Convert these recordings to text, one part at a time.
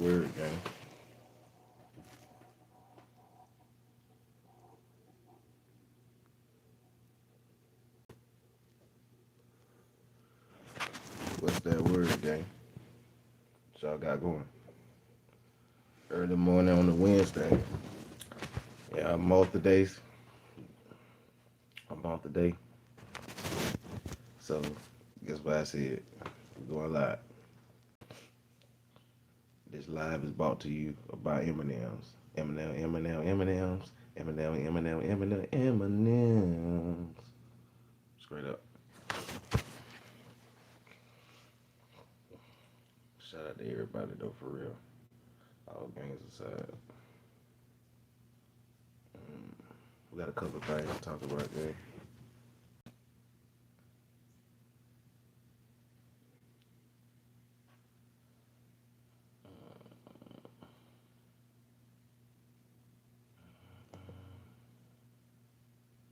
word, gang? What's that word, gang? What y'all got going? Early morning on the Wednesday. Yeah, I'm off today. I'm off today. So, guess what I said? We're going live. This live is brought to you by M&M's. M&M's. M&M's. Straight up. Shout out to everybody, though, for real. All gangs aside. We got a couple of things to talk about, gang.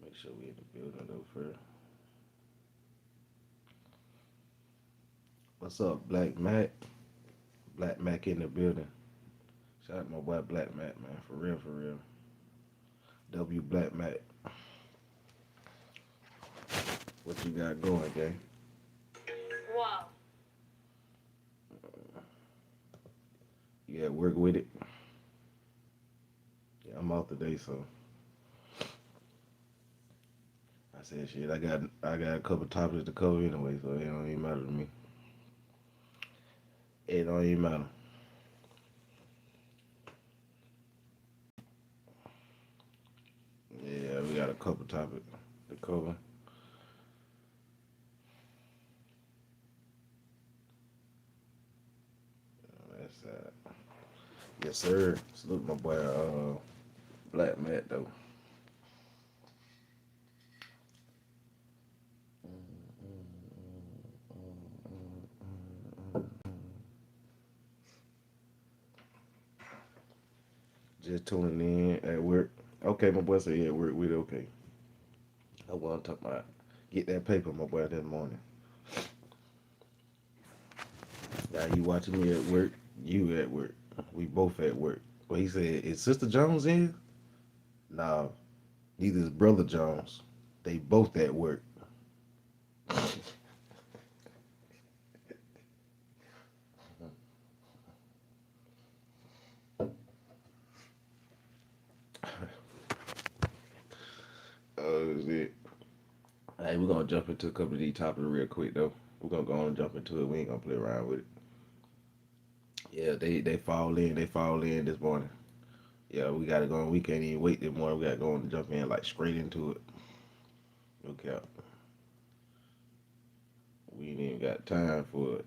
Make sure we in the building, though, for real. What's up, Black Mac? Black Mac in the building. Shout out to my boy Black Mac, man. For real, for real. W Black Mac. What you got going, gang? Wow. You at work with it? Yeah, I'm off today, so I said shit. I got a couple topics to cover anyway, so it don't even matter to me. It don't even matter. Yeah, we got a couple topics to cover. That's yes, sir. Salute my boy Black Matt though. Just tuning in at work. Okay, my boy said, yeah, work with it, okay. I want to talk about get that paper, my boy, that morning. Now you watching me at work, you at work. We both at work. Well, he said, is Sister Jones in? Nah, neither is Brother Jones. They both at work. Oh, shit. Hey, we're going to jump into a couple of these topics real quick, though. We're going to go on and jump into it. We ain't going to play around with it. Yeah, they fall in. They fall in this morning. Yeah, we got to go. We can't even wait this morning. We got to go and jump in, like, straight into it. Okay. We ain't even got time for it.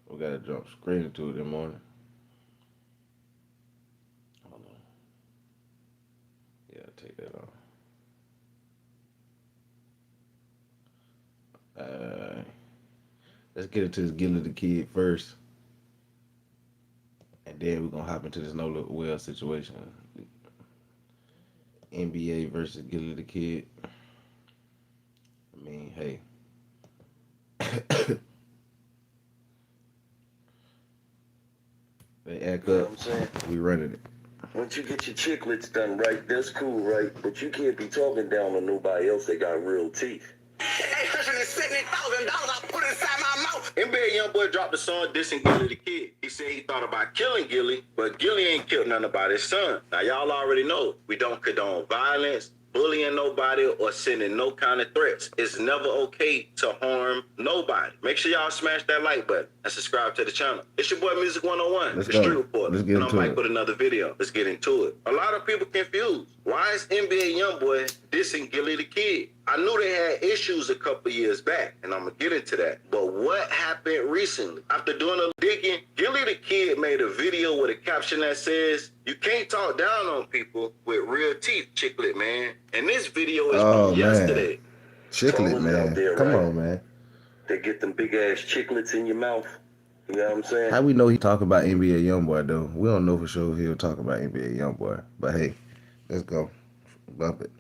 We got to jump straight into it this morning. Hold on. Yeah, take that off. Let's get into this Gillie the Kid first. And then we're going to hop into this Nolan situation. NBA versus Gillie the Kid. I mean, hey. They act You know up. what I'm saying? We running it. Once you get your chiclets done right, that's cool, right? But you can't be talking down on nobody else that got real teeth. $870,000 I put inside my mouth. NBA YoungBoy dropped a song dissing Gillie the Kid. He said he thought about killing Gillie, but Gillie ain't killed nothing about his son. Now y'all already know we don't condone violence, bullying nobody, or sending no kind of threats. It's never okay to harm nobody. Make sure y'all smash that like button and subscribe to the channel. It's your boy Music 101, Let's the go. Street Reporter. Let's get and into I'm back it. with another video. Let's get into it. A lot of people confused. Why is NBA YoungBoy dissing Gillie the Kid? I knew they had issues a couple years back, and I'm gonna get into that. But what happened recently? After doing a digging, Gillie the Kid made a video with a caption that says, "You can't talk down on people with real teeth, Chicklet man." And this video is from yesterday. Chiclet, man. There, Come right? on, man. They get them big ass chiclets in your mouth. You know what I'm saying? How we know he talk about NBA YoungBoy, though? We don't know for sure he'll talk about NBA YoungBoy. But hey, let's go. Bump it.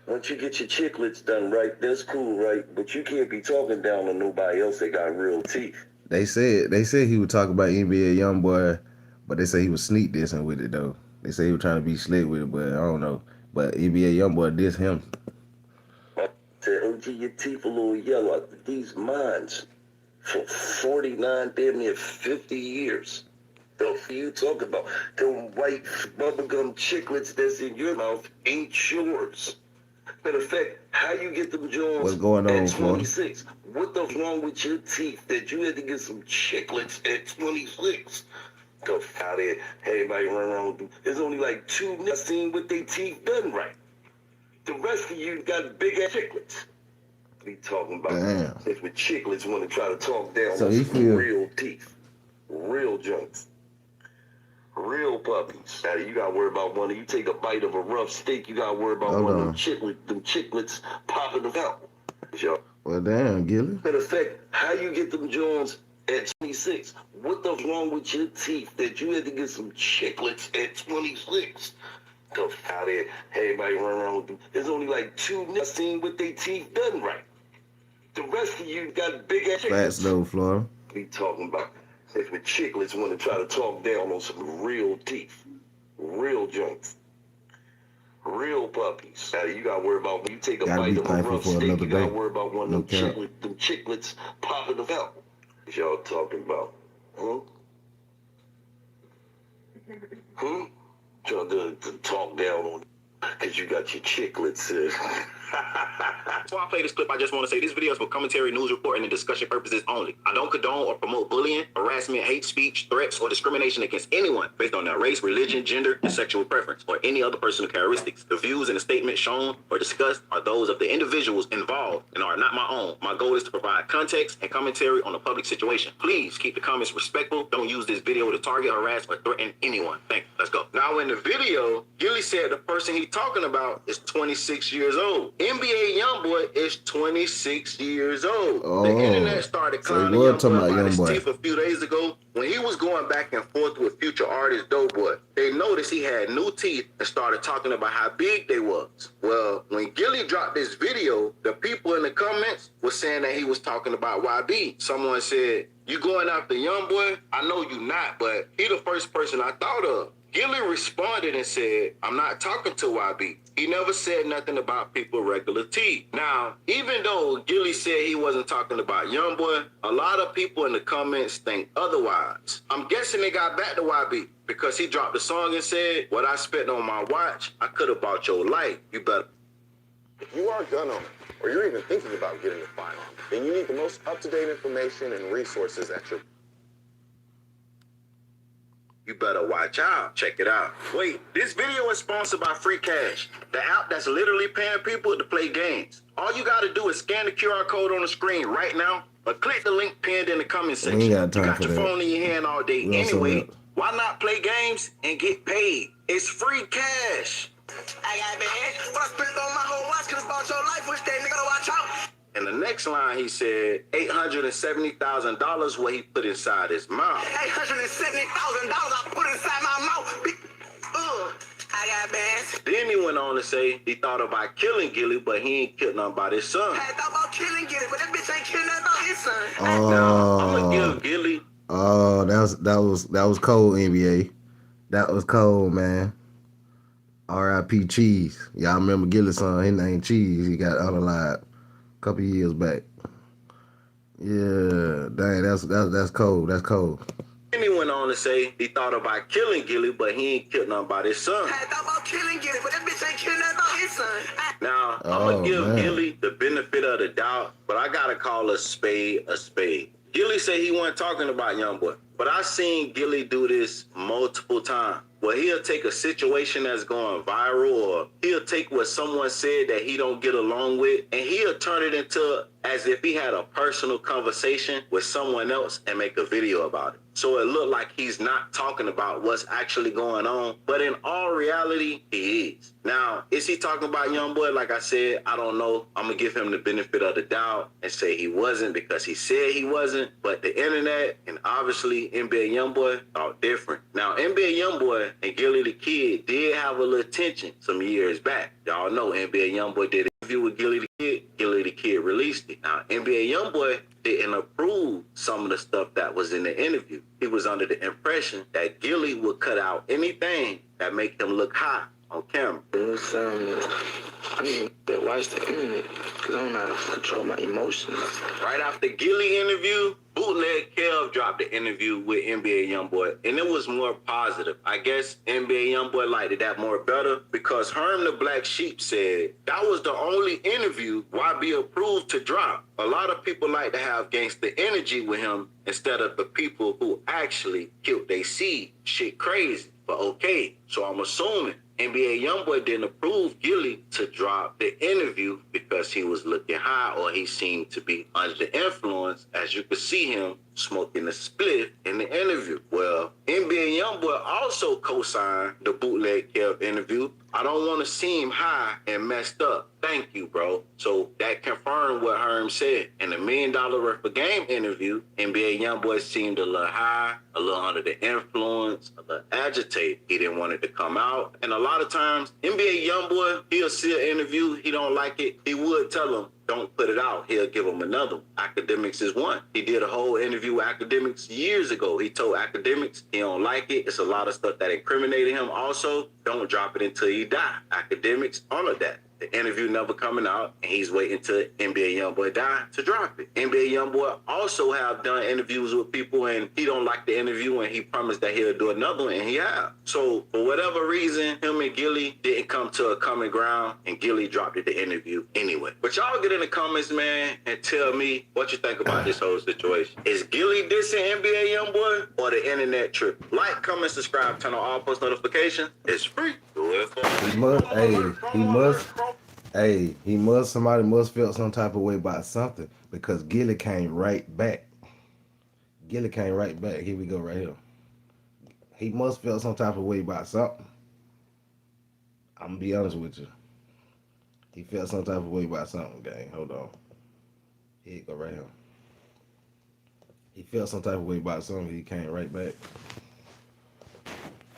Once you get your chiclets done right, that's cool, right? But you can't be talking down on nobody else that got real teeth. They said he would talk about NBA YoungBoy, but they say he was sneak dissing with it though. They say he was trying to be slick with it, but I don't know. But NBA YoungBoy diss him. Said, OG, your teeth a little yellow. These mines for 49, damn near 50 years. The f you talk about? Them white bubblegum chiclets that's in your mouth ain't yours. Matter of fact, how you get them Jones What's going on, at Florida? 26? What the wrong with your teeth that you had to get some chiclets at 26? Go f out there. Everybody run around with them. There's only like 2 niggas seen with their teeth done right. The rest of you got big ass chiclets. What are you talking about? Damn. If the chiclets want to try to talk down So on he some feel- real teeth, real junks, real puppies. Now you gotta worry about one. You take a bite of a rough steak, you gotta worry about Hold one on. of them chiclets popping them out. Yo. Well, damn, Gillie. Matter of fact, how you get them Jones at 26? What the wrong with your teeth that you had to get some chiclets at 26? Go f out there. Everybody run around with them. There's only like 2 niggas seen with their teeth done right. The rest of you got big ass Facts chiclets. though, Florida. What are you talking about? If the chiclets want to try to talk down on some real teeth, real junks, real puppies. Now you gotta worry about when you take a Gotta bite be of a thankful rough for steak, another you gotta day. worry about one No of cap. them chiclets popping them out. What y'all talking about? Huh? Huh? Trying to talk down on because you got your chiclets. Before I play this clip, I just want to say this video is for commentary, news reporting, and discussion purposes only. I don't condone or promote bullying, harassment, hate speech, threats, or discrimination against anyone based on their race, religion, gender, and sexual preference, or any other personal characteristics. The views and the statements shown or discussed are those of the individuals involved and are not my own. My goal is to provide context and commentary on a public situation. Please keep the comments respectful. Don't use this video to target, harass, or threaten anyone. Thanks. Let's go. Now, in the video, Gillie said the person he's talking about is 26 years old. NBA YoungBoy is 26 years old. Oh, The internet started so he clowning was talking YoungBoy about about his YoungBoy. teeth a few days ago when he was going back and forth with future artist Doughboy. They noticed he had new teeth and started talking about how big they was. Well, when Gillie dropped this video, the people in the comments were saying that he was talking about YB. Someone said, "You going after YoungBoy? I know you not, but he the first person I thought of." Gillie responded and said, "I'm not talking to YB. He never said nothing about people regular teeth." Now, even though Gillie said he wasn't talking about YoungBoy, a lot of people in the comments think otherwise. I'm guessing they got back to YB because he dropped a song and said, "What I spent on my watch, I could have bought your life. You better." If you are a gun owner, or you're even thinking about getting a firearm, then you need the most up-to-date information and resources at your... You better watch out. Check it out. Wait, this video is sponsored by Free Cash, the app that's literally paying people to play games. All you got to do is scan the QR code on the screen right now, or click the link pinned in the comment section. ain't got time you got for your that. phone in your hand all day We on something anyway. else. Why not play games and get paid? It's Free Cash. I got bad. What I spent on my whole watch could have bought your life. Which day nigga to watch out? And the next line he said, $870,000 what he put inside his mouth. $870,000 I put inside my mouth. I got bands. Then he went on to say he thought about killing Gillie, but he ain't killed nothing about his son. I thought about killing Gillie, but that bitch ain't killing nothing about his son. Now, I'm Oh, gonna give Gillie that was cold, NBA. That was cold, man. R.I.P. Cheese. Y'all remember Gillie's son? His name Cheese. He got unalive a couple years back. Yeah, dang, that's cold. That's cold. Then he went on to say he thought about killing Gillie, but he ain't killed nothing about his son. I thought about killing Gillie, but that bitch ain't killing nothing about his son. Now, I'm Oh, gonna give man. Gillie the benefit of the doubt, but I gotta call a spade a spade. Gillie said he wasn't talking about YoungBoy, but I seen Gillie do this multiple times. Well, he'll take a situation that's going viral, or he'll take what someone said that he don't get along with, and he'll turn it into as if he had a personal conversation with someone else and make a video about it. So it looked like he's not talking about what's actually going on, but in all reality, he is. Now, is he talking about YoungBoy? Like I said, I don't know. I'm gonna give him the benefit of the doubt and say he wasn't because he said he wasn't, but the internet and obviously NBA Youngboy thought different. Now, NBA Youngboy and Gillie the Kid did have a little tension some years back. Y'all know NBA Youngboy did an interview with Gillie the Kid. Gillie the Kid released it. Now, NBA Youngboy didn't approve some of the stuff that was in the interview. He was under the impression that Gillie would cut out anything that make him look hot on camera. I need to watch the internet because I don't know how to control my emotions. Right after Gillie interview, Bootleg Kev dropped the interview with NBA Youngboy, and it was more positive. I guess NBA Youngboy liked that more better because Herm the Black Sheep said that was the only interview YB approved to drop. A lot of people like to have gangster energy with him instead of the people who actually killed their seed. Shit crazy, but okay. So I'm assuming NBA Youngboy didn't approve Gillie to drop the interview because he was looking high or he seemed to be under the influence, as you could see him smoking a spliff in the interview. Well, NBA Youngboy also co-signed the Bootleg Kev interview. I don't want to seem high and messed up. Thank you, bro. So that confirmed what Herm said. In the $1 Million Worth of Game interview, NBA Youngboy seemed a little high, a little under the influence, a little agitated. He didn't want it to come out. And a lot of times, NBA Youngboy, he'll see an interview, he don't like it, he would tell him, don't put it out. He'll give him another one. Academics is one. He did a whole interview with Academics years ago. He told Academics he don't like it. It's a lot of stuff that incriminated him. Also, don't drop it until you die. Academics honored that. The interview never coming out, and he's waiting till NBA Youngboy die to drop it. NBA Youngboy also have done interviews with people, and he don't like the interview, and he promised that he'll do another one, and he have. So for whatever reason, him and Gillie didn't come to a common ground, and Gillie dropped it the interview anyway. But y'all get in the comments, man, and tell me what you think about this whole situation. Is Gillie dissing NBA Youngboy or the internet trip? Like, comment, subscribe, turn on all post notifications. It's free. Do it for Somebody must felt some type of way about something because Gillie came right back. Here we go right here. He must felt some type of way about something. I'm gonna be honest with you. He felt some type of way about something, gang. Hold on. Here you go right here. He felt some type of way about something. He came right back.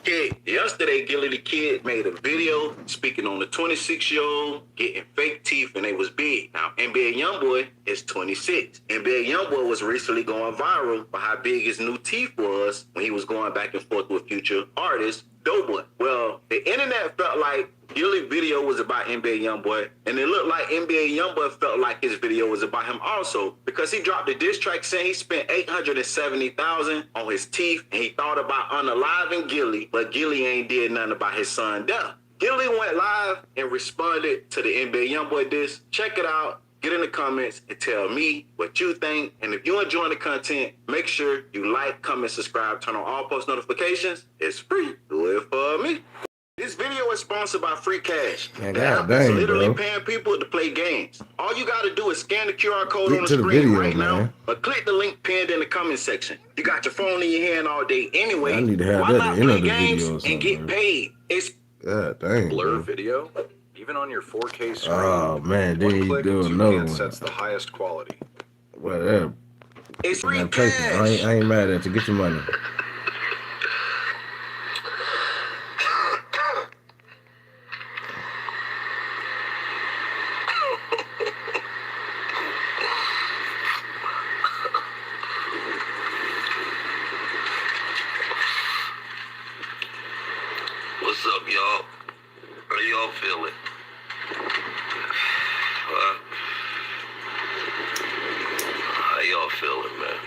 Kid, yesterday, Gillie the Kid made a video speaking on the 26-year-old getting fake teeth, and they was big. Now, NBA Youngboy is 26. NBA Youngboy was recently going viral for how big his new teeth was when he was going back and forth with future artist Doughboy. Well, the internet felt like Gillie's video was about NBA Youngboy, and it looked like NBA Youngboy felt like his video was about him also, because he dropped a diss track saying he spent $870,000 on his teeth, and he thought about unaliving Gillie, but Gillie ain't did nothing about his son death. Gillie went live and responded to the NBA Youngboy diss. Check it out. Get in the comments and tell me what you think. And if you're enjoying the content, make sure you like, comment, subscribe, turn on all post notifications. It's free. Do it for me. This video is sponsored by Free Cash. Man, The app dang, is literally bro. paying people to play games. All you got to do is scan the QR code Get on the to the screen video, right now, man. or click the link pinned in the comment section. You got your phone in your hand all day anyway. I need to have Why that not at the end play of the games video or and get something, paid? It's God dang, Blur bro. video, even on your 4K screen. Oh man, then one you click do and another two one. sets the highest quality. Whatever. free Man, take it. cash. I ain't mad at you. Get your money. What's up, y'all? How y'all feeling? How y'all feeling, man?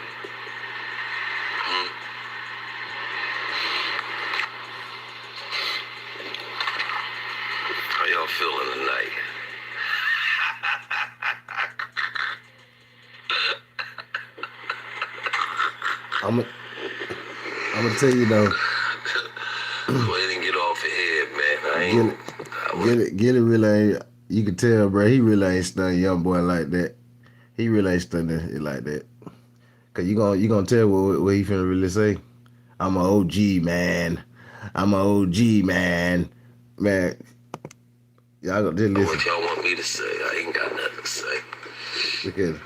How y'all feeling tonight? I'm gonna tell you though. Go ahead and get off your head, man. Gillie really ain't. You can tell, bro. He really ain't stunned young boy like that. He really ain't stunned it like that. Cause you gonna tell what he finna really say. I'm an OG man. I'm an OG man. Man, y'all gonna just listen. What y'all want me to say? I ain't got nothing to say. Because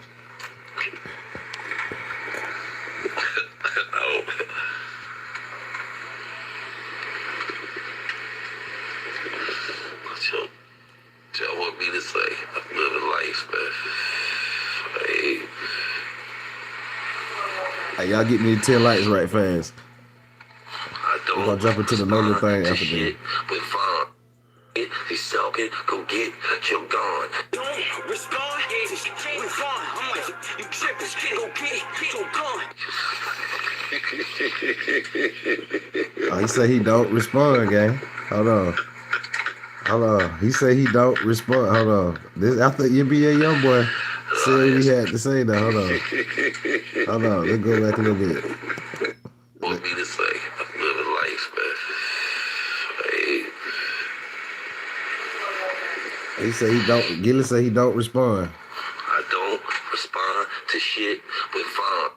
Oh, Y'all get me 10 likes right fast. I don't We're gonna jump into the Nolan thing to after shit with fun. He's talking, go get your gun. Don't respond to shit with fun. I'm like, you tripping, go get your gun. Oh, he said he don't respond, gang. Hold on. He said he don't respond. Hold on. This after NBA YoungBoy said what he had to say now. Hold on. Let's go back a little bit. Want me to say, I'm living life, man. Hey. He said he don't. Gillie said he don't respond. I don't respond to shit with fun.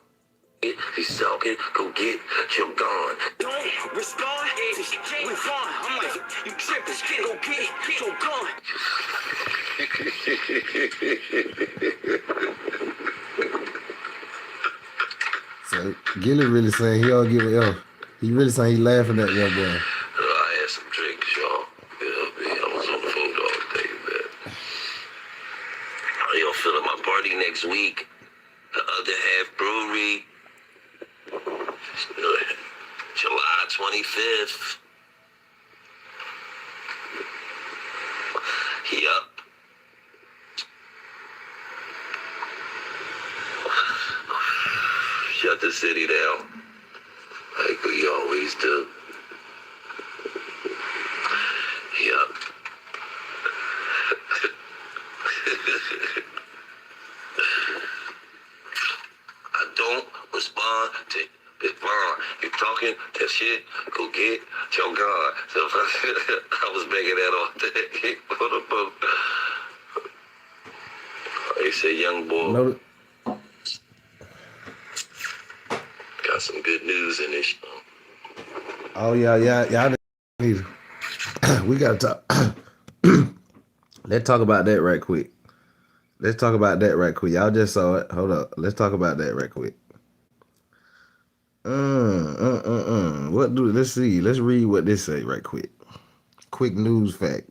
He's talking, go get your gun. Don't respond to shit with fun. I'm like, you tripping, go get your gun. So Gillie really saying he don't give a F. He really saying he laughing at YoungBoy. I had some drinks, y'all. I was on the phone all day, man. How y'all feeling my party next week? The other half brewery. July 25th. Yup. Shut the city down. Like we always do. Yup. I don't respond to Vaughn. You talking that shit, go get your gun. So I was making that all day. They say young boy. No. Got some good news in this show. Oh y'all need. We gotta talk. Let's talk about that right quick. Y'all just saw it. Hold up. Let's talk about that right quick. Let's see. Let's read what this say right quick. Quick news fact.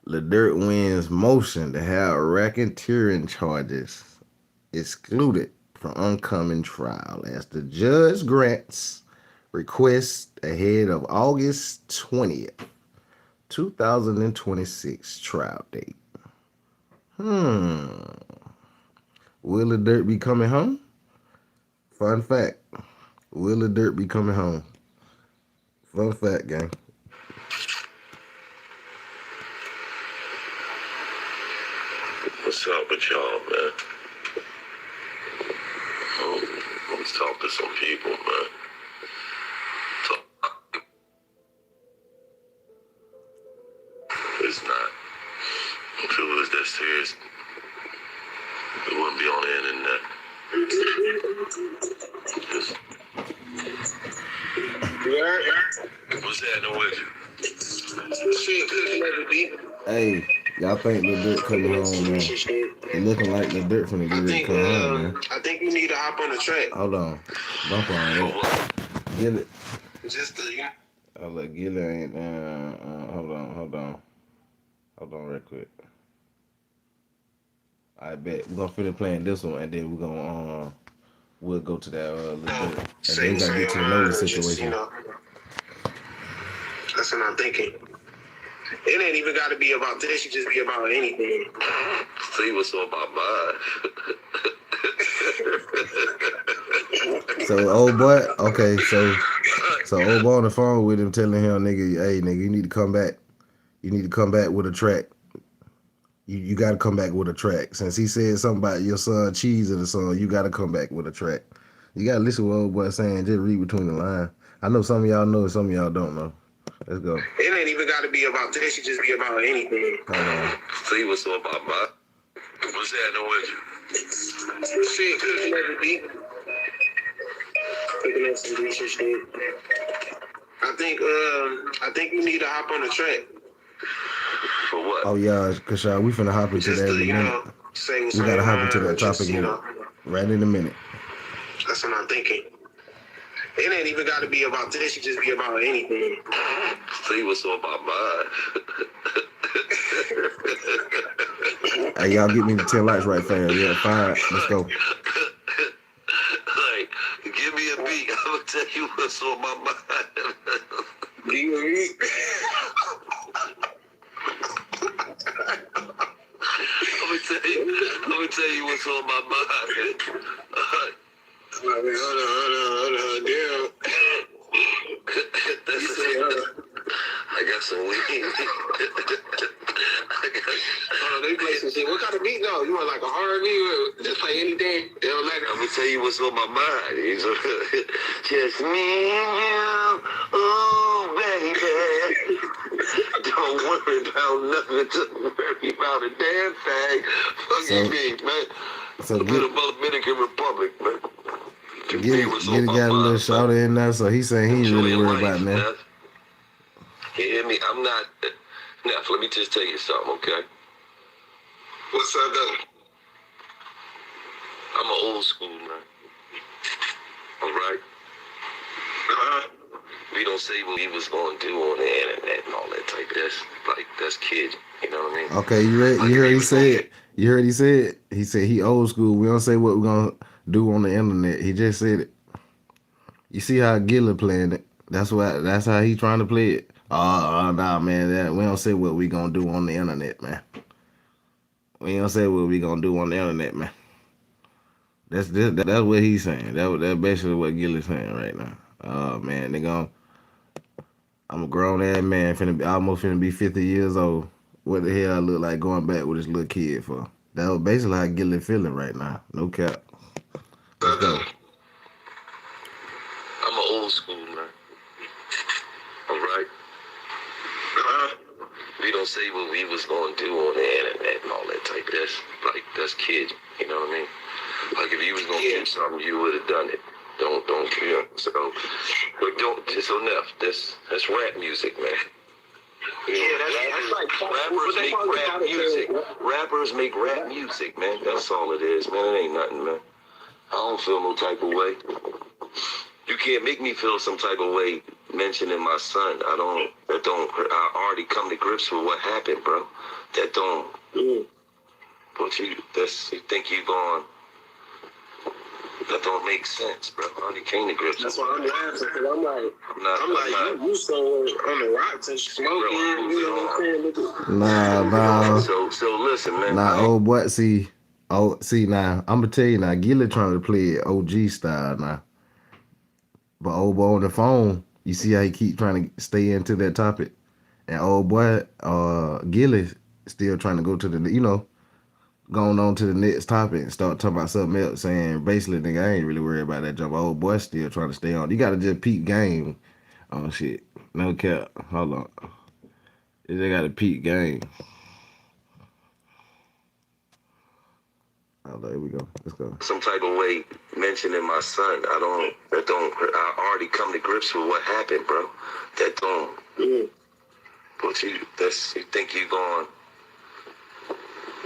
Lil Durk wins motion to have racketeering charges excluded from oncoming trial as the judge grants request ahead of August 20th, 2026 trial date. Will Lil Durk be coming home? Fun fact. Will Lil Durk be coming home? Fun fact, gang. What's up with y'all, man? Let's talk to some people, man. It's not. If it was that serious, it wouldn't be on the internet. What's happening with you? Hey, y'all think Lil Durk coming home, man? It looking like Lil Durk finna get ready to come home, man. I think we need to hop on the track. Hold on. Bump on that. Gillie. Just to, Oh, look, Gillie ain't, hold on real quick. I bet. We're gonna finish playing this one, and then we're gonna, we'll go to that Lil Durk. And then we gotta get to the Nolan situation. That's what I'm thinking. It ain't even got to be about this. It just be about anything. See what's on my mind. So old boy, okay, so old boy on the phone with him telling him, nigga, hey nigga, you need to come back. You need to come back with a track. You gotta come back with a track. Since he said something about your son Cheese in the song, you gotta come back with a track. You gotta listen to what old boy saying, just read between the lines. I know some of y'all know, some of y'all don't know. Let's go. It ain't even got to be about this. It just be about anything. See what's on my mind. What's happening with you? Shit, cooking every week. Picking up some decent shit. I think we need to hop on the track. For what? Oh yeah, cause we finna hop into Just that to, in a minute. Say what's We gotta on hop your into that mind, topic just, right in a minute. That's what I'm thinking. It ain't even got to be about this. It just be about anything. See what's on my mind. Hey, y'all get me the 10 likes right fast. Yeah, 5. Let's go. Like, you what's on my mind. Do you agree? I'm gonna tell you what's on my mind. Hold on, damn. I got some weed. They play some shit. What kind of beat though? You want like a R&B or just play anything? They don't like it. I'm gonna tell you what's on my mind. Just me and you, oh baby. Don't worry about nothing. Just worry about a damn thing. Fuck you mean, man. So Look at the Dominican Republic, man. Gillie got a little shouter in there, so he's saying he ain't really worried about that. You hear me? I'm not. Neff, let me just tell you something, okay? What's up though? I'm an old school man. All right? We don't say what we was going to do on the internet and all that type. That's kid. You know what I mean? Okay, you heard he said. You heard he said. He said he old school. We don't say what we're gonna do on the internet. He just said it. You see how Gillie playing it. That's how he trying to play it. Nah, man. We don't say what we gonna do on the internet, man. We don't say what we gonna do on the internet, man. That's what he's saying. That's basically what Gillie's saying right now. Man, I'm a grown ass man, almost finna be 50 years old. What the hell I look like going back with this little kid for? That was basically how Gillie feeling right now. No cap. Let's go. I'm an old school man. All right? We don't say what we was going to do on the internet and all that type. That's kid. You know what I mean? Like if you was going to do something, you would have done it. Don't, yeah. So, but don't, so enough. That's rap music, man. Yeah, that's like rappers make rap music. Rappers make rap music, man. That's all it is, man. It ain't nothing, man. I don't feel no type of way. You can't make me feel some type of way mentioning my son. I already come to grips with what happened, bro. That don't. But you think you going. That don't make sense, bro. I already came to grips. That's why I'm laughing, because I'm like, you so on the rocks and smoking, you know what I'm saying? Nah. So listen, man. Nah, old boy, see now, I'm gonna tell you now, Gillie trying to play it OG style now. But old boy on the phone, you see how he keep trying to stay into that topic. And old boy, Gillie still trying to go to the, going on to the next topic and start talking about something else, saying basically, nigga, I ain't really worried about that jump. Old boy still trying to stay on. You gotta just peep game on shit. No cap. Hold on. They got a peep game. Oh, there we go. Let's go. Some type of way mentioning my son. I already come to grips with what happened, bro. That don't. But you think you going.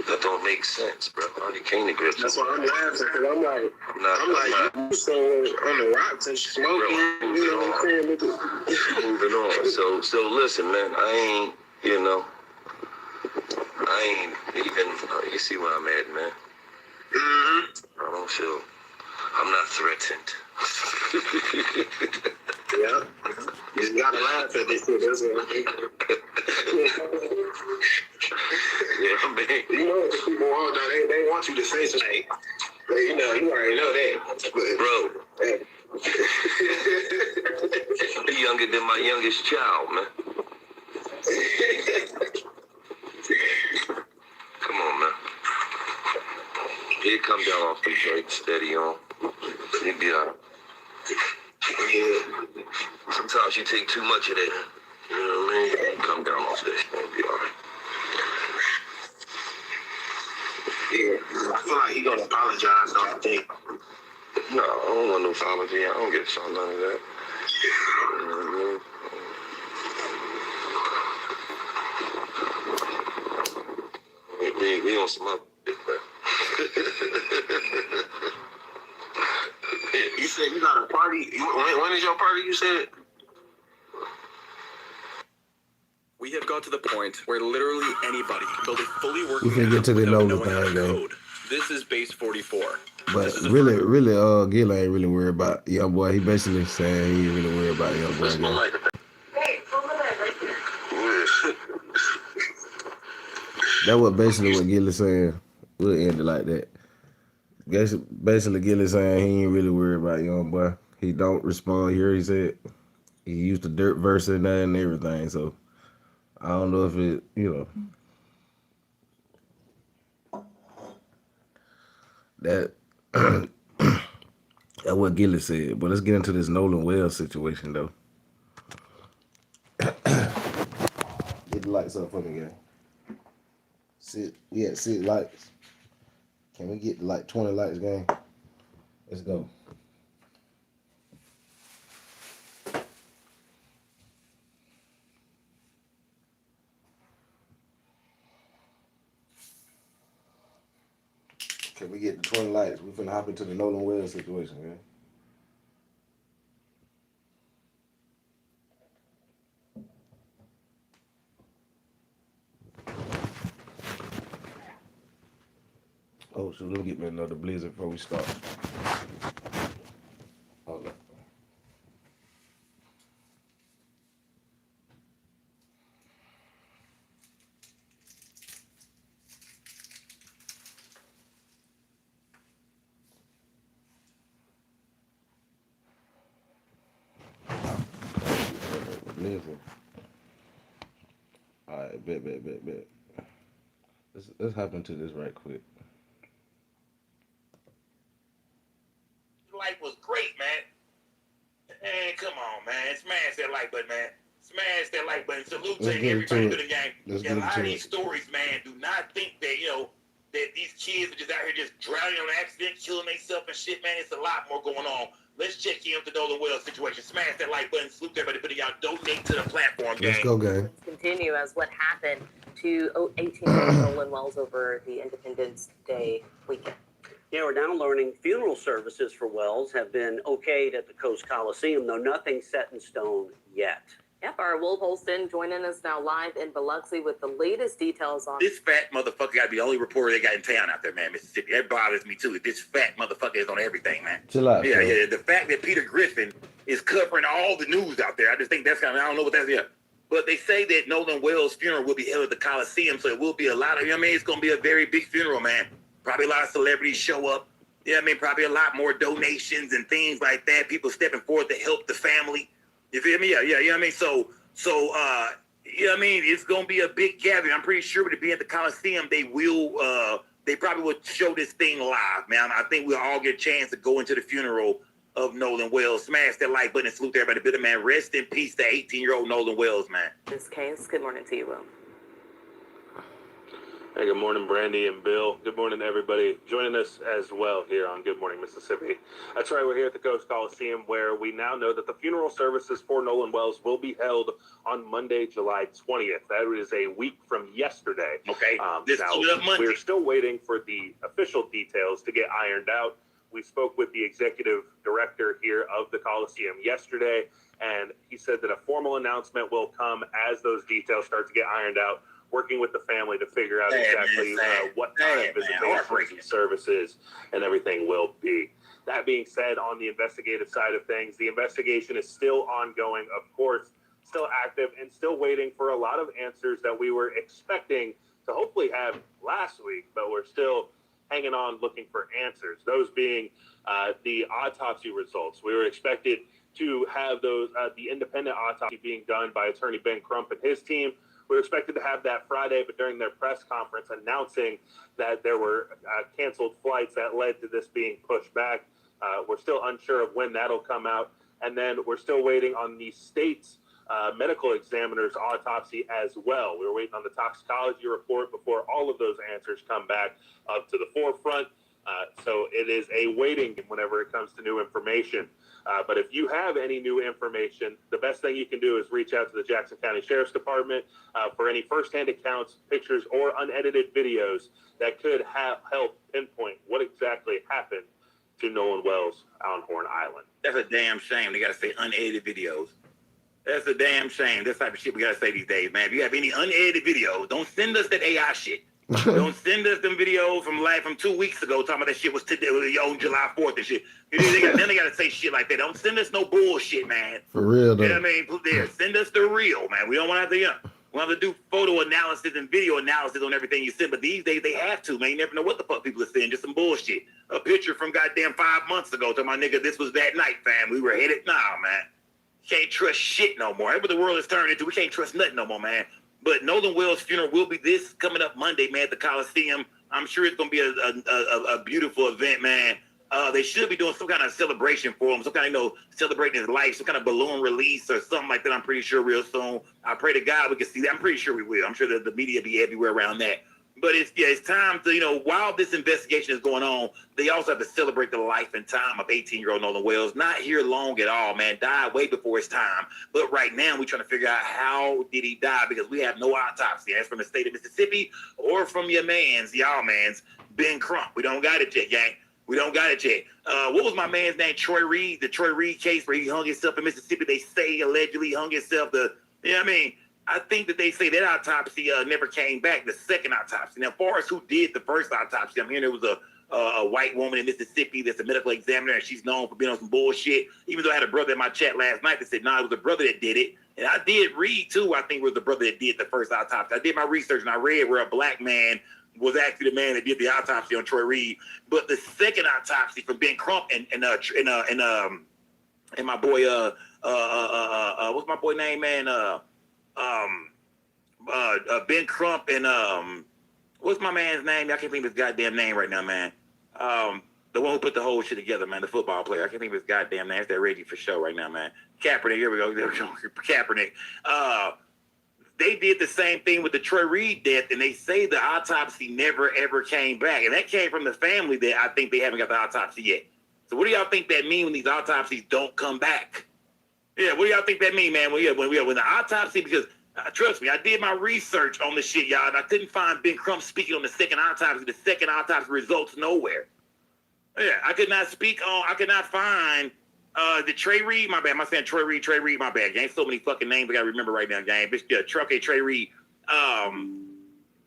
That don't make sense, bro. I already came to grips. That's why I'm laughing, because I'm like, you so on the rocks and smoking, you know what I'm saying? Moving on. So listen, man, I ain't even, you see where I'm at, man. I don't feel, I'm not threatened. Yeah. You just gotta laugh at this shit, that's what Yeah, man. You know what people want, though. They want you to say something. You already know that. Bro. You're younger than my youngest child, man. Come on, man. He'll come down off the brake, steady on. He'll be all right. Yeah. Sometimes you take too much of that. You know what I mean? Come down off that. He'll be all right. Yeah. I feel like he gonna apologize, don't you think? No, I don't want no apology. I don't give a shot none of that. You know what I mean? We on some other shit, man. You said you got a party. When is your party, you said? We have got to the point where literally anybody can build a fully working We can get app to the without Nolan knowing how to thing, though. code. This is Base 44. But really, Gillie ain't really worried about young boy. He basically saying he ain't really worried about young boy. Hey, pull my leg right there. That's what basically what Gillie saying. We'll end it like that. Basically, Gillie saying he ain't really worried about young boy. He don't respond here. He said he used the dirt verse in that and everything. So I don't know if it, that that's what Gillie said. But let's get into this Nolan Wells situation though. Get the lights up for me, gang. We had 6 lights. Can we get like 20 lights, gang? Let's go. Can we get the 20 lights? We finna hop into the Nolan Wells situation, man. Oh, so let me get me another blizzard before we start. Hold up. Blizzard. All right, bet. Let's hop into this right quick. Life was great, man. Man, come on, man. Smash that like button, man. Smash that like button. Salute to everybody to the game. A lot of these stories, man, do not think that, that these kids are just out here just drowning on accident, killing themselves and shit, man. It's a lot more going on. Let's check in with the Nolan Wells situation. Smash that like button. Salute to everybody putting y'all donate to the platform, gang. Let's go, gang. Continue as what happened to 18-year-old Nolan Wells over the Independence Day weekend. Yeah, we're now learning funeral services for Wells have been okayed at the Coast Coliseum, though nothing set in stone yet. Yep, our Will Holston joining us now live in Biloxi with the latest details on this fat motherfucker. Got to be the only reporter they got in town out there, man. Mississippi. That bothers me too. This fat motherfucker is on everything, man. Chill out. Yeah. The fact that Peter Griffin is covering all the news out there, I just think that's kind of, I don't know what that's yet. But they say that Nolan Wells' funeral will be held at the Coliseum, so it will be a lot of, it's going to be a very big funeral, man. Probably a lot of celebrities show up. Probably a lot more donations and things like that. People stepping forward to help the family. You feel me? Yeah. So, it's going to be a big gathering. I'm pretty sure to be at the Coliseum, they probably will show this thing live, man. I think we'll all get a chance to go into the funeral of Nolan Wells. Smash that like button and salute to everybody. Bitter, man. Rest in peace to 18-year-old Nolan Wells, man. this case. Good morning to you, Will. Hey, good morning, Brandy and Bill. Good morning, everybody joining us as well here on Good Morning, Mississippi. That's right, we're here at the Coast Coliseum, where we now know that the funeral services for Nolan Wells will be held on Monday, July 20th. That is a week from yesterday. Okay, we're still waiting for the official details to get ironed out. We spoke with the executive director here of the Coliseum yesterday, and he said that a formal announcement will come as those details start to get ironed out, working with the family to figure out exactly what time visitation services and everything will be. That being said, on the investigative side of things, the investigation is still ongoing, of course, still active, and still waiting for a lot of answers that we were expecting to hopefully have last week, but we're still hanging on looking for answers. Those being the autopsy results. We were expected to have those, the independent autopsy being done by attorney Ben Crump and his team. We were expected to have that Friday, but during their press conference announcing that there were canceled flights that led to this being pushed back. We're still unsure of when that'll come out. And then we're still waiting on the state's medical examiner's autopsy as well. We were waiting on the toxicology report before all of those answers come back up to the forefront. So it is a waiting whenever it comes to new information. But if you have any new information, the best thing you can do is reach out to the Jackson County Sheriff's Department for any firsthand accounts, pictures, or unedited videos that could help pinpoint what exactly happened to Nolan Wells on Horn Island. That's a damn shame. They got to say unedited videos. That's a damn shame. This type of shit we got to say these days, man. If you have any unedited videos, don't send us that AI shit. Don't send us them videos from 2 weeks ago talking about that shit was today, on July 4th and shit. Then they got to say shit like that. Don't send us no bullshit, man. For real, though. You know what I mean? There, send us the real, man. We don't want to have to, we have to do photo analysis and video analysis on everything you send, but these days they have to, man. You never know what the fuck people are saying. Just some bullshit. A picture from goddamn 5 months ago to my nigga, this was that night, fam. We were headed. Nah, man. Can't trust shit no more. That's what the world is turning into. We can't trust nothing no more, man. But Nolan Wells' funeral will be this coming up Monday, man, at the Coliseum. I'm sure it's going to be a beautiful event, man. They should be doing some kind of celebration for him, some kind of, celebrating his life, some kind of balloon release or something like that. I'm pretty sure real soon. I pray to God we can see that. I'm pretty sure we will. I'm sure that the media be everywhere around that. But it's time to, while this investigation is going on, they also have to celebrate the life and time of 18-year-old Nolan Wells. Not here long at all, man. Died way before his time. But right now, we're trying to figure out how did he die, because we have no autopsy. That's from the state of Mississippi or from y'all man's, Ben Crump. We don't got it yet, gang. We don't got it yet. What was my man's name? Troy Reed. The Troy Reed case where he hung himself in Mississippi. They say allegedly hung himself. I think that they say that autopsy never came back, the second autopsy. Now, as far as who did the first autopsy, I'm hearing there was a white woman in Mississippi that's a medical examiner, and she's known for being on some bullshit. Even though I had a brother in my chat last night that said, it was a brother that did it. And I did read, too, I think it was the brother that did the first autopsy. I did my research, and I read where a black man was actually the man that did the autopsy on Troy Reed. But the second autopsy from Ben Crump and my boy, what's my boy name, man? Ben Crump and what's my man's name? I can't think of his goddamn name right now, man. The one who put the whole shit together, man, the football player. I can't think of his goddamn name. That's that Reggie for show right now, man. Kaepernick, here we go. Kaepernick. They did the same thing with the Troy Reed death, and they say the autopsy never, ever came back. And that came from the family that I think they haven't got the autopsy yet. So what do y'all think that means when these autopsies don't come back? Yeah, what do y'all think that mean, man? When the autopsy, because trust me, I did my research on the shit, y'all, and I couldn't find Ben Crump speaking on the second autopsy. The second autopsy results nowhere. Yeah, I could not find the Trey Reed, my bad. Am I saying Troy Reed, my bad. Gang, so many fucking names I gotta remember right now, gang. Bitch, yeah, Trey Reed.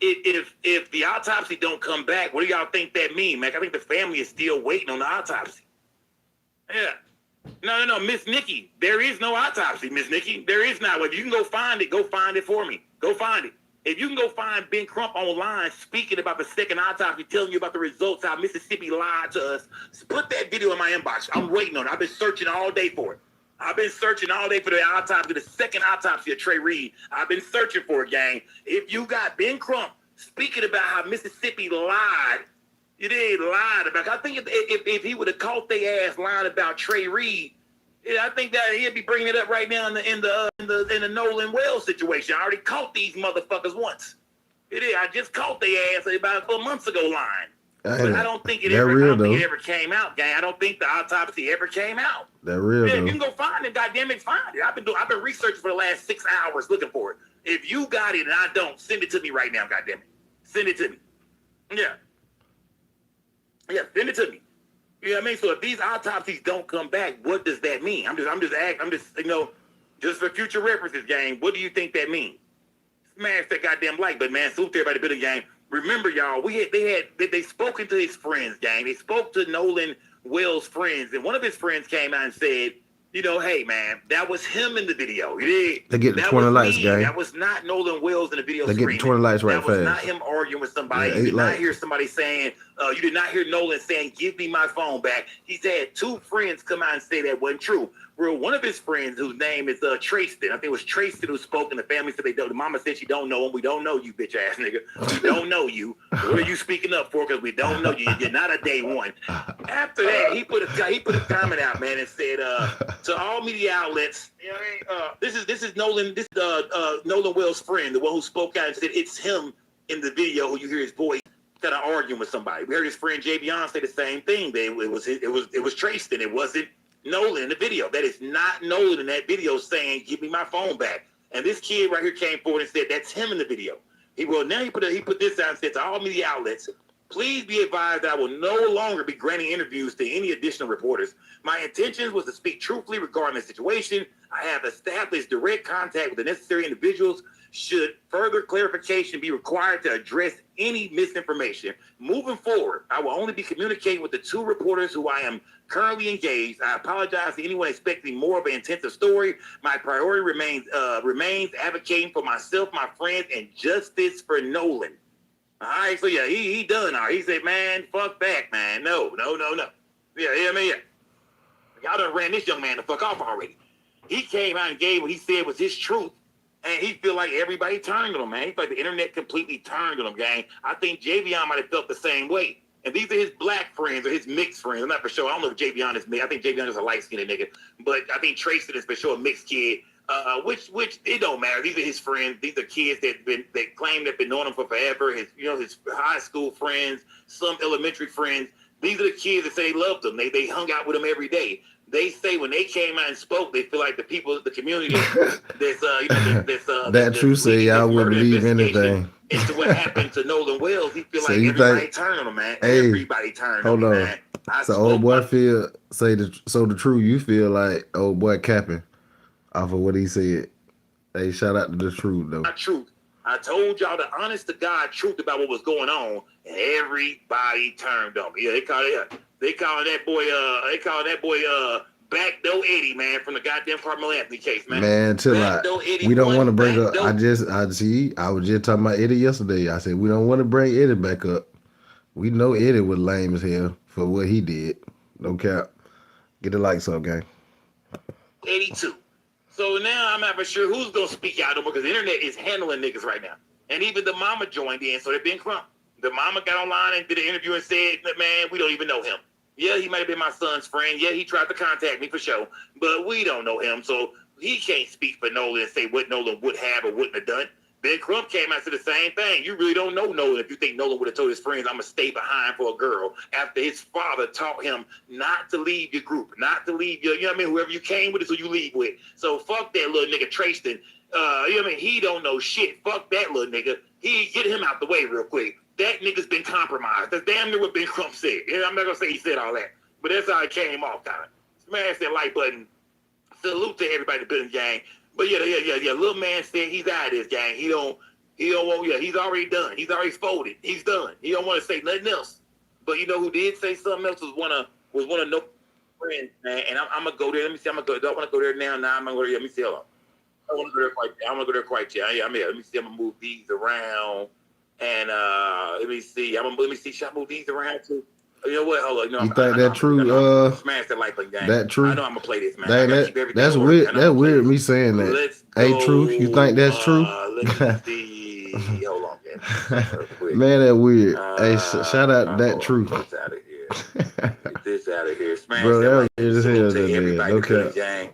If the autopsy don't come back, what do y'all think that mean, man? I think the family is still waiting on the autopsy. Yeah. No, Miss Nikki. There is no autopsy, Miss Nikki. There is not. If you can go find it for me. Go find it. If you can go find Ben Crump online speaking about the second autopsy, telling you about the results, how Mississippi lied to us, put that video in my inbox. I'm waiting on it. I've been searching all day for it. I've been searching all day for the autopsy, the second autopsy of Trey Reed. I've been searching for it, gang. If you got Ben Crump speaking about how Mississippi lied, they lied about. I think if he would have caught their ass lying about Trey Reed, I think that he'd be bringing it up right now in the Nolan Wells situation. I already caught these motherfuckers once. I just caught their ass about 4 months ago lying. But I don't think it ever came out, gang. I don't think the autopsy ever came out. That real, yeah, you can go find it. Goddamn it, find it. I've been researching for the last 6 hours looking for it. If you got it and I don't, send it to me right now. Goddamn it, send it to me. Yeah. Yeah, send it to me. You know what I mean? So if these autopsies don't come back, what does that mean? I'm just just for future references, gang. What do you think that means? Smash that goddamn like, but man, salute to everybody bit of gang. Remember, y'all, they spoke to his friends, gang. They spoke to Nolan Wells' friends, and one of his friends came out and said, hey, man, that was him in the video. They get the 20 lights, gang. That was not Nolan Wells in the video. They get the 20 lights right fast. That was not him arguing with somebody. You did not hear somebody saying, you did not hear Nolan saying, give me my phone back. He's had two friends come out and say that wasn't true. Well, one of his friends, whose name is Trayston, I think it was Trayston who spoke, and the family said they don't. The mama said she don't know him. We don't know you, bitch ass nigga. We don't know you. What are you speaking up for? Because we don't know you. You're not a day one. After that, he put a comment out, man, and said to all media outlets, this is Nolan. This is Nolan Wells' friend, the one who spoke out and said it's him in the video who you hear his voice kind of arguing with somebody. We heard his friend Javion say the same thing. It was Trayston. It wasn't Nolan in the video. That is not Nolan in that video saying, give me my phone back. And this kid right here came forward and said, that's him in the video. He put this out and said to all media outlets, please be advised that I will no longer be granting interviews to any additional reporters. My intention was to speak truthfully regarding the situation. I have established direct contact with the necessary individuals Should further clarification be required to address any misinformation. Moving forward, I will only be communicating with the 2 reporters who I am currently engaged. I apologize to anyone expecting more of an intensive story. My priority remains advocating for myself, my friends, and justice for Nolan. All right, so yeah, he done. All right. He said, man, fuck back, man. No. Yeah. Y'all done ran this young man the fuck off already. He came out and gave what he said was his truth, and he feel like everybody turned on him, man. He feel like the internet completely turned on him, gang. I think Javion might have felt the same way. And these are his black friends or his mixed friends. I'm not for sure. I don't know if Javion is mixed. I think Javion is a light-skinned nigga. But I think Tracy is for sure a mixed kid. Which it don't matter. These are his friends. These are kids that claim they've been knowing him for forever. His high school friends, some elementary friends. These are the kids that say they loved him. They hung out with him every day. They say when they came out and spoke, they feel like the people, the community, that true say y'all wouldn't believe anything. Into what happened to Nolan Wells, he feel so like everybody turned on him, man. Hey, everybody turned on him, man. So old boy feel the truth. You feel like old boy capping off of what he said. Hey, shout out to the truth though. Not truth. I told y'all the honest to God truth about what was going on, and everybody turned on me. Yeah, they calling that boy Backdoor Eddie, man, from the goddamn Carmelo Anthony case, man. Man, chill out. We don't want to bring up. I was just talking about Eddie yesterday. I said we don't want to bring Eddie back up. We know Eddie was lame as hell for what he did. No cap. Get the lights up, gang. 82. So now I'm not for sure who's gonna speak out because the internet is handling niggas right now. And even the mama joined in, so they've been crump. The mama got online and did an interview and said, man, we don't even know him. Yeah, he might have been my son's friend. Yeah, he tried to contact me for sure, but we don't know him, so he can't speak for Nolan and say what Nolan would have or wouldn't have done. Ben Crump came out and said the same thing. You really don't know Nolan if you think Nolan would have told his friends, I'm going to stay behind for a girl after his father taught him not to leave your group, not to leave your, you know what I mean, whoever you came with is who you leave with. So fuck that little nigga Tristan. You know what I mean? He don't know shit. Fuck that little nigga. Get him out the way real quick. That nigga's been compromised. That's damn near what Ben Crump said. And I'm not going to say he said all that, but that's how it came off, kind of. Smash that like button. Salute to everybody in the building, gang. But yeah. Little man said he's out of this, gang. He don't want, he's already done. He's already folded. He's done. He don't want to say nothing else. But you know who did say something else was one of no friends, man. And I'm gonna go there. Let me see. I don't want to go there now. I'm gonna go there. Let me see. Hold on. I want to go there quite. I want to go there quite yet. I'm here. Let me see. I'm gonna move these around. And let me see. Let me see. Should I move these around too? You know what? Hold on. You think that true? Smash that like game. That true? I know I'm gonna play this, man. Dang, that's weird. That's weird. Me saying that. Hey, true. You think that's true? Let me see. Hold on, man. Man, that weird. Hey, shout out to that true. Get this out of here. Get this out of here. Smash bro, that like is hell, to everybody okay. Gang.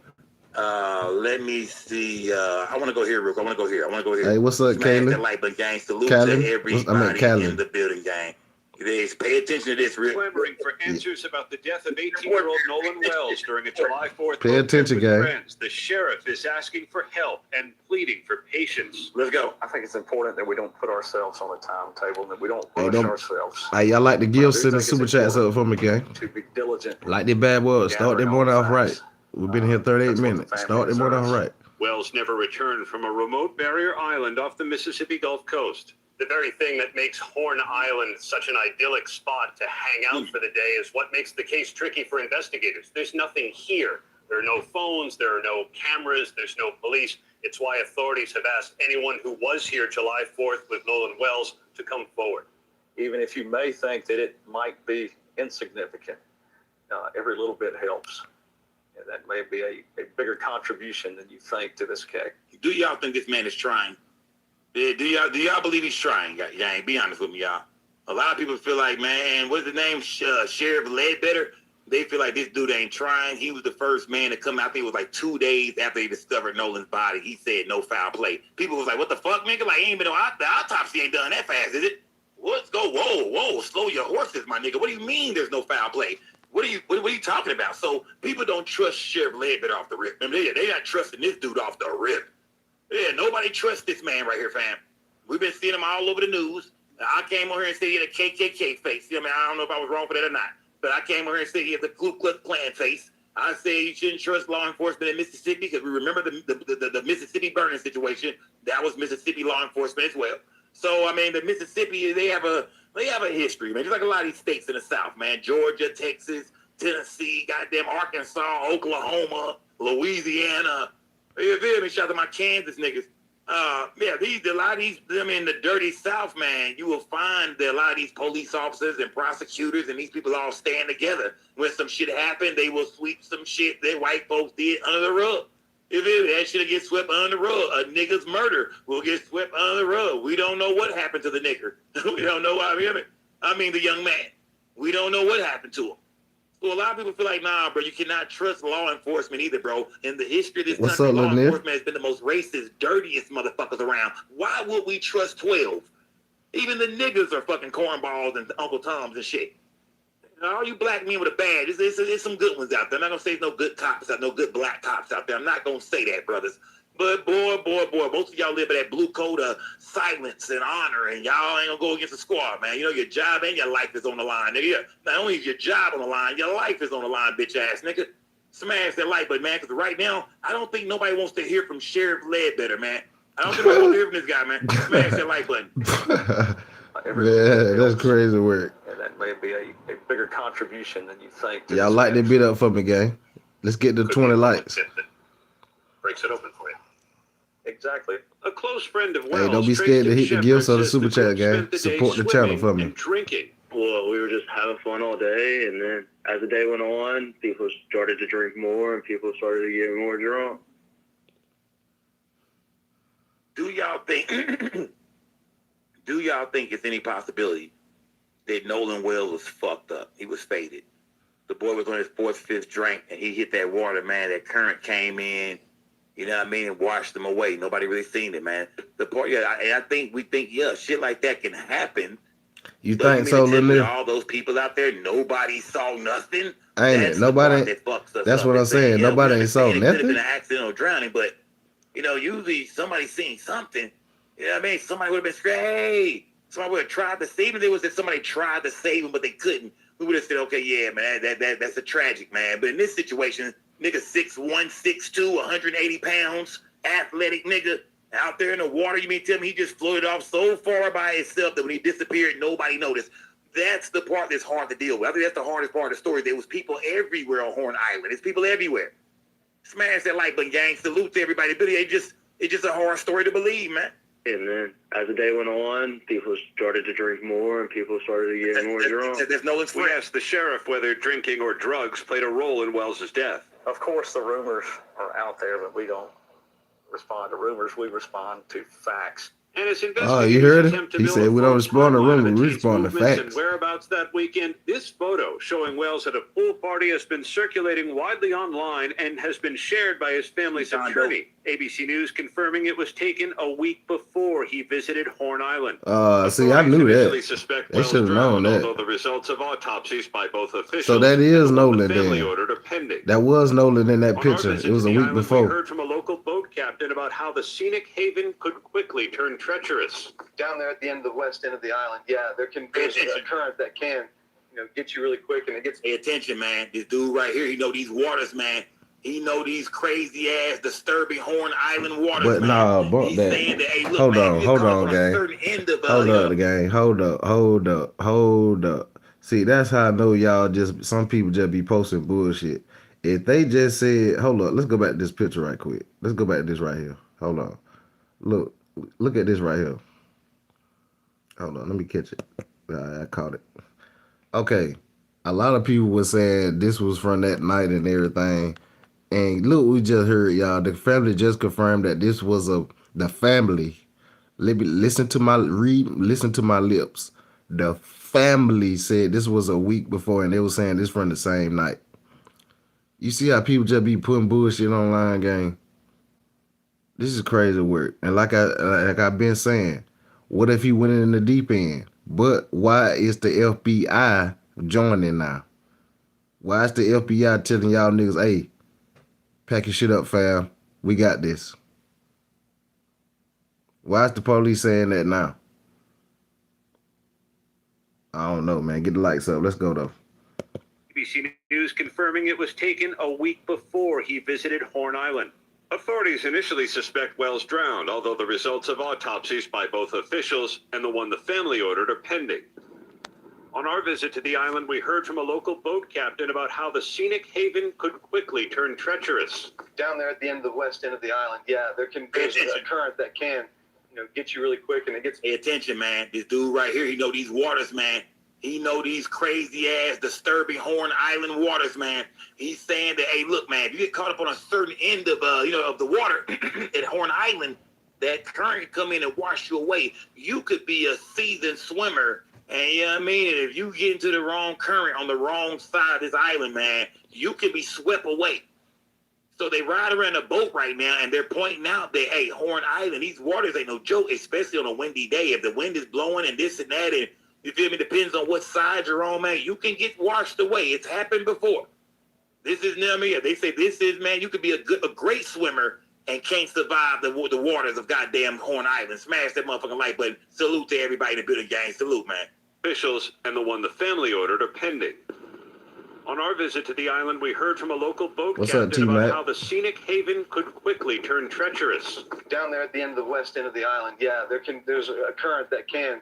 Let me see. I want to go here, Rick. I want to go here. Hey, what's up, Smash Kaylee? that like button, gang. Salute to everybody in the building, gang. Pay attention to this, Rick. Clamoring for answers about the death of 18-year-old Nolan Wells during a July 4th. Pay attention, gang. Friends. The sheriff is asking for help and pleading for patience. Let's go. I think it's important that we don't put ourselves on a timetable and that we don't rush ourselves. Hey, y'all like the gifts, send the super chats up for me, gang. To be diligent. Like the bad boys. Start their morning off right. We've been here 38 minutes. Start their morning off right. Wells never returned from a remote barrier island off the Mississippi Gulf Coast. The very thing that makes Horn Island such an idyllic spot to hang out for the day is what makes the case tricky for investigators. There's nothing here. There are no phones, there are no cameras, there's no police. It's why authorities have asked anyone who was here July 4th with Nolan Wells to come forward. Even if you may think that it might be insignificant, every little bit helps. And that may be a bigger contribution than you think to this case. Do y'all think this man is trying? Do y'all believe he's trying? Gang, be honest with me, y'all. A lot of people feel like, man, what's the name? Sheriff Ledbetter. They feel like this dude ain't trying. He was the first man to come out. I think it was like 2 days after they discovered Nolan's body. He said no foul play. People was like, what the fuck, nigga? Like, ain't been on the autopsy ain't done that fast, is it? Let's go. Whoa, slow your horses, my nigga. What do you mean there's no foul play? What are you talking about? So people don't trust Sheriff Ledbetter off the rip. I mean, they not trusting this dude off the rip. Yeah, nobody trusts this man right here, fam. We've been seeing him all over the news. I came on here and said he had a KKK face. I mean, I don't know if I was wrong for that or not, but I came on here and said he had the Ku Klux Klan face. I say you shouldn't trust law enforcement in Mississippi because we remember the Mississippi burning situation. That was Mississippi law enforcement as well. So I mean, the Mississippi they have a history, man. Just like a lot of these states in the South, man. Georgia, Texas, Tennessee, goddamn Arkansas, Oklahoma, Louisiana. You feel me? Shout out to my Kansas niggas. Yeah, a lot of these, them in the dirty South, man, you will find that a lot of these police officers and prosecutors and these people all stand together. When some shit happened, they will sweep some shit that white folks did under the rug. You feel me? That shit will get swept under the rug. A nigga's murder will get swept under the rug. We don't know what happened to the nigger. We don't know why. I mean, the young man. We don't know what happened to him. So a lot of people feel like, nah, bro, you cannot trust law enforcement either, bro. In the history of this country, law enforcement has been the most racist, dirtiest motherfuckers around. Why would we trust 12? Even the niggas are fucking cornballs and Uncle Toms and shit. All you black men with a badge, there's some good ones out there. I'm not going to say there's no good cops out, no good black cops out there. I'm not going to say that, brothers. But boy, most of y'all live by that blue code of silence and honor, and y'all ain't gonna go against the squad, man. You know your job and your life is on the line, nigga. Not only is your job on the line, your life is on the line, bitch ass nigga. Smash that like button, man, because right now, I don't think nobody wants to hear from Sheriff Ledbetter, man. I don't think nobody wants to hear from this guy, man. Smash that like button. Yeah, that's crazy work. And that may be a bigger contribution than you think. Y'all light that bit up for me, gang. Let's get to 20 likes. Breaks it open for you. Exactly. A close friend of Wells. Hey, don't be scared to hit the gifts or the super chat, gang. Support the channel for me. Drinking. Well, we were just having fun all day, and then as the day went on, people started to drink more, and people started to get more drunk. Do y'all think it's any possibility that Nolan Wells was fucked up? He was faded. The boy was on his fourth, fifth drink, and he hit that water, man. That current came in, you know what I mean, and washed him away. Nobody really seen it, man. I think shit like that can happen. You think so, Lil? All those people out there, nobody saw nothing. Ain't it? Nobody. That's what I'm saying. Nobody ain't saw nothing. It could have been an accidental drowning, but usually somebody seen something. You know what I mean? Somebody would have been screaming, hey. Somebody would have tried to save him. There was that somebody tried to save him, but they couldn't. We would have said, okay, yeah, man, that's a tragic, man. But in this situation, nigga 6'1", 6'2", 180 pounds, athletic nigga out there in the water. You mean tell me he just floated off so far by himself that when he disappeared, nobody noticed? That's the part that's hard to deal with. I think that's the hardest part of the story. There was people everywhere on Horn Island. There's people everywhere. Smash that like button, gang. Salute to everybody. But it's just a hard story to believe, man. And then as the day went on, people started to drink more, and people started to get more drunk. There's Nolan's friend. We asked the sheriff whether drinking or drugs played a role in Wells's death. Of course, the rumors are out there, but we don't respond to rumors. We respond to facts. And as you heard it? He said we don't respond to rumors, we respond to facts. And whereabouts that weekend, this photo showing Wells at a pool party has been circulating widely online and has been shared by his family's attorney. ABC News confirming it was taken a week before he visited Horn Island. See, I knew that. They should have known that. Although the results of autopsies by both officials. So that is Nolan then. That was Nolan in that picture. It was a week before. We heard from a local boat captain about how the scenic haven could quickly turn treacherous. Down there at the end of the west end of the island, there's a current that can, get you really quick, and it gets. Pay attention, man. This dude right here, he know these waters, man. He know these crazy ass, disturbing Horn Island waters. But nah, bump that. Hey, look, hold on, gang. Hold up. See, that's how I know y'all some people just be posting bullshit. If they just said, hold up, let's go back to this picture right quick. Let's go back to this right here. Hold on. Look at this right here. Hold on, let me catch it. I caught it. Okay. A lot of people were saying this was from that night and everything. And look, we just heard, y'all. The family just confirmed that this was the family. Listen to my lips. The family said this was a week before, and they were saying this from the same night. You see how people just be putting bullshit online, gang? This is crazy work. And like I've been saying, what if he went in the deep end? But why is the FBI joining now? Why is the FBI telling y'all niggas, hey, pack your shit up, fam. We got this. Why is the police saying that now? I don't know, man. Get the lights up. Let's go, though. ABC News news confirming it was taken a week before he visited Horn Island. Authorities initially suspect Wells drowned, although the results of autopsies by both officials and the one the family ordered are pending. On our visit to the island, we heard from a local boat captain about how the scenic haven could quickly turn treacherous. Down there at the end of the west end of the island, there's a current that can, get you really quick, and it gets. Pay attention, man. This dude right here, he know these waters, man. He know these crazy ass, disturbing Horn Island waters, man. He's saying that, hey, look, man, if you get caught up on a certain end of, of the water at Horn Island, that current can come in and wash you away. You could be a seasoned swimmer. And you know what I mean? And if you get into the wrong current on the wrong side of this island, man, you could be swept away. So they ride around a boat right now, and they're pointing out that, hey, Horn Island, these waters ain't no joke, especially on a windy day. If the wind is blowing and this and that, and you feel me, depends on what side you're on, man, you can get washed away. It's happened before. This is, you know what I mean? They say this is, man, you could be a great swimmer and can't survive the waters of goddamn Horn Island. Smash that motherfucking like button. Salute to everybody in the building, gang. Salute, man. Officials and the one the family ordered are pending. On our visit to the island, we heard from a local boat captain about how the scenic haven could quickly turn treacherous. Down there at the end of the west end of the island, there's a current that can,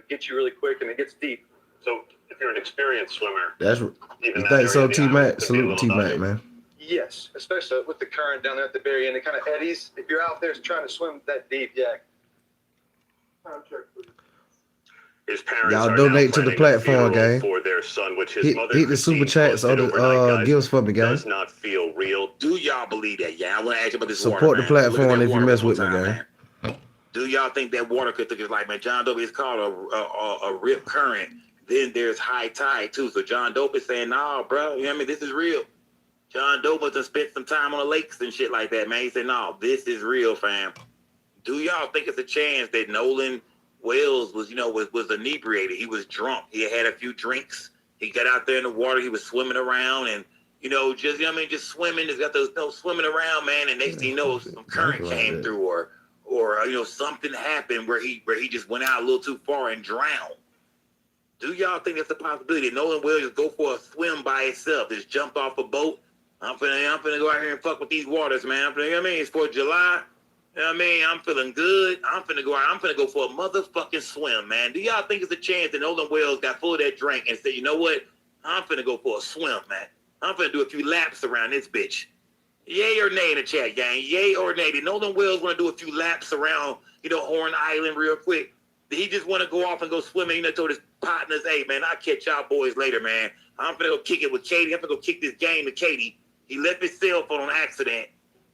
get you really quick, and it gets deep. So if you're an experienced swimmer, you think so, T-Mac? Salute to T-Mac, man. Yes, especially with the current down there at the very end. It kind of eddies. If you're out there trying to swim that deep, Time check, please. His parents y'all donate to the platform, gang. For their son, which his mother hit the super chats or the gifts for me, guys. Does not feel real. Do y'all believe that? Yeah, I want to ask you about this Support water, the platform if you mess with me, gang. Do y'all think that water could think it's like, man, John Dope is called a rip current. Then there's high tide too. So John Dope is saying, nah, bro, you know what I mean? This is real. John Dope must have spent some time on the lakes and shit like that, man. He said, no, this is real, fam. Do y'all think it's a chance that Nolan Wells was inebriated? He was drunk. He had a few drinks. He got out there in the water. He was swimming around and, just swimming. Just got those swimming around, man. And next thing you know, some current came through or something happened where he just went out a little too far and drowned. Do y'all think that's a possibility? Nolan Wells just go for a swim by himself, just jump off a boat. I'm finna go out here and fuck with these waters, man. You know what I mean? It's 4th of July. You know what I mean? I'm feeling good. I'm finna go for a motherfucking swim, man. Do y'all think it's a chance that Nolan Wells got full of that drink and said, you know what? I'm finna go for a swim, man. I'm finna do a few laps around this bitch. Yay or nay in the chat, gang? Yay or nay? Did Nolan Wells want to do a few laps around, Horn Island real quick? Did he just want to go off and go swimming? Told his partners, hey, man, I'll catch y'all boys later, man. I'm finna go kick it with Katie. I'm finna go kick this game to Katie. He left his cell phone on accident.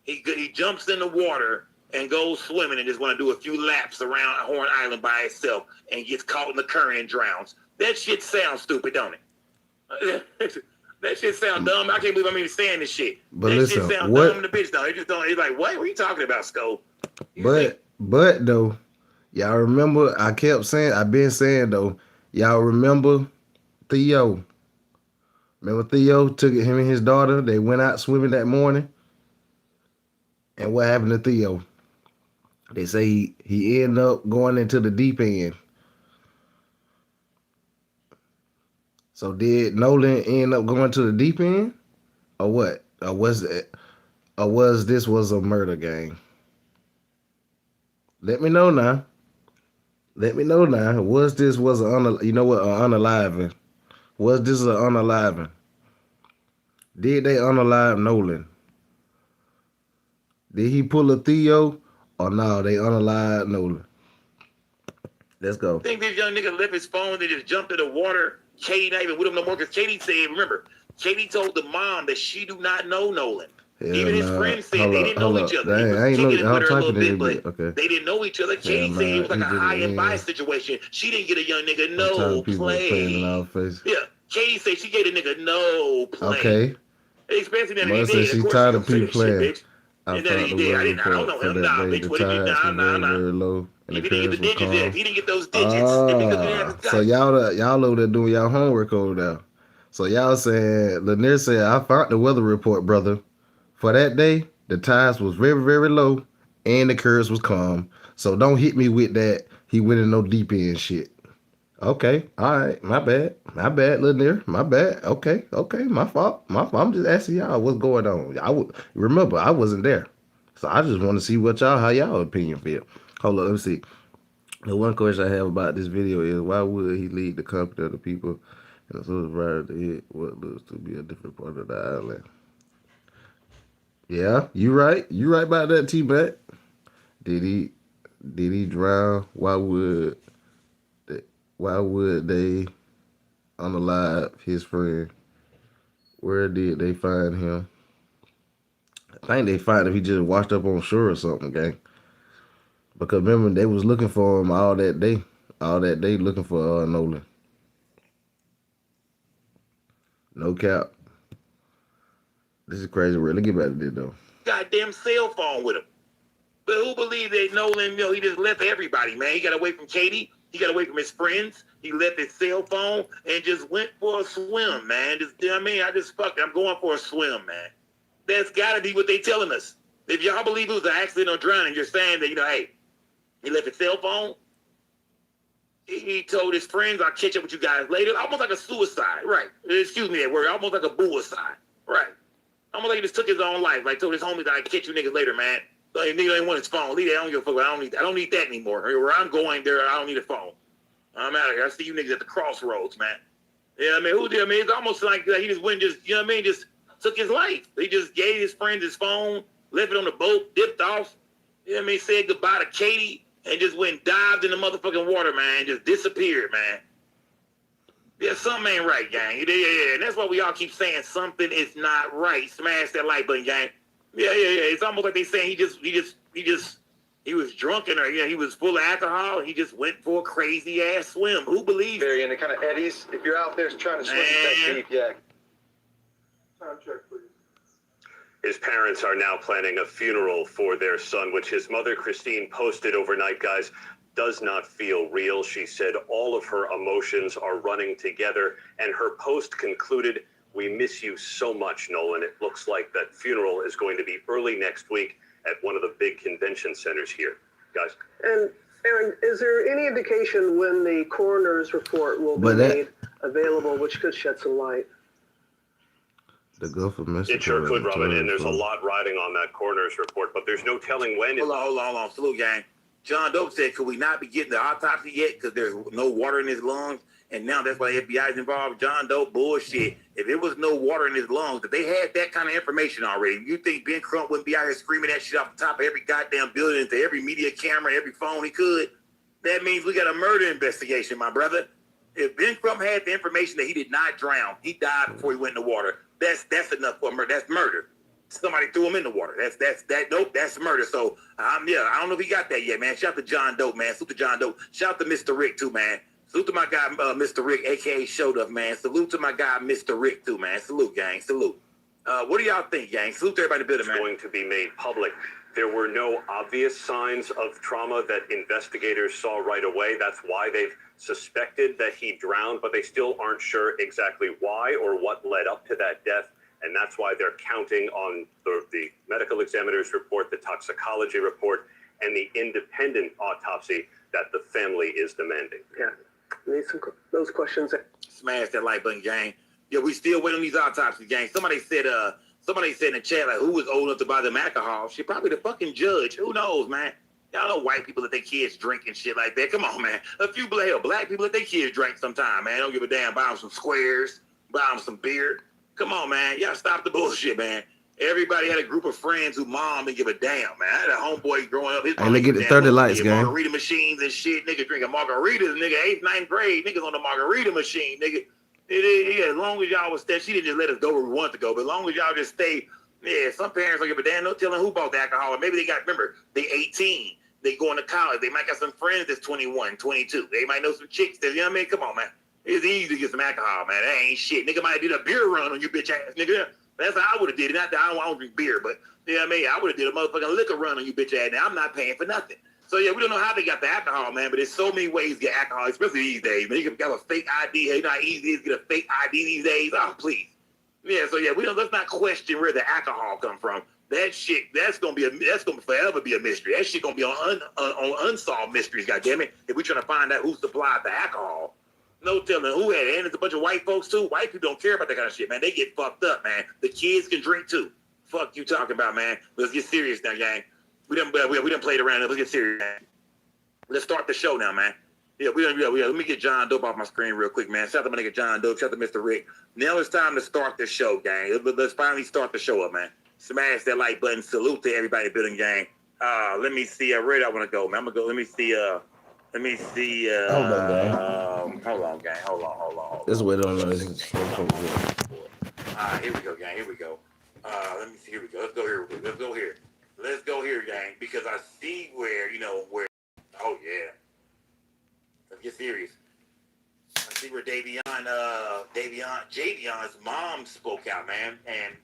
He jumps in the water and goes swimming and just want to do a few laps around Horn Island by itself and gets caught in the current and drowns. That shit sounds stupid, don't it? That shit sound dumb. I can't believe I'm even saying this shit. But that listen, shit sound dumb in the bitch, though. It just don't. It's like, what are you talking about, Sco? But though, y'all remember? I've been saying though. Y'all remember Theo? Remember Theo took him and his daughter. They went out swimming that morning. And what happened to Theo? They say he ended up going into the deep end. So did Nolan end up going to the deep end? Or what? Or was this a murder gang? Let me know now. Was this an unaliving? Was this an unaliving? Did they unalive Nolan? Did he pull a Theo? Or no, they unalived Nolan? Let's go. I think this young nigga left his phone and just jumped in the water. Katie not even with him no more because Katie said, remember, Katie told the mom that she do not know Nolan. Even his friends said they didn't know each other. He was kicking it with her a little bit, but they didn't know each other. Katie said it was like a high and by situation. She didn't get a young nigga no play. Yeah, Katie said she gave a nigga no play. Okay. Especially that he did. She tired of people playing. I don't know him. Nah, bitch. What did you very low. If he didn't get the digits, if he didn't get those digits, so y'all over there doing y'all homework over there. So y'all said, Lanier said, I found the weather report, brother. For that day, the tides was very, very low and the currents was calm. So don't hit me with that. He went in no deep end shit. Okay, all right, my bad, Lanier, my bad. Okay, my fault, I'm just asking y'all what's going on. I would remember I wasn't there, so I just want to see how y'all opinion feel. Hold on, let me see. The one question I have about this video is why would he lead the company of the people and so right to hit what looks to be a different part of the island? Yeah, you right about that, T-Mac. Did he drown? Why would they unalive his friend? Where did they find him? I think they find him. He just washed up on shore or something, gang. Because remember, they was looking for him all that day. All that day looking for Nolan. No cap. This is crazy. Let's get back to this, though. Goddamn cell phone with him. But who believes that Nolan, he just left everybody, man. He got away from Katie. He got away from his friends. He left his cell phone and just went for a swim, man. I'm going for a swim, man. That's got to be what they telling us. If y'all believe it was an accident or drowning, you're saying that, hey, he left his cell phone. He told his friends, I'll catch up with you guys later. Almost like a suicide, right? Excuse me that word. Almost like a buicide, right? Almost like he just took his own life. Like told his homies, I'll catch you niggas later, man. Like, nigga ain't want his phone. Leave that. I don't give a fuck. I don't need that anymore. Where I'm going there, I don't need a phone. I'm out of here. I see you niggas at the crossroads, man. Yeah, it's almost like he just went just took his life. He just gave his friends his phone, left it on the boat, dipped off. Said goodbye to Katie, and just went and dived in the motherfucking water, man. Just disappeared, man. Yeah, something ain't right, gang. Yeah. And that's why we all keep saying something is not right. Smash that like button, gang. Yeah. It's almost like they saying he was drunk and he was full of alcohol. And he just went for a crazy ass swim. Who believes? Barry, and the kind of eddies. If you're out there trying to swim that deep, yeah. Time check, please. His parents are now planning a funeral for their son, which his mother, Christine, posted overnight, guys. Does not feel real. She said all of her emotions are running together, and her post concluded, we miss you so much, Nolan. It looks like that funeral is going to be early next week at one of the big convention centers here. Guys. And Aaron, is there any indication when the coroner's report will be made available, which could shed some light? The Gulf of Mexico. It sure could, Robin, and there's a lot riding on that coroner's report, but there's no telling when. Hold on. Salute, gang. John Doe said, could we not be getting the autopsy yet because there's no water in his lungs? And now that's why the FBI is involved. John Doe, bullshit. If it was no water in his lungs, if they had that kind of information already, you think Ben Crump wouldn't be out here screaming that shit off the top of every goddamn building, to every media camera, every phone he could? That means we got a murder investigation, my brother. If Ben Crump had the information that he did not drown, he died before he went in the water, that's enough for murder. That's murder. Somebody threw him in the water. That's murder. So I don't know if he got that yet, man. Shout out to John Dope, man. Salute to John Dope. Shout out to Mr. Rick too, man. Salute to my guy, Mr. Rick, aka Showed Up, man. Salute to my guy, Mr. Rick too, man. Salute, gang. Salute. What do y'all think, gang? Salute to everybody in the building, man. It's going to be made public. There were no obvious signs of trauma that investigators saw right away. That's why they've suspected that he drowned, but they still aren't sure exactly why or what led up to that death. And that's why they're counting on the medical examiner's report, the toxicology report, and the independent autopsy that the family is demanding. Yeah, need those questions. Smash that like button, gang. Yeah, we still waiting on these autopsies, gang. Somebody said in the chat, like, who was old enough to buy them alcohol? Shit, probably the fucking judge. Who knows, man? Y'all know white people let their kids drink and shit like that. Come on, man. A few black people let their kids drink sometime, man. Don't give a damn. Buy them some squares. Buy them some beer. Come on, man. Y'all stop the bullshit, man. Everybody had a group of friends who mom didn't give a damn, man. I had a homeboy growing up. And they get the 30 lights, gang. Margarita machines and shit. Nigga drinking margaritas, nigga. 8th, 9th grade. Niggas on the margarita machine, nigga. As long as y'all was there, she didn't just let us go where we wanted to go. But as long as y'all just stay, some parents don't give a damn. No telling who bought the alcohol. Or maybe they remember, they 18. They going to college. They might got some friends that's 21, 22. They might know some chicks that, you know what I mean? Come on, man. It's easy to get some alcohol, man. That ain't shit. Nigga might have did a beer run on you bitch ass, nigga. That's how I would have did it. Not that I don't drink beer, but you know what I mean? I would have did a motherfucking liquor run on you bitch ass. Now I'm not paying for nothing. So yeah, we don't know how they got the alcohol, man, but there's so many ways to get alcohol, especially these days, man. You can have a fake ID. Hey, you know how easy it is to get a fake ID these days? Oh, please. Yeah, so yeah, let's not question where the alcohol come from. That shit, that's gonna forever be a mystery. That shit gonna be on unsolved mysteries, goddammit. If we're trying to find out who supplied the alcohol. No telling who had it. And it's a bunch of white folks too. White people don't care about that kind of shit, man. They get fucked up, man. The kids can drink too. Fuck you talking about, man. Let's get serious now, gang. We done played around. Let's get serious, man. Let's start the show now, man. Yeah, let me get John Dope off my screen real quick, man. Shout out to my nigga John Dope. Shout out to Mr. Rick. Now it's time to start the show, gang. Let's finally start the show up, man. Smash that like button. Salute to everybody building, gang. Let me see. Where do I want to go, man? I'm gonna go. Let me see. Hold on, gang. Hold on, gang. Hold on. Let's wait on this. Here we go, gang. Here we go. Let me see. Here we go. Let's go here. Let's go here, gang. Because I see where. Oh yeah. Let's get serious. I see where Javion's mom spoke out, man, and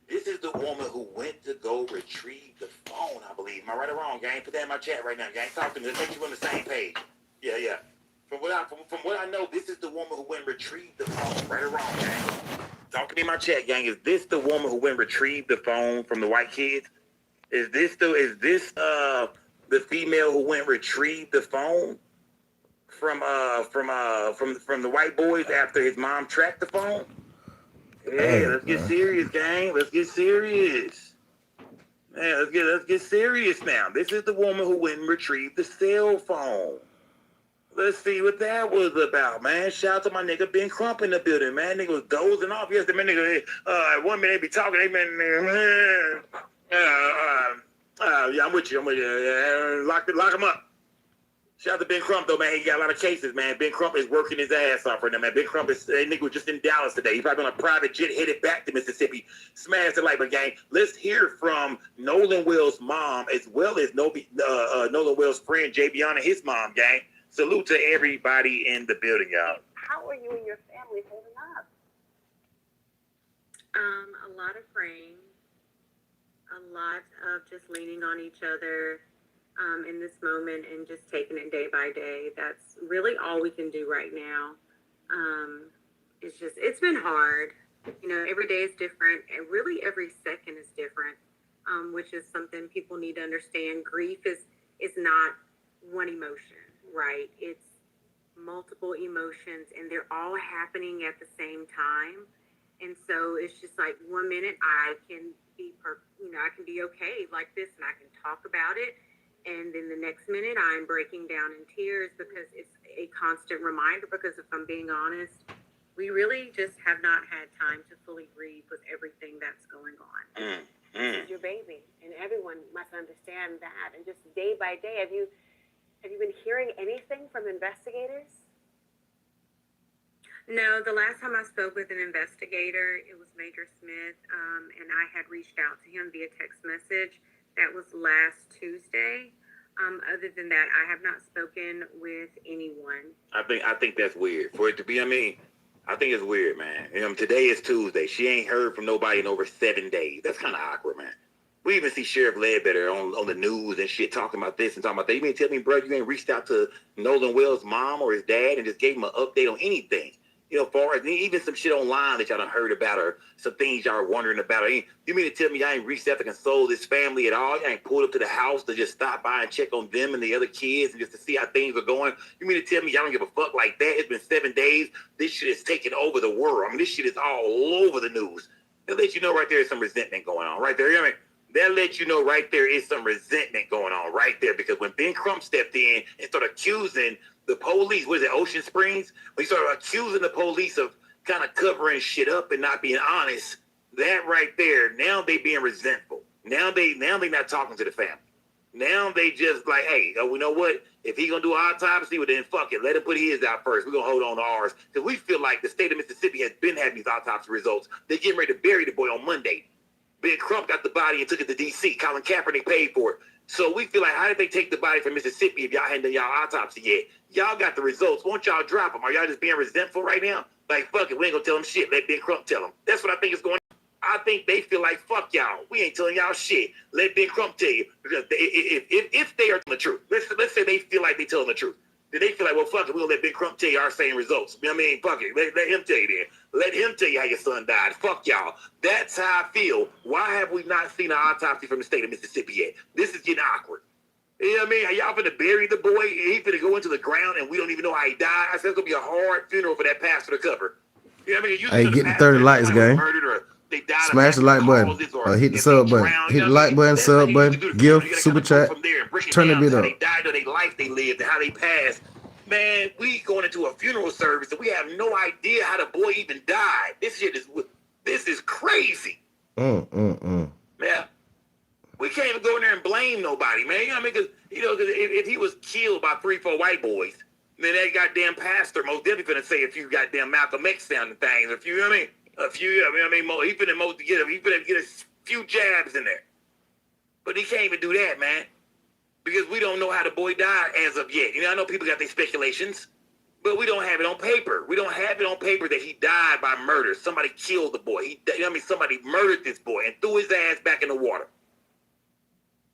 this is the woman who went to go retrieve the phone, I believe. Am I right or wrong, gang? Put that in my chat right now, gang. Talk to me. Let's make sure we're on the same page. Yeah. From what I know, this is the woman who went and retrieved the phone. Right or wrong, gang? Talk to me in my chat, gang. Is this the woman who went and retrieved the phone from the white kids? Is this the female who went and retrieved the phone from the white boys after his mom tracked the phone? Hey, let's get serious, gang. Let's get serious. Man, let's get serious now. This is the woman who went and retrieved the cell phone. Let's see what that was about, man. Shout out to my nigga Ben Crump in the building, man. Nigga was dozing off yesterday. Man, nigga, 1 minute they be talking, they been, yeah, I'm with you. Lock him up. Shout out to Ben Crump, though, man. He got a lot of cases, man. Ben Crump is working his ass off right now, man. Ben Crump that nigga was just in Dallas today. He's probably on a private jet headed back to Mississippi. Smash the light, but gang. Let's hear from Nolan Wells' mom as well as Nolan Wells' friend, Javion, and his mom, gang. Salute to everybody in the building, y'all. How are you and your family holding up? A lot of praying, a lot of just leaning on each other in this moment and just taking it day by day. That's really all we can do right now. It's been hard. Every day is different, and really every second is different, which is something people need to understand. Grief is not one emotion, right? It's multiple emotions, and they're all happening at the same time. And so it's just like 1 minute I can be, I can be okay like this, and I can talk about it. And then the next minute I'm breaking down in tears because it's a constant reminder, because if I'm being honest, we really just have not had time to fully grieve with everything that's going on. This is your baby, and everyone must understand that. And just day by day, have you been hearing anything from investigators? No, the last time I spoke with an investigator, it was Major Smith, and I had reached out to him via text message. That was last Tuesday. Other than that, I have not spoken with anyone. I think that's weird. For it to be, I think it's weird, man. Today is Tuesday. She ain't heard from nobody in over 7 days. That's kind of awkward, man. We even see Sheriff Ledbetter on the news and shit talking about this and talking about that. You mean tell me, bro, you ain't reached out to Nolan Wells' mom or his dad and just gave him an update on anything? Far as even some shit online that y'all done heard about, or some things y'all are wondering about. You mean to tell me y'all ain't reached out to console this family at all? Y'all ain't pulled up to the house to just stop by and check on them and the other kids and just to see how things are going? You mean to tell me y'all don't give a fuck like that? It's been 7 days. This shit is taking over the world. This shit is all over the news. That lets you know right there is some resentment going on right there. You know what I mean? That lets you know right there is some resentment going on right there, because when Ben Crump stepped in and started accusing the police, was it Ocean Springs? When he started accusing the police of kind of covering shit up and not being honest, that right there, now they being resentful. Now they not talking to the family. Now they just like, hey, you know what? If he gonna do an autopsy, well then fuck it. Let him put his out first. We're gonna hold on to ours. Because we feel like the state of Mississippi has been having these autopsy results. They're getting ready to bury the boy on Monday. Ben Crump got the body and took it to D.C. Colin Kaepernick paid for it. So we feel like, how did they take the body from Mississippi if y'all hadn't done y'all autopsy yet? Y'all got the results. Won't y'all drop them? Are y'all just being resentful right now? Like, fuck it, we ain't gonna tell them shit. Let Ben Crump tell them. That's what I think is going on. I think they feel like, fuck y'all. We ain't telling y'all shit. Let Ben Crump tell you. Because if they are telling the truth, let's say they feel like they telling the truth. Then they feel like, well, fuck it, we're gonna let Ben Crump tell you our same results. You know what I mean? Fuck it. Let him tell you then. Let him tell you how your son died. Fuck y'all. That's how I feel. Why have we not seen an autopsy from the state of Mississippi yet? This is getting awkward. You know what I mean? Are y'all finna bury the boy? He finna go into the ground and we don't even know how he died. I said it's gonna be a hard funeral for that pastor to cover. You know what I mean? Hey, get the 30 likes, gang. Murdered or they died Smash the like button or hit the sub button. Hit the like button, sub button, gift, super chat. Turn the bit up. How they died or their life they lived and how they passed. Man, we going into a funeral service and we have no idea how the boy even died. This is crazy. Yeah. We can't even go in there and blame nobody, man. You know what I mean? Because if he was killed by 3-4 white boys, then that goddamn pastor most definitely finna say a few goddamn Malcolm X sounding things. A few, you know what I mean? A few, he finna get a few jabs in there. But he can't even do that, man. Because we don't know how the boy died as of yet. You know, I know people got their speculations, but we don't have it on paper. We don't have it on paper that he died by murder. Somebody killed the boy. Somebody murdered this boy and threw his ass back in the water.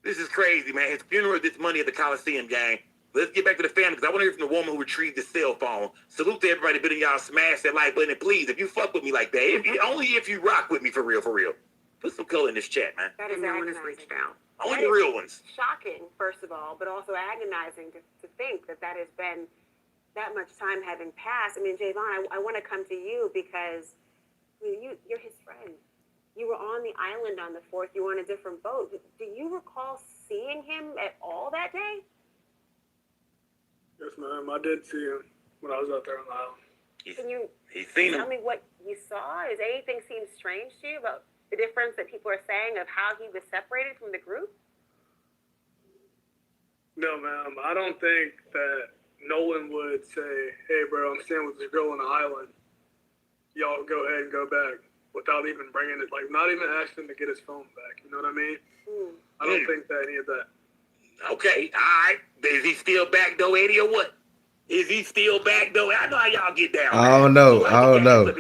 This is crazy, man. His funeral, this money at the Coliseum, gang. Let's get back to the family, because I want to hear from the woman who retrieved the cell phone. Salute to everybody, bidding y'all smash that like button. And please, if you fuck with me like that, only if you rock with me for real. Put some color in this chat, man. That is no one has reached out. Only the real ones. Shocking, first of all, but also agonizing to think that has been that much time having passed. I mean, Javon, I want to come to you because you're his friend. You were on the island on the 4th. You were on a different boat. Do you recall seeing him at all that day? Yes, ma'am. I did see him when I was out there on the island. Can you seen tell me what you saw? Does anything seem strange to you about the difference that people are saying of how he was separated from the group? No, ma'am. I don't think that Nolan would say, "Hey, bro, I'm staying with this girl on the island. Y'all go ahead and go back," without even bringing it, like not even asking to get his phone back. You know what I mean? I don't think that any of that. Okay, all right. Is he still back though, Eddie, or what? Is he still back though? I know how y'all get down. I don't know. Javon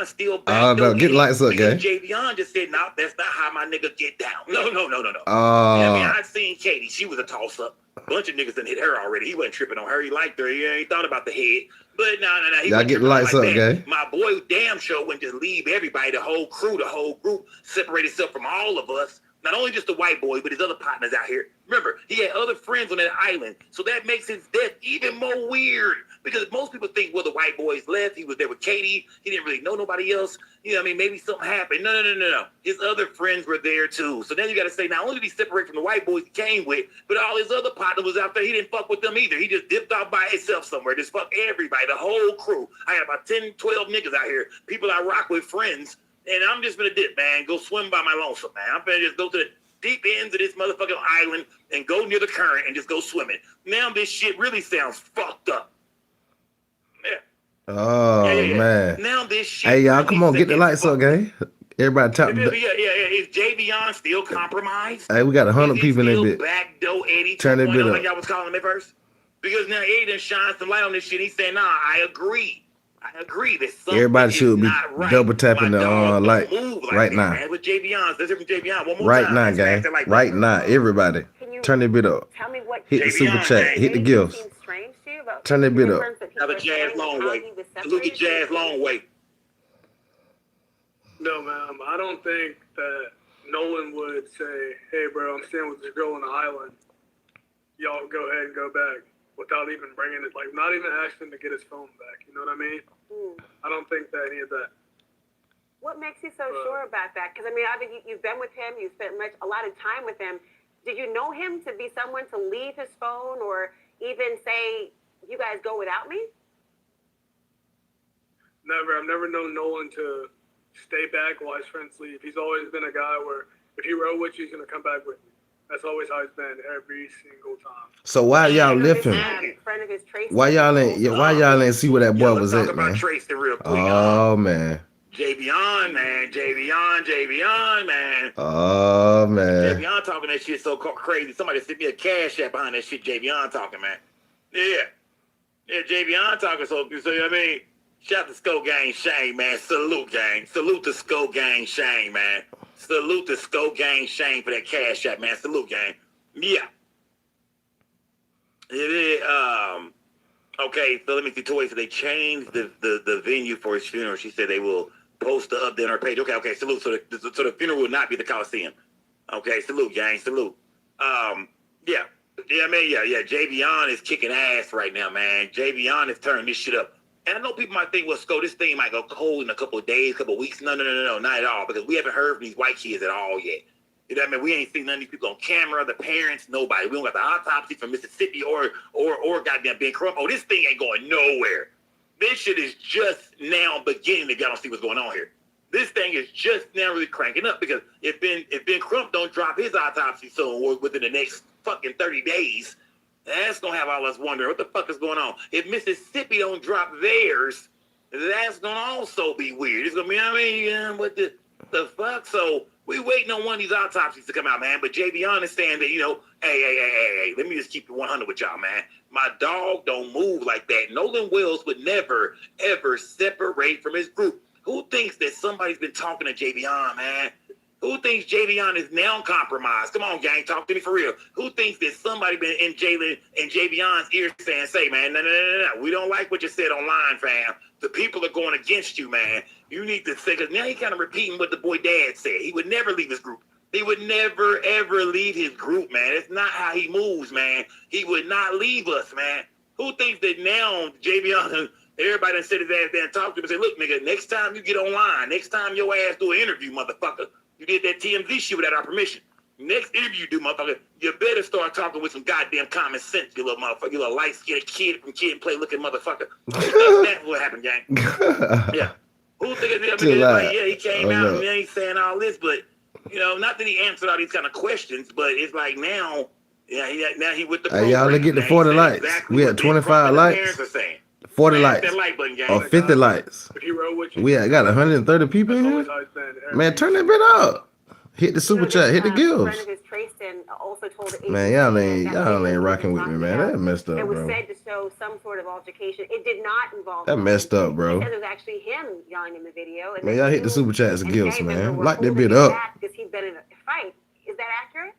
still back though. Get lights up, gang. Javon just said, "No, that's not how my nigga get down." No. You know what I mean, I seen Katie. She was a toss up. A bunch of niggas done hit her already. He wasn't tripping on her. He liked her. He ain't thought about the head. But no. Y'all get the lights up, gang. My boy damn sure wouldn't just leave everybody, the whole crew, the whole group, separate itself from all of us. Not only just the white boy, but his other partners out here. Remember, he had other friends on that island. So that makes his death even more weird. Because most people think, well, the white boys left. He was there with Katie. He didn't really know nobody else. You know what I mean? Maybe something happened. No. His other friends were there too. So then you got to say, not only did he separate from the white boys he came with, but all his other partners was out there. He didn't fuck with them either. He just dipped off by himself somewhere. Just fuck everybody, the whole crew. I got about 10, 12 niggas out here. People I rock with, friends. And I'm just going to dip, man. Go swim by my lonesome, man. I'm going to just go to the deep ends of this motherfucking island and go near the current and just go swimming. Now this shit really sounds fucked up. Yeah. Oh, man. Now this shit. Hey, y'all, come on, get the lights up, gang. Everybody talk. Yeah. Is Javion still compromised? Hey, we got 100 people in this bit. Backdoor Eddie. Turn that bit up. Like y'all was calling him at first? Because now Eddie done shine some light on this shit. He's saying, nah, I agree. Everybody should be double tapping the light right now. Man. With Javion, let's hear from Javion one more right time. Now, gang. Right now, everybody. Turn that bit up. Tell me what hit the super chat. Hit the gifts. Turn that bit up. Have a Jazz Longway. Salute the Jazz Longway. No, ma'am. I don't think that Nolan would say, "Hey, bro, I'm staying with this girl on the island. Y'all go ahead and go back," without even bringing it, like not even asking to get his phone back. You know what I mean? I don't think that any of that. What makes you so sure about that? Because I mean, obviously you've been with him, you've spent a lot of time with him. Did you know him to be someone to leave his phone or even say, "You guys go without me"? Never. I've never known Nolan to stay back while his friends leave. He's always been a guy where if he rode with you, he's gonna come back with you. That's always how he's been every single time. So why y'all left him? Why y'all ain't see where that boy was at, man? Oh man. Javion, man. Oh man. Javion talking that shit so crazy. Somebody sent me a cash app behind that shit. Javion talking, man. Yeah, Javion talking so you know what I mean? Shout out to Skull Gang Shane, man. Salute, gang. Salute to Skull Gang Shane, man. Salute to Skull Gang Shane for that cash app, man. Salute, gang. Yeah. It is, okay, so let me see. Toy, so they changed the venue for his funeral. She said they will post the update on her page. Okay, salute. So the funeral will not be the Coliseum. Okay, salute, gang. Salute. Yeah. Yeah, man, yeah. Javion is kicking ass right now, man. Javion is turning this shit up. And I know people might think, well, Sco, this thing might go cold in a couple of days, couple of weeks. No, not at all. Because we haven't heard from these white kids at all yet. You know what I mean? We ain't seen none of these people on camera, the parents, nobody. We don't got the autopsy from Mississippi or goddamn Ben Crump. Oh, this thing ain't going nowhere. This shit is just now beginning if y'all don't see what's going on here. This thing is just now really cranking up because if Ben Crump don't drop his autopsy soon or within the next fucking 30 days, that's gonna have all us wondering what the fuck is going on. If Mississippi don't drop theirs, that's gonna also be weird. It's gonna be, I mean, what the fuck? So we waiting on one of these autopsies to come out, man. But Javion is saying that, you know, hey, let me just keep it 100 with y'all, man. My dog don't move like that. Nolan Wells would never, ever separate from his group. Who thinks that somebody's been talking to Javion, man? Who thinks Javion is now compromised? Come on, gang, talk to me for real. Who thinks that somebody been in Jalen and Javion's ear saying, say, man, no, we don't like what you said online, fam. The people are going against you, man. You need to say, because now he kind of repeating what the boy dad said. He would never leave his group. He would never, ever leave his group, man. It's not how he moves, man. He would not leave us, man. Who thinks that now Javion, everybody done sit his ass there and talk to him and say, look, nigga, next time you get online, next time your ass do an interview, motherfucker, you did that TMZ shit without our permission. Next interview you do, motherfucker, you better start talking with some goddamn common sense, you little motherfucker. You little light-skinned kid from Kid and Play looking motherfucker. That's what happened, gang. Yeah. Who think yeah, he came out and then he's saying all this, but, you know, not that he answered all these kind of questions, but it's like now, now he with the program. Hey, y'all, let's get the 40 lights. Exactly we at 25 lights. 40 lights. Or 50 lights. We got 130 people in here. Man, turn that bit up. Hit the super chat. Hit the gills. Man, y'all ain't rocking with me, man. That messed up, bro. It was said to show some sort of altercation. It did not involve. That messed up, bro. It was actually him yelling in the video. Man, y'all hit the super chats and gills, man. Light that bit up. Because he'd been in a fight. Is that accurate?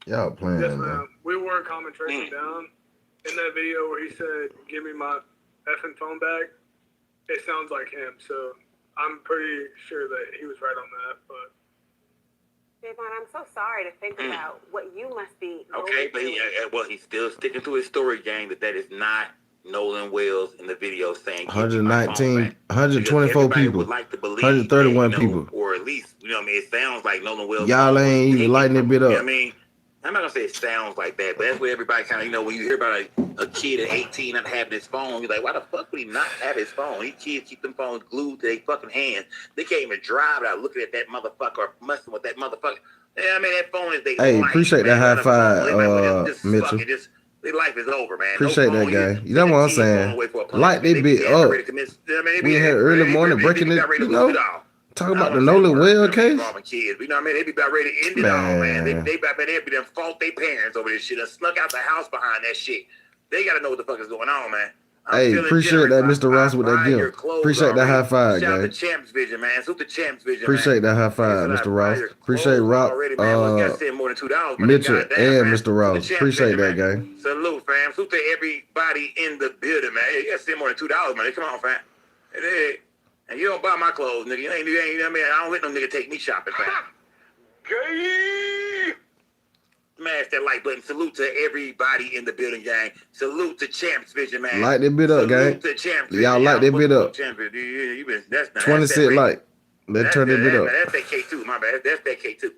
Y'all playing, yes, man. We were comment tracing down in that video where he said, "Give me my effing phone back." It sounds like him, so I'm pretty sure that he was right on that. But Javon, I'm so sorry to think about what you must be. Okay, but he's still sticking to his story, gang, that is not Nolan Wells in the video saying 119, 124 people, like to believe 131 that, people. Or at least, you know what I mean? It sounds like Nolan Wells. Y'all ain't even lighting that bit up. You know what I mean? I'm not going to say it sounds like that, but that's what everybody kind of, you know, when you hear about a kid at 18 not having his phone, you're like, why the fuck would he not have his phone? These kids keep them phones glued to their fucking hands. They can't even drive without looking at that motherfucker or messing with that motherfucker. Yeah, I mean, that phone is their life. Appreciate that high five, Mitchell. Their life is over, man. Appreciate that, guy. You know what I'm saying? Light they bit up. We had early morning breaking it, you know? Talking about the Nolan Wells case? Kids, you know what I mean? They be about ready to end it all, man. They about ready to fault their parents over this shit. They snuck out the house behind that shit. They got to know what the fuck is going on, man. Hey, appreciate that, Mr. Ross, with that gift. Appreciate that high five, Shout out to guys. Champs Vision, man. Salute the Champs Vision, Appreciate that high five, Mr. Ross. Appreciate Rock, Mitchell, and Mr. Ross. Appreciate that, guy. Salute, fam. Salute to everybody in the building, man. You got to spend more than $2, man. Come on, fam. And you don't buy my clothes, nigga. You ain't, I mean, I don't let no nigga take me shopping, fam. Gay! Smash that like button. Salute to everybody in the building, gang. Salute to Champs Vision, man. Light that bit up, gang. Y'all light that bit up. 26 light. Let's turn that bit up. That's that K2, my bad. That's that K2.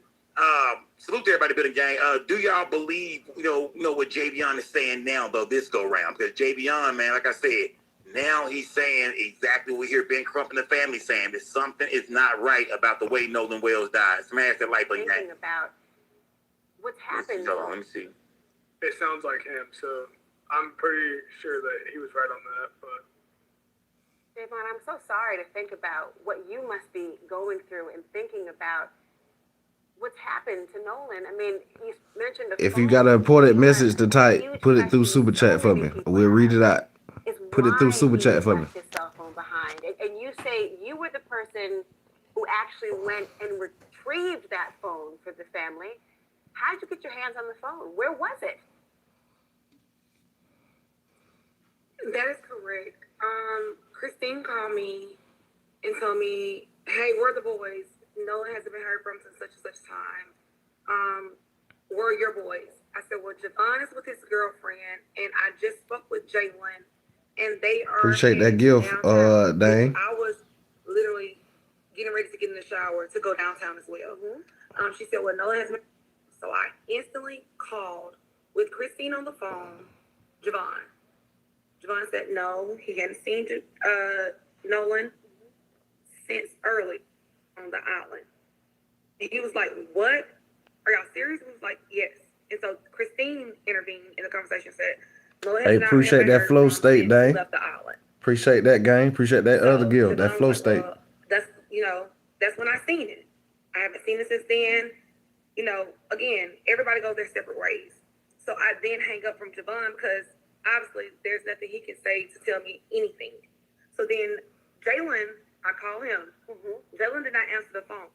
Salute to everybody in the building, gang. Do y'all believe, you know what Javion is saying now, though, this go round? Because Javion, man, like I said, now he's saying exactly what we hear Ben Crump and the family saying, that something is not right about the way Nolan Wells died. Smash that light button, gang. About what's happened. Hold on, let me see. it sounds like him, so I'm pretty sure that he was right on that. But Javon, I'm so sorry to think about what you must be going through and thinking about what's happened to Nolan. I mean, you mentioned if you got an important message to type, put it through Super Chat for me. We'll read it out. Put it through Super Chat for me. Your cell phone behind, and you say you were the person who actually went and retrieved that phone for the family. How did you get your hands on the phone? Where was it? That is correct. Christine called me and told me, hey, where are the boys? Nolan hasn't been heard from since such and such time. Where are your boys? I said, well, Javon is with his girlfriend, and I just spoke with Jalen, and they are. Appreciate that gift, Dane. I was literally getting ready to get in the shower to go downtown as well. She said, well, Nolan has been. So I instantly called with Christine on the phone, Javon. Javon said no, he hadn't seen Nolan since early on the island. And he was like, what? Are y'all serious? He was like, yes. And so Christine intervened in the conversation, said, Nolan has not appreciate that flow state, Dane. left the island. Appreciate that, gang. Appreciate that other gift, that flow state. Well, that's when I seen it. I haven't seen it since then. Again, everybody goes their separate ways. So I then hang up from Javon because obviously there's nothing he can say to tell me anything. So then Jalen, I call him. Jalen did not answer the phone.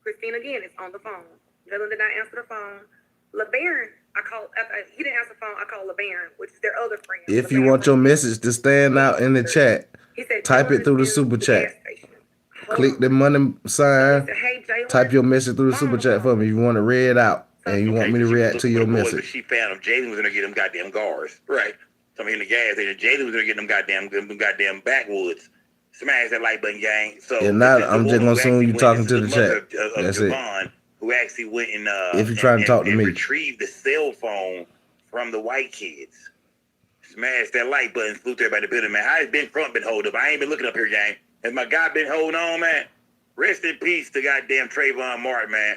Christine again is on the phone. Jalen did not answer the phone. LeBaron, I called. He didn't answer the phone. I called LeBaron, which is their other friend. If you want your message to stand out in the chat, type it through the super chat. Click the money sign. Type your message through the super chat for me. You want to read out, and you want me to react to your message. She found him. Jalen was gonna get them goddamn guards, right? So in the gas station, Jalen was gonna get them goddamn backwoods. Smash that like button, gang. So and now I'm just gonna assume you talking to the chat. That's Javon, who actually went and if you're trying to talk to me, retrieved the cell phone from the white kids. Smash that like button. Salute to everybody in the building, man. How has Ben Crump been holding up? I ain't been looking up here, gang. Has my guy been holding on, man? Rest in peace to goddamn Trayvon Martin, man.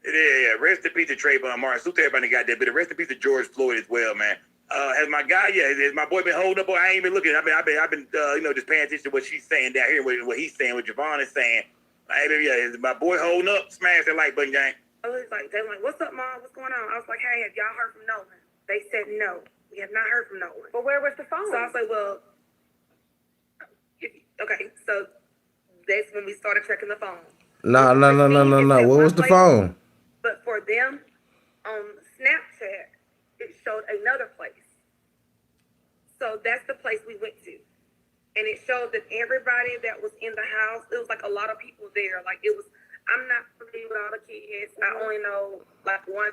Yeah. Rest in peace to Trayvon Martin. Salute to everybody in the goddamn building. Rest in peace to George Floyd as well, man. Has my guy, has my boy been holding up? Or I ain't been looking. I've been, just paying attention to what she's saying down here, what he's saying, what Javon is saying. Is my boy holding up? Smash that like button, gang. I was like, they were like, what's up, Mom? What's going on? I was like, hey, have y'all heard from Nolan? They said no. We have not heard from Nolan. But where was the phone? So I was like, well, okay. So that's when we started checking the phone. No. What was the phone? But for them, on Snapchat, it showed another place. So that's the place we went to. And it showed that everybody that was in the house, it was like a lot of people there. Like it was, I'm not familiar with all the kids. I only know like one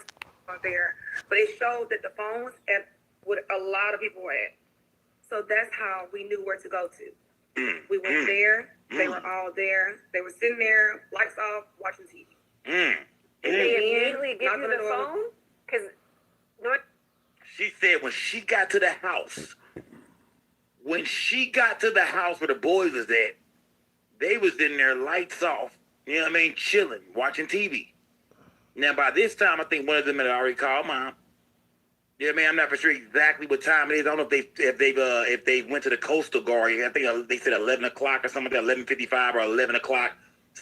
there. But it showed that the phone was at what a lot of people were at. So that's how we knew where to go to. We went there. They were all there. They were sitting there, lights off, watching TV. And they immediately give you the phone? Because she said when she got to the house, where the boys was at, they was in there, lights off, chilling, watching TV. Now, by this time, I think one of them had already called Mom. I'm not for sure exactly what time it is. I don't know if they went to the Coastal Guard. I think they said 11 o'clock or something like that, 11:55 or 11 o'clock.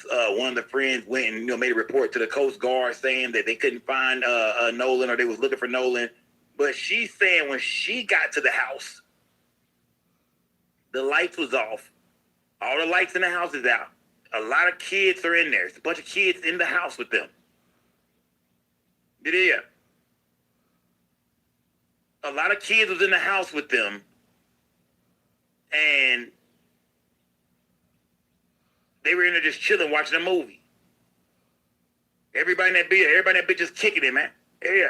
One of the friends went and made a report to the Coast Guard saying that they couldn't find Nolan, or they was looking for Nolan. But she's saying when she got to the house, the lights was off. All the lights in the house is out. A lot of kids are in there. There's a bunch of kids in the house with them. Yeah. A lot of kids was in the house with them, and they were in there just chilling, watching a movie. Everybody in that bitch just kicking it, man. Yeah.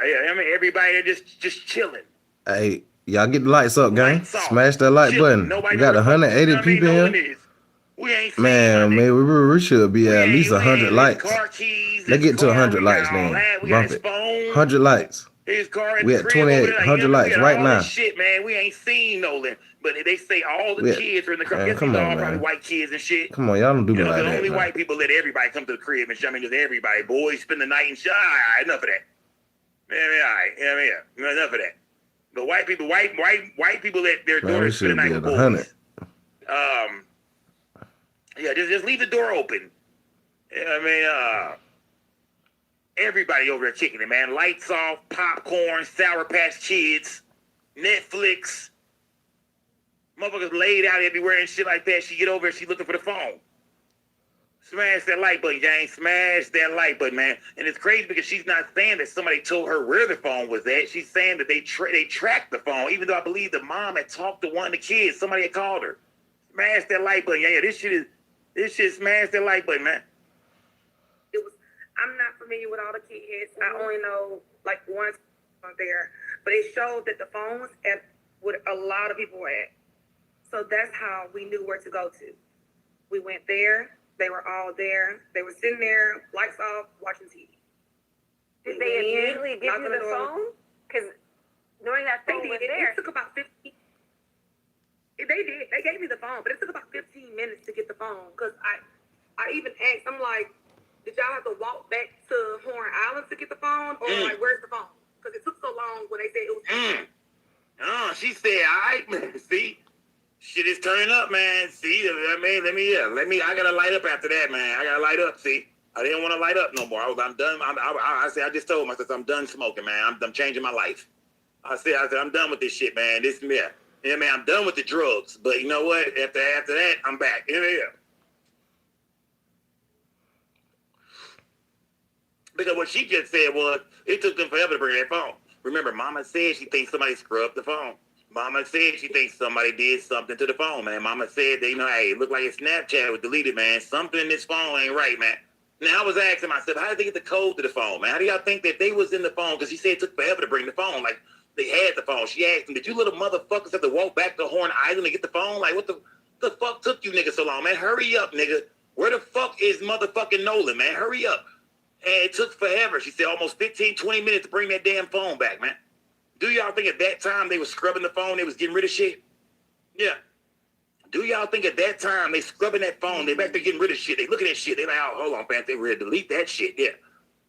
Everybody there just chilling. Hey, y'all get the lights up, gang. Smash that like button. We got 180 people here. Man, we should be at least 100 likes. Let's get to 100 likes, then. Bump it. 100 likes. We at 28, 100 likes right now. Shit, man, we ain't seen Nolan, but they say all the kids are in the crib. Come on, probably man. White kids and shit. Come on, y'all don't do me like that. Only man. white people let everybody come to the crib and shit. Just everybody. Boys spend the night and shit. All right, enough of that. Enough of that. But white people let their daughters spend the night with boys. Just leave the door open. Everybody over there kicking it, man. Lights off, popcorn, Sour Patch Kids, Netflix. Motherfuckers laid out everywhere and shit like that. She get over and she looking for the phone. Smash that like button, gang. Smash that like button, man. And it's crazy because she's not saying that somebody told her where the phone was at. She's saying that they tracked the phone, even though I believe the mom had talked to one of the kids. Somebody had called her. Smash that like button, yeah. This shit smash that like button, man. I'm not familiar with all the kids. I only know like one there, but it showed that the phone was at what a lot of people were at. So that's how we knew where to go to. We went there. They were all there. They were sitting there, lights off, watching TV. Did they immediately give you the phone? Because knowing that phone was there. It took about 15. They did. They gave me the phone, but it took about 15 minutes to get the phone. Because I even asked, I'm like, did y'all have to walk back to Horn Island to get the phone? Or like, where's the phone? Because it took so long when they said it was. Oh, she said, all right, man. See, shit is turning up, man. See, let me. I gotta light up after that, man. I gotta light up. See, I didn't want to light up no more. I'm done. I just told myself I'm done smoking, man. I'm changing my life. I said I'm done with this shit, man. This man. Yeah, man, I'm done with the drugs. But you know what? After that, I'm back. Yeah. Because what she just said was, it took them forever to bring that phone. Remember, Mama said she thinks somebody scrubbed the phone. Mama said she thinks somebody did something to the phone, man. Mama said, hey, it looked like his Snapchat was deleted, man. Something in this phone ain't right, man. Now, I was asking myself, how did they get the code to the phone, man? How do y'all think that they was in the phone? Because she said it took forever to bring the phone. Like, they had the phone. She asked them, did you little motherfuckers have to walk back to Horn Island to get the phone? Like, what the fuck took you niggas so long, man? Hurry up, nigga. Where the fuck is motherfucking Nolan, man? Hurry up. And it took forever. She said almost 15, 20 minutes to bring that damn phone back, man. Do y'all think at that time they was scrubbing the phone, they was getting rid of shit? Yeah. Do y'all think at that time they scrubbing that phone, they back there getting rid of shit? They looking at shit. They like, oh, hold on, man. They ready to delete that shit. Yeah.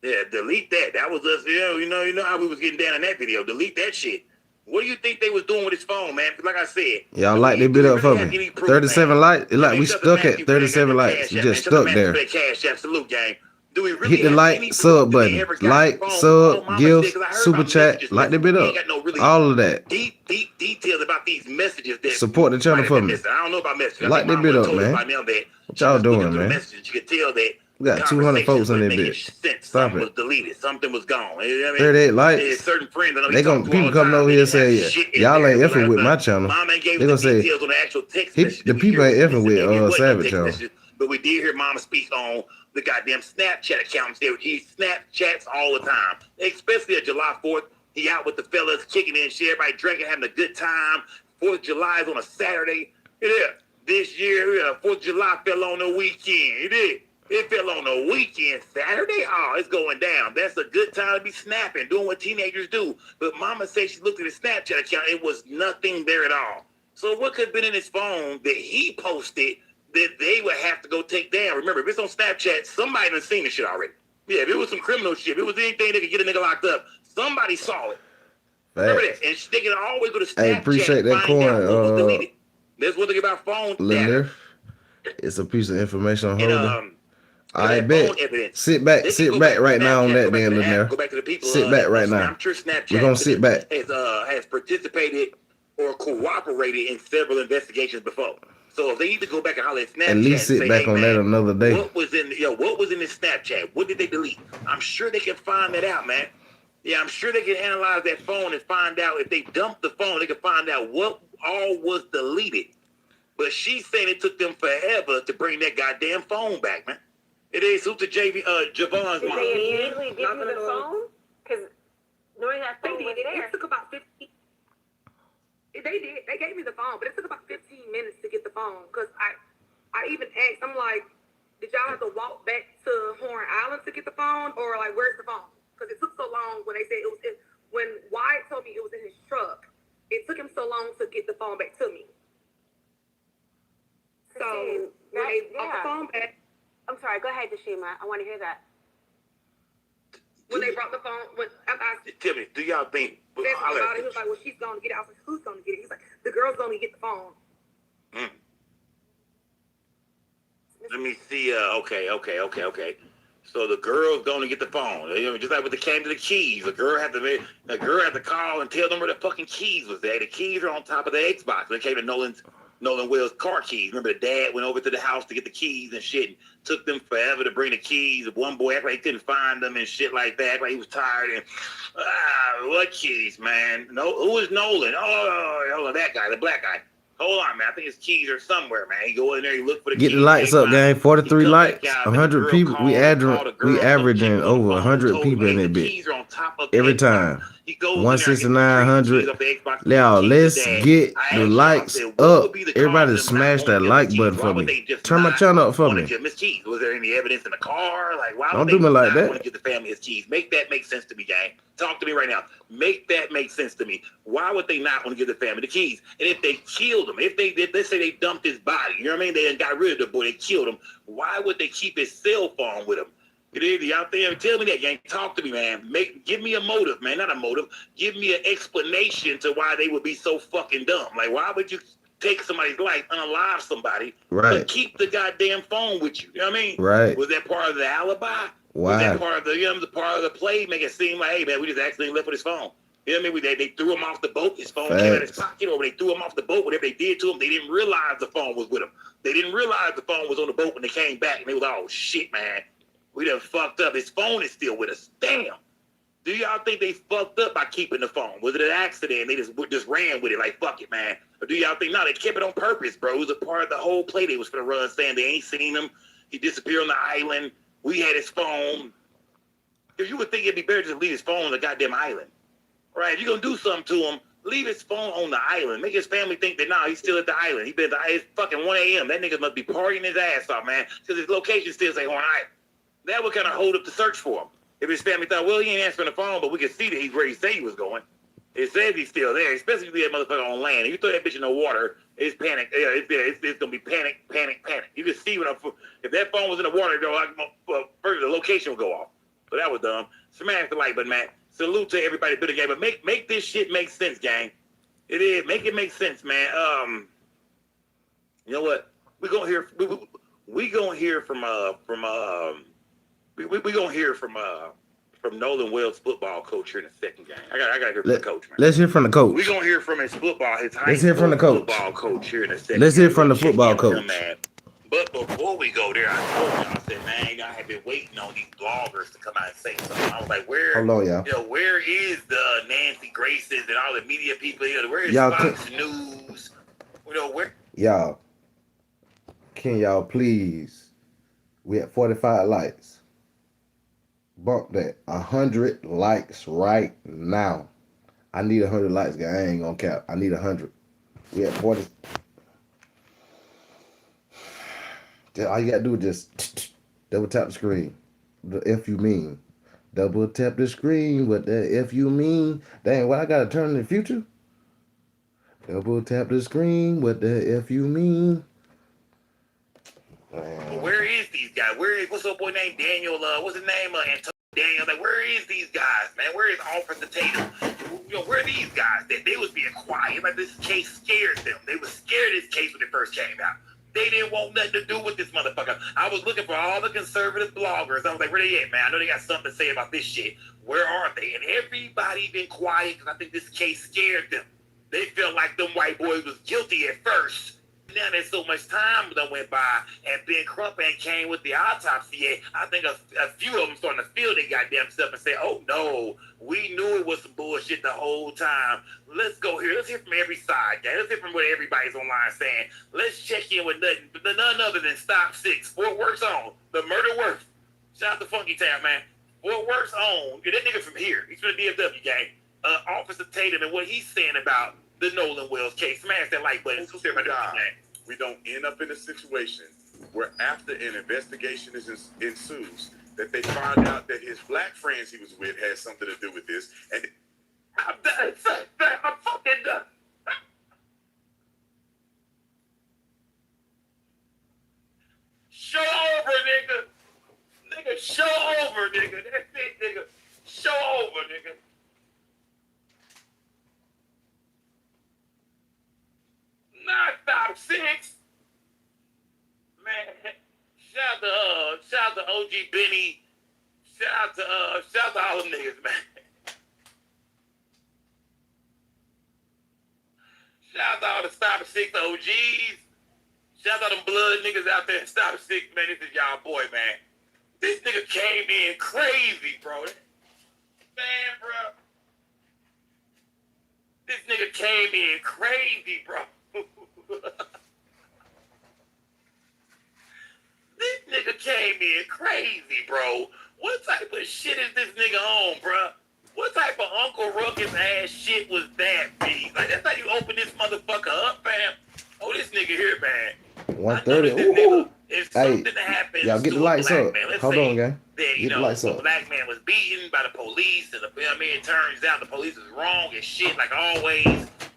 Yeah, delete that. That was us, you know how we was getting down in that video. Delete that shit. What do you think they was doing with his phone, man? Like I said. Y'all like they bit up for me. 37 likes. Like we stuck at 37 likes. We just stuck there. Cash app, salute, gang. Do we really hit the like, sub button. Like, sub, gifts, super chat, like the bit up. All of that. Deep details about these messages. That support the channel for me. I don't know about messages. Like the bit up, man. What y'all doing, man? You can tell that. We got 200 folks on that bitch. Stop it. Was deleted. Something was gone. You know what I mean? 38 likes. Certain friends, I know they gonna people coming over here and say, yeah, y'all ain't effing with my channel. They gonna say, the people ain't effing with Savage, y'all. But we did hear Mama speak on the goddamn Snapchat accounts there. He Snapchats all the time, especially at July 4th. He out with the fellas, kicking in shit, everybody drinking, having a good time. 4th of July is on a Saturday. Yeah, this year, 4th of July fell on the weekend. It did. It fell on the weekend, Saturday. Oh, it's going down. That's a good time to be snapping, doing what teenagers do. But Mama said she looked at his Snapchat account. It was nothing there at all. So what could have been in his phone that he posted that they would have to go take down? Remember, if it's on Snapchat, somebody done seen the shit already. Yeah, if it was some criminal shit, if it was anything that could get a nigga locked up, somebody saw it. Remember that? And they can always go to Snapchat. I appreciate that coin. That's one thing about phone. It's a piece of information on holding. I bet. Sit back right now on that damn Lanier. Sit back right now. I'm sure Snapchat we're gonna sit back. Has participated or cooperated in several investigations before. So if they need to go back and holler at Snapchat, at least sit back on that another day. What was in this Snapchat? What did they delete? I'm sure they can find that out, man. Yeah, I'm sure they can analyze that phone and find out if they dumped the phone. They can find out what all was deleted. But she's saying it took them forever to bring that goddamn phone back, man. It is who's the Javon's mom. Did they immediately give you the phone? Because knowing that phone was there. It took about 15. They did. They gave me the phone, but it took about 15 minutes to get the phone. Because I even asked, I'm like, did y'all have to walk back to Horn Island to get the phone? Or like, where's the phone? Because it took so long when they said it was, when Wyatt told me it was in his truck, it took him so long to get the phone back to me. So when they brought the phone back, I'm sorry, go ahead, Deshima. I want to hear that. When they brought the phone, tell me, do y'all think? He was like, well, she's going to get it. I was like, who's going to get it? He's like, the girl's going to get the phone. Let me see. Okay. So the girl's going to get the phone. Just like when they came to the keys, the girl had to call and tell them where the fucking keys was at. The keys are on top of the Xbox. They came to Nolan Will's car keys. Remember, the dad went over to the house to get the keys and shit. Took them forever to bring the keys. One boy acted like he couldn't find them and shit like that. Like he was tired. And what keys, man? No, who is Nolan? Oh, hold on, that guy, the black guy. Hold on, man. I think his keys are somewhere, man. He go in there, he look for the keys. Get the likes up, gang. 43 likes, 100 people. We averaging over 100 people in that bitch every time. He goes in there and gets 16900. off the Xbox. Now let's Dad. get I the asked likes y'all, I said, what up. would be the Everybody cause of them not smash wanting that to like kill button Miss for Why would me. they just Turn my not channel up for want to me. kill Miss Cheese? Was there any evidence in the car? Like, why Don't would do they me like not that. want to give the family his cheese? Make that make sense to me, gang. Talk to me right now. Make that make sense to me. Why would they not want to give the family the keys? And if they killed him, if let's say they dumped his body, you know what I mean? They got rid of the boy, they killed him. Why would they keep his cell phone with him? You out there? Tell me that, gang. Talk to me, man. Give me a motive, man. Not a motive. Give me an explanation to why they would be so fucking dumb. Like, why would you take somebody's life, unalive somebody, but keep the goddamn phone with you? You know what I mean? Right. Was that part of the alibi? Why? Was that part of the part of the play? Make it seem like, hey, man, we just accidentally left with his phone. You know what I mean? They threw him off the boat. His phone came out of his pocket, or they threw him off the boat. Whatever they did to him, they didn't realize the phone was with him. They didn't realize the phone was on the boat when they came back, and they was like, oh shit, man. We done fucked up. His phone is still with us. Damn. Do y'all think they fucked up by keeping the phone? Was it an accident? They just ran with it like, fuck it, man. Or do y'all think, no, they kept it on purpose, bro? It was a part of the whole play they was finna run, saying they ain't seen him. He disappeared on the island. We had his phone. If you would think it'd be better to leave his phone on the goddamn island. Right? If you're going to do something to him, leave his phone on the island. Make his family think that, nah, he's still at the island. He been at the island. It's fucking 1 a.m. That nigga must be partying his ass off, man. Because his location still say Horn Island. That would kind of hold up the search for him. If his family thought, well, he ain't answering the phone, but we can see that he's where he said he was going. It says he's still there, especially if that motherfucker on land. If you throw that bitch in the water, it's panic. Yeah, it's going to be panic. You can see if that phone was in the water, first the location would go off. So that was dumb. Smash the like button, man. Salute to everybody bit of game, but make this shit make sense, gang. It is. Make it make sense, man. You know what? We gonna hear from Nolan Wells' football coach here in a second, gang. I gotta hear from the coach, man. Let's hear from the coach. We gonna hear from his high Let's hear from the coach. football coach here in a second. Let's hear from the football coach. But before we go there, I told y'all, I said, man, I have been waiting on these bloggers to come out and say something. I was like, Hold on, y'all. Where is the Nancy Graces and all the media people here? Where is Y'all Fox News? Where? Y'all, can y'all please? We at 45 likes. Bump that 100 likes right now. I need 100 likes, guys. I ain't gonna cap. I need 100. We at 40. All you gotta do is just double tap the screen. The F you mean. Double tap the screen. What the F you mean? Dang, what I gotta turn in the future? Double tap the screen. What the F you mean? Where is these guys? What's up boy named Daniel? What's his name? Antonio Daniel. Like, where is these guys, man? Where is Officer Tatum? Where are these guys? They was being quiet. Like, this case scared them. They was scared of this case when it first came out. They didn't want nothing to do with this motherfucker. I was looking for all the conservative bloggers. I was like, where they at, man? I know they got something to say about this shit. Where are they? And everybody been quiet because I think this case scared them. They felt like them white boys was guilty at first. Now there's so much time that went by, and Ben Crump ain't came with the autopsy yet. I think a few of them starting to feel they goddamn stuff and say, oh no, we knew it was some bullshit the whole time. Let's go here. Let's hear from every side, guys. Let's hear from what everybody's online saying. Let's check in with none other than Stop 6, Fort Worth's own, the murder worth. Shout out to Funky Town, man. Fort Worth's own. Get that nigga from here. He's from the DFW gang. Officer Tatum and what he's saying about the Nolan Wells case. Smash that like button. We don't end up in a situation where after an investigation ensues, that they find out that his black friends he was with had something to do with this. And I'm fucking done. Show over, nigga. Nigga, show over, nigga. That's it, nigga. Show over, nigga. Not Stop 6. Man, shout out to OG Benny. Shout out to all them niggas, man. Shout out to all the Stop 6 OGs. Shout out to them blood niggas out there in Stop 6, man. This is y'all boy, man. This nigga came in crazy, bro. Man, bro. This nigga came in crazy, bro. This nigga came in crazy, bro. What type of shit is this nigga on, bro? What type of Uncle Ruckus ass shit was that, B? Like, that's how you open this motherfucker up, fam. Oh, this nigga here, man. 130. Ooh. If Hey, something happens y'all get to the a lights black up. man, let's Hold say on, gang. that, Get the lights a up. black man was beaten by the police, and it turns out the police is wrong and shit, like always,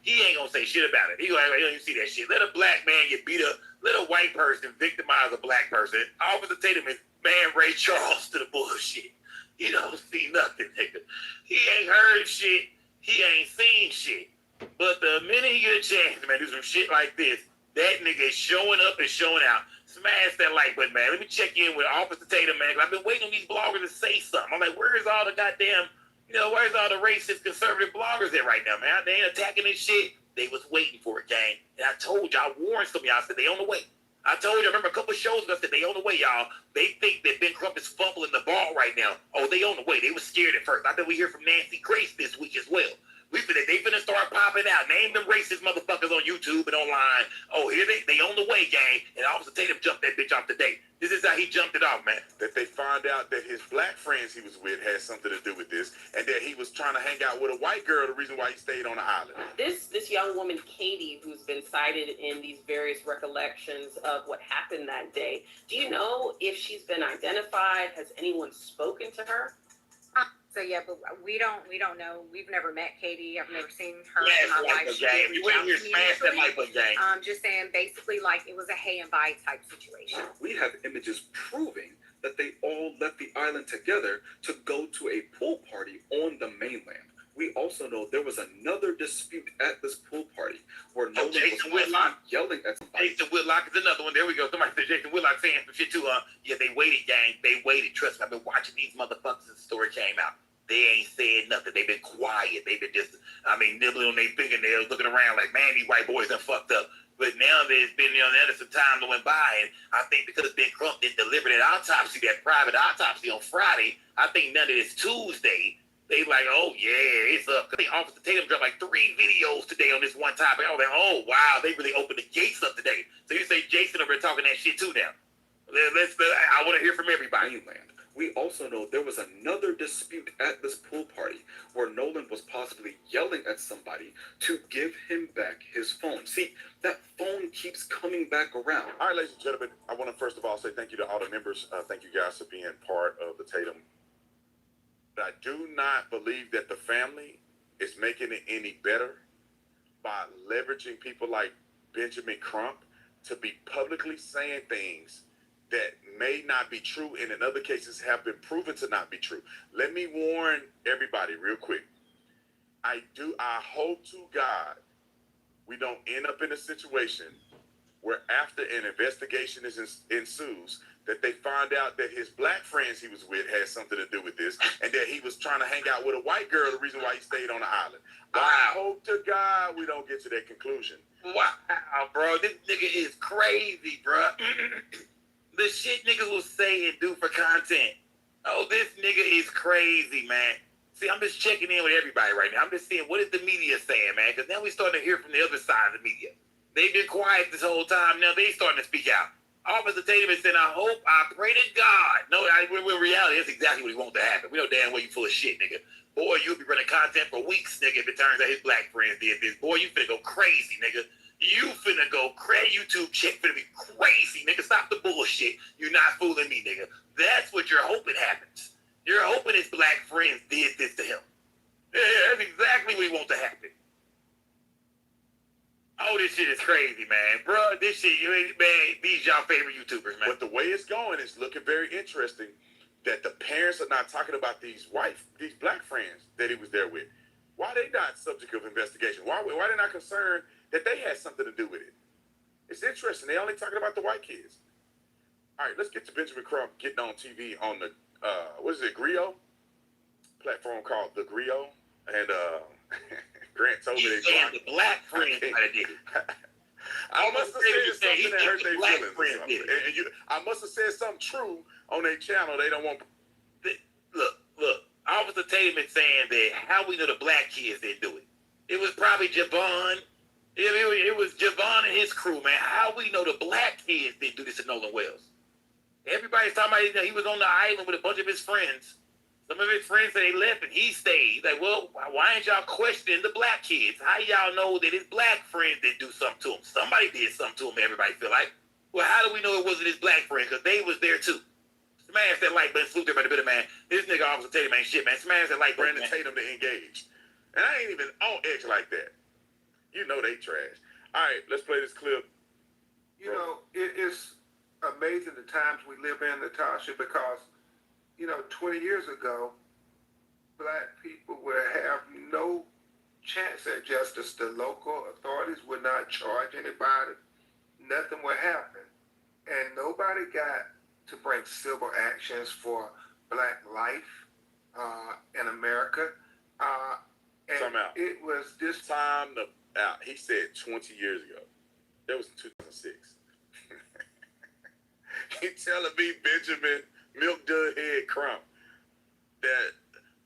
he ain't gonna say shit about it. He gonna you don't even see that shit. Let a black man get beat up, let a white person victimize a black person. Officer Tatum is man Ray Charles to the bullshit. He don't see nothing, nigga. He ain't heard shit. He ain't seen shit. But the minute he get a chance, man, do some shit like this, that nigga is showing up and showing out. Smash that like button, man. Let me check in with Officer Tatum, man. I've been waiting on these bloggers to say something. I'm like, where's all the goddamn, where's all the racist conservative bloggers at right now, man? They ain't attacking this shit. They was waiting for it, gang. And I told you, I warned some of y'all, I said they on the way. I told you, I remember a couple of shows ago, I said they on the way, y'all. They think that Ben Crump is fumbling the ball right now. Oh, they on the way. They was scared at first. I bet we hear from Nancy Grace this week as well. They finna start popping out. Name them racist motherfuckers on YouTube and online. Oh, here they on the way, gang. And Officer Tatum jumped that bitch off today. This is how he jumped it off, man. That they found out that his black friends he was with had something to do with this, and that he was trying to hang out with a white girl, the reason why he stayed on the island. This young woman, Katie, who's been cited in these various recollections of what happened that day, do you know if she's been identified? Has anyone spoken to her? So yeah, but we don't know. We've never met Katie. I've never seen her in my Smash life. She that didn't like reach out here, to me smash that initially. like button, gang. Just saying, basically, like it was a hey and bye type situation. We have images proving that they all left the island together to go to a pool party on the mainland. We also know there was another dispute at this pool party where Nolan Jason was Whitlock yelling at somebody. Jason Whitlock is another one. There we go. Somebody said Jason Whitlock saying some shit too, huh? Yeah, they waited, gang. They waited. Trust me, I've been watching these motherfuckers since the story came out. They ain't said nothing. They've been quiet. They've been just, nibbling on their fingernails, looking around like, man, these white boys done fucked up. But now there's been, there's some time that went by, and I think because Ben Crump didn't deliver that autopsy, that private autopsy on Friday, I think none of this Tuesday, they like, oh yeah, it's up. I think Officer Tatum dropped like 3 videos today on this one topic. I was like, oh wow, they really opened the gates up today. So you say Jason over there talking that shit too now. I want to hear from everybody. Mainland. We also know there was another dispute at this pool party where Nolan was possibly yelling at somebody to give him back his phone. See, that phone keeps coming back around. All right, ladies and gentlemen, I want to first of all say thank you to all the members. Thank you guys for being part of the Tatum. But I do not believe that the family is making it any better by leveraging people like Benjamin Crump to be publicly saying things that may not be true and in other cases have been proven to not be true. Let me warn everybody real quick. I hope to God we don't end up in a situation where after an investigation ensues that they find out that his black friends he was with had something to do with this and that he was trying to hang out with a white girl, the reason why he stayed on the island. Wow. I hope to God we don't get to that conclusion. Wow, bro, this nigga is crazy, bro. The shit niggas will say and do for content. Oh, this nigga is crazy, man. See, I'm just checking in with everybody right now. I'm just seeing what is the media saying, man, because now we starting to hear from the other side of the media. They've been quiet this whole time. Now they starting to speak out. Officer Tatum said, I pray to God. No, in reality, that's exactly what he wants to happen. We know damn well you full of shit, nigga. Boy, you'll be running content for weeks, nigga, if it turns out his black friends did this. Boy, you finna go crazy, nigga. You finna go crazy. YouTube chick finna be crazy, nigga. Stop the bullshit. You're not fooling me, nigga. That's what you're hoping happens. You're hoping his black friends did this to him. Yeah, that's exactly what he wants to happen. Oh, this shit is crazy, man. Bro, this shit, man, these y'all favorite YouTubers, man. But the way it's going is looking very interesting that the parents are not talking about these black friends that he was there with. Why they not subject of investigation? Why they not concerned that they had something to do with it? It's interesting. They only talking about the white kids. All right, let's get to Benjamin Crump getting on TV on the, Grio? Platform called The Grio. And Grant told me they blocked the black friends might have did it. I must have said something that hurt their feelings. I must have said something true on their channel. They don't want... Look. Officer Tatum is saying that how we know the black kids didn't do it. It was probably Javon. It was Javon and his crew, man. How we know the black kids didn't do this to Nolan Wells? Everybody's talking about he was on the island with a bunch of his friends. Some of his friends say they left and he stayed. He's like, well, why ain't y'all questioning the black kids? How y'all know that his black friends didn't do something to him? Somebody did something to him, everybody feel like. Well, how do we know it wasn't his black friend? Because they was there too. Smash that like button, salute everybody, bitter man. This nigga Officer Tatum ain't shit, man. Smash that like button. Brandon Tatum to engage. And I ain't even on edge like that. You know they trash. All right, let's play this clip. You know, it's amazing the times we live in, Natasha, because, 20 years ago, black people would have no chance at justice. The local authorities would not charge anybody. Nothing would happen. And nobody got to bring civil actions for black life in America. And Time out. it was this time out. He said 20 years ago. That was in 2006. He telling me, Benjamin Milk Dud Head Crump, that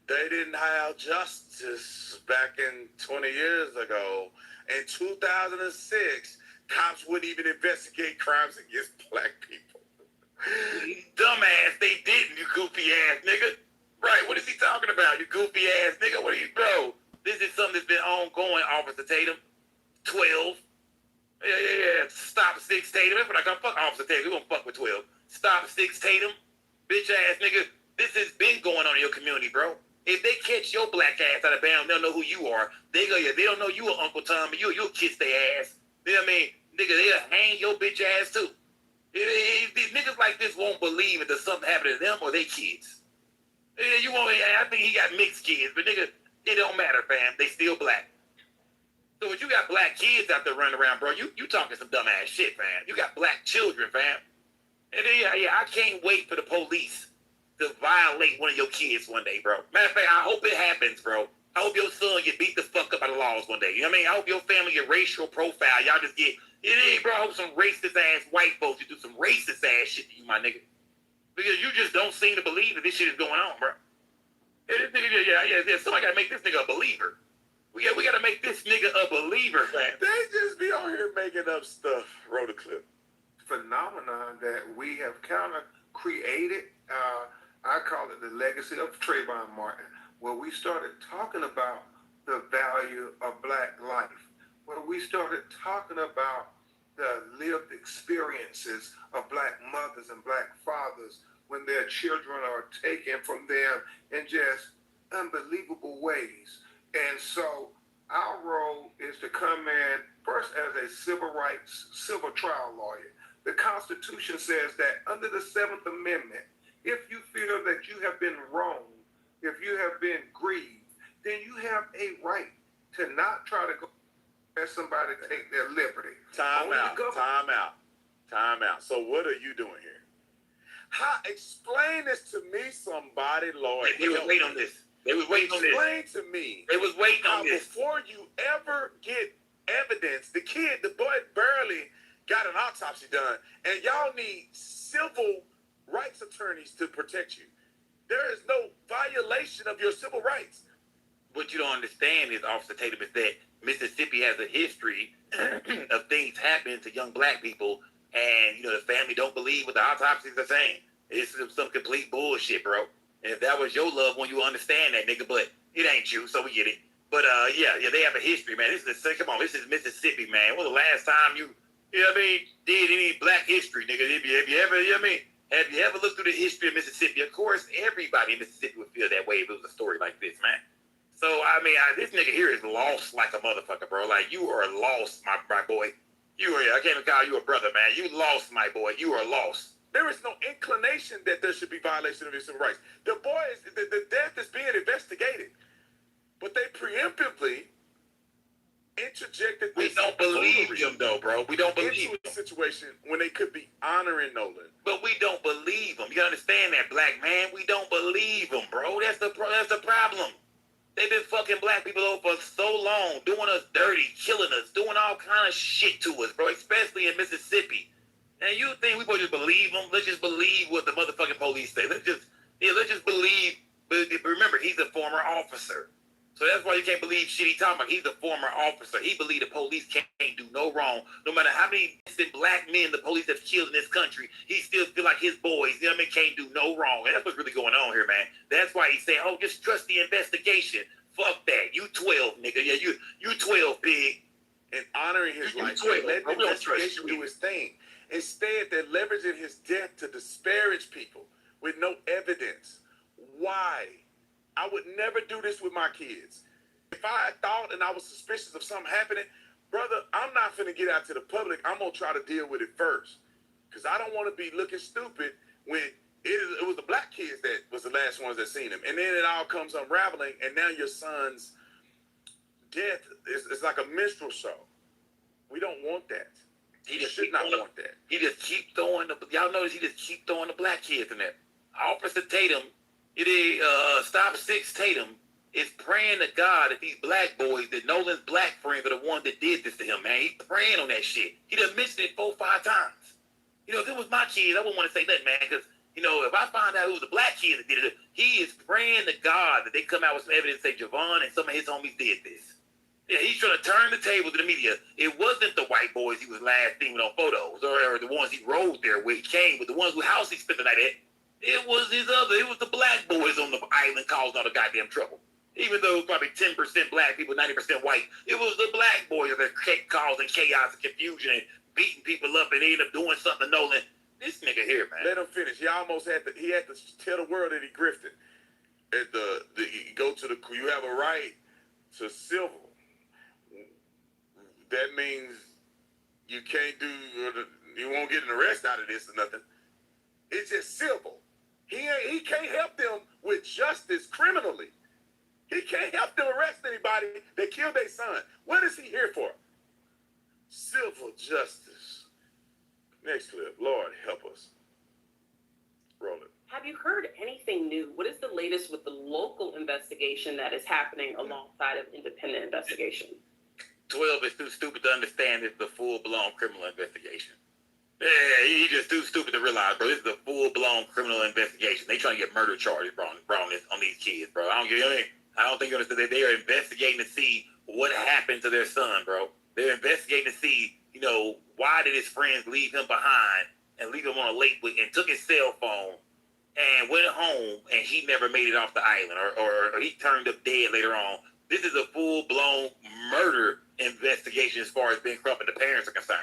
they didn't have justice back in 20 years ago. In 2006, cops wouldn't even investigate crimes against black people. Dumbass, they didn't, you goofy ass nigga. Right, what is he talking about, you goofy ass nigga? What are you, bro? This is something that's been ongoing, Officer Tatum. 12. Yeah. Stop 6 Tatum. That's what I got. Fuck Officer Tatum. We gonna fuck with 12. Stop 6 Tatum. Bitch ass nigga. This has been going on in your community, bro. If they catch your black ass out of bounds, they'll know who you are. They don't know you are Uncle Tom, but you'll kiss their ass. You know what I mean? Nigga, they'll hang your bitch ass too. These niggas like this won't believe if there's something happening to them or they kids. I think he got mixed kids, but nigga, it don't matter, fam. They still black. So if you got black kids out there running around, bro, you talking some dumbass shit, fam. You got black children, fam. And then, I can't wait for the police to violate one of your kids one day, bro. Matter of fact, I hope it happens, bro. I hope your son get beat the fuck up by the laws one day. You know what I mean? I hope your family get racial profile. Y'all just get, bro, I hope some racist ass white folks you do some racist ass shit to you, my nigga. Because you just don't seem to believe that this shit is going on, bro. Somebody gotta make this nigga a believer. We gotta make this nigga a believer, man. They just be on here making up stuff. Roll the clip. phenomenon that we have kind of created. I call it the legacy of Trayvon Martin, where we started talking about the value of black life, where we started talking about the lived experiences of black mothers and black fathers when their children are taken from them in just unbelievable ways. And so our role is to come in first as a civil rights, civil trial lawyer. The Constitution says that under the 7th Amendment, if you feel that you have been wronged, if you have been grieved, then you have a right to not try to go let somebody take their liberty. Time out. So what are you doing here? Explain this to me, somebody, Lord. They was waiting on this. They was waiting on this. Explain to me. They was waiting on this. Before you ever get evidence, the boy barely got an autopsy done, and y'all need civil rights attorneys to protect you. There is no violation of your civil rights. What you don't understand is, Officer Tatum, is that Mississippi has a history of things happening to young black people, and the family don't believe what the autopsies are saying. It's some complete bullshit, bro. And if that was your loved one, you understand that, nigga. But it ain't you, so we get it. But they have a history, man. This is Mississippi, man. When was the last time you did any black history, nigga? Have you ever looked through the history of Mississippi? Of course, everybody in Mississippi would feel that way if it was a story like this, man. So, this nigga here is lost like a motherfucker, bro. Like, you are lost, my boy. I can't even call you a brother, man. You lost, my boy. You are lost. There is no inclination that there should be violation of his civil rights. The death is being investigated. But they preemptively interjected this. We don't believe him, though, bro. We don't believe him. Into a situation when they could be honoring Nolan. But we don't believe him. You understand that, black man? We don't believe him, bro. That's the problem. They've been fucking black people over for so long, doing us dirty, killing us, doing all kind of shit to us, bro, especially in Mississippi. And you think we supposed to just believe them? Let's just believe what the motherfucking police say. Let's just believe. But remember, he's a former officer. So that's why you can't believe shit he talking about. He's a former officer. He believe the police can't do no wrong. No matter how many innocent black men the police have killed in this country, he still feel like his boys, you know what I mean, can't do no wrong. And that's what's really going on here, man. That's why he saying, oh, just trust the investigation. Fuck that. You 12, nigga. Yeah, you 12, pig. And honoring his life. Let the investigation do his thing. Instead, they're leveraging his death to disparage people with no evidence. Why? I would never do this with my kids. If I thought and I was suspicious of something happening, brother, I'm not finna get out to the public. I'm gonna try to deal with it first. Because I don't want to be looking stupid when it was the black kids that was the last ones that seen him. And then it all comes unraveling, and now your son's death is like a minstrel show. We don't want that. He just should not want that. He just keep throwing y'all notice he just keep throwing the black kids in there. Officer Tatum, Stop 6 Tatum is praying to God that these black boys, that Nolan's black friends are the ones that did this to him, man. He praying on that shit. He done mentioned it 4 or 5 times. You know, if it was my kids, I wouldn't want to say that, man, because, you know, if I find out it was the black kids that did it, he is praying to God that they come out with some evidence and say Javon and some of his homies did this. Yeah, he's trying to turn the table to the media. It wasn't the white boys he was last seen on photos or the ones he rode there with, he came with, the ones whose house he spent the night at. It was it was the black boys on the island causing all the goddamn trouble. Even though it was probably 10% black people, 90% white, it was the black boys that kept causing chaos and confusion and beating people up, and they ended up doing something to Nolan. This nigga here, man. Let him finish. He almost had to tell the world that he grifted. You have a right to civil. That means you can't you won't get an arrest out of this or nothing. It's just civil. He can't help them with justice criminally. He can't help them arrest anybody that killed their son. What is he here for? Civil justice. Next clip. Lord help us. Roll it. Have you heard anything new? What is the latest with the local investigation that is happening alongside of independent investigation? 12 is too stupid to understand it's the full-blown criminal investigation. Yeah, he just too stupid to realize, bro. This is a full-blown criminal investigation. They trying to get murder charges, bro, on these kids, bro. I don't think you understand that they are investigating to see what happened to their son, bro. They're investigating to see, you know, why did his friends leave him behind and leave him on a lake and took his cell phone and went home and he never made it off the island or he turned up dead later on. This is a full-blown murder investigation as far as Ben Crump and the parents are concerned.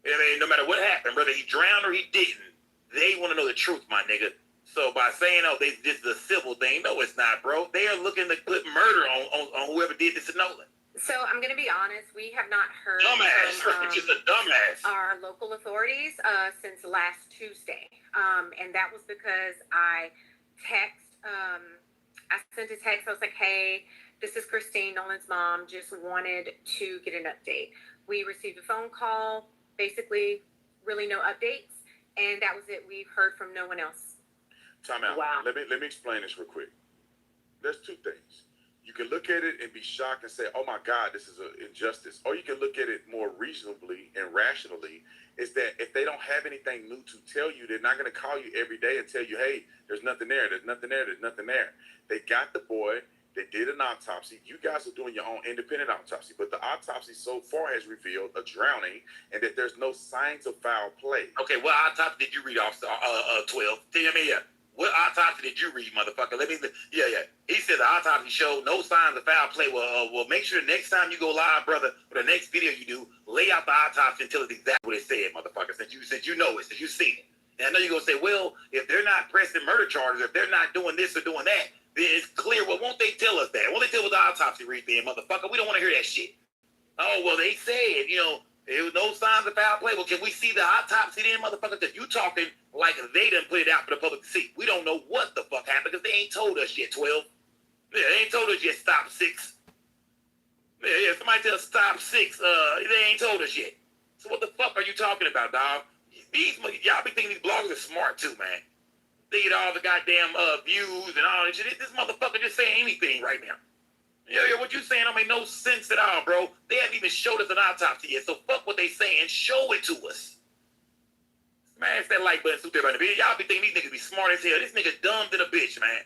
I mean, no matter what happened, whether he drowned or he didn't, they want to know the truth, my nigga. So by saying, oh, this is a civil thing, no, it's not, bro. They are looking to put murder on whoever did this to Nolan. So I'm going to be honest, we have not heard from just a dumbass. Our local authorities since last Tuesday. And that was because I sent a text. I was like, hey, this is Christine, Nolan's mom, just wanted to get an update. We received a phone call, basically really no updates, and that was it. We've heard from no one else. Time out. Wow. Let me explain this real quick. There's 2 things. You can look at it and be shocked and say, oh my God, this is an injustice. Or you can look at it more reasonably and rationally, is that if they don't have anything new to tell you, they're not going to call you every day and tell you, hey, there's nothing there, there's nothing there, there's nothing there. They got the boy. They did an autopsy. You guys are doing your own independent autopsy, but the autopsy so far has revealed a drowning and that there's no signs of foul play. Okay, what autopsy did you read, Officer 12? Tell me, what autopsy did you read, motherfucker? He said the autopsy showed no signs of foul play. Well, make sure next time you go live, brother, or the next video you do, lay out the autopsy and tell us exactly what it said, motherfucker, since you know it, since you've seen it. And I know you're going to say, well, if they're not pressing murder charges, if they're not doing this or doing that, then it's clear. Well, won't they tell us that? Won't they tell us what the autopsy reads then, motherfucker? We don't want to hear that shit. Oh, well, they said, you know, there was no signs of foul play. Well, can we see the autopsy then, motherfucker? Because you talking like they done put it out for the public to see. We don't know what the fuck happened because they ain't told us yet, 12. Yeah, they ain't told us yet, stop 6. Yeah, somebody tell stop 6. They ain't told us yet. So what the fuck are you talking about, dog? Y'all be thinking these bloggers are smart too, man. They get all the goddamn views and all that shit. This motherfucker just saying anything right now. Yeah, what you saying don't make no sense at all, bro. They haven't even showed us an autopsy yet, so fuck what they saying. Show it to us. Smash that like button, super everybody. Y'all be thinking these niggas be smart as hell. This nigga dumb than a bitch, man.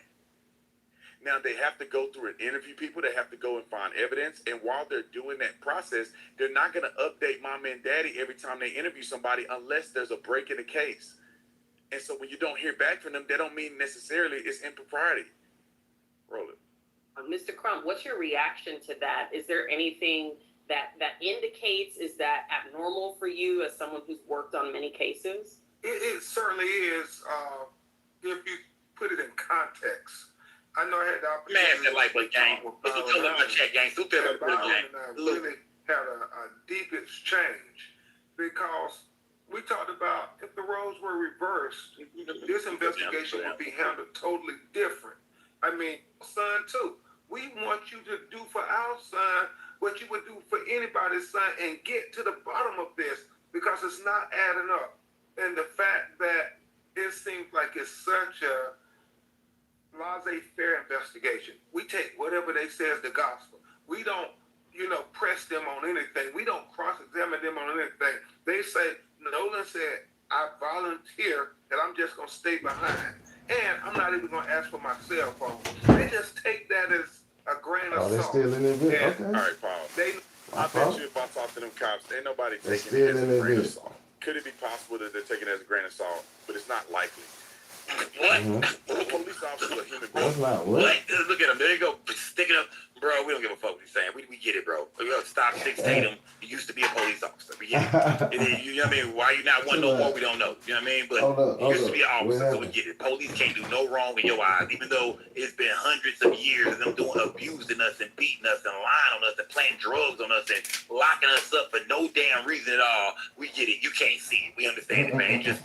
Now, they have to go through and interview people. They have to go and find evidence. And while they're doing that process, they're not going to update mom and daddy every time they interview somebody unless there's a break in the case. And so when you don't hear back from them, that don't mean necessarily it's impropriety. Roll it. Mr. Crump, what's your reaction to that? Is there anything that indicates, is that abnormal for you as someone who's worked on many cases? It certainly is, if you put it in context. I know I had the opportunity. Man, like what gang? What's the color of my check, gang? Who tell me and I really had a deep exchange because we talked about if the roles were reversed, this investigation would be handled totally different. I mean, son, too. We want you to do for our son what you would do for anybody's son and get to the bottom of this because it's not adding up. And the fact that it seems like it's such a laissez-faire investigation. We take whatever they say as the gospel. We don't, press them on anything. We don't cross-examine them on anything. They say, Nolan said, I volunteer that I'm just going to stay behind. And I'm not even going to ask for my cell phone. They just take that as a grain of salt. They're still in their bit. Yeah. Okay. All right, Paul. I bet you if I talk to them cops, ain't nobody They're taking it still as in a their grain of bit. salt. Could it be possible that they're taking it as a grain of salt? But it's not likely. What? Police officers are human That's beings. not what? Look at him. There you go. Stick it up. Bro, we don't give a fuck what he's saying. We get it, bro. We gotta stop dictating him. He used to be a police officer. We get it. You know what I mean? Why you not one no more? We don't know. You know what I mean? But he used to be an officer, so we get it. Police can't do no wrong in your eyes, even though it's been hundreds of years of them abusing us and beating us and lying on us and playing drugs on us and locking us up for no damn reason at all. We get it. You can't see it. We understand it, man. You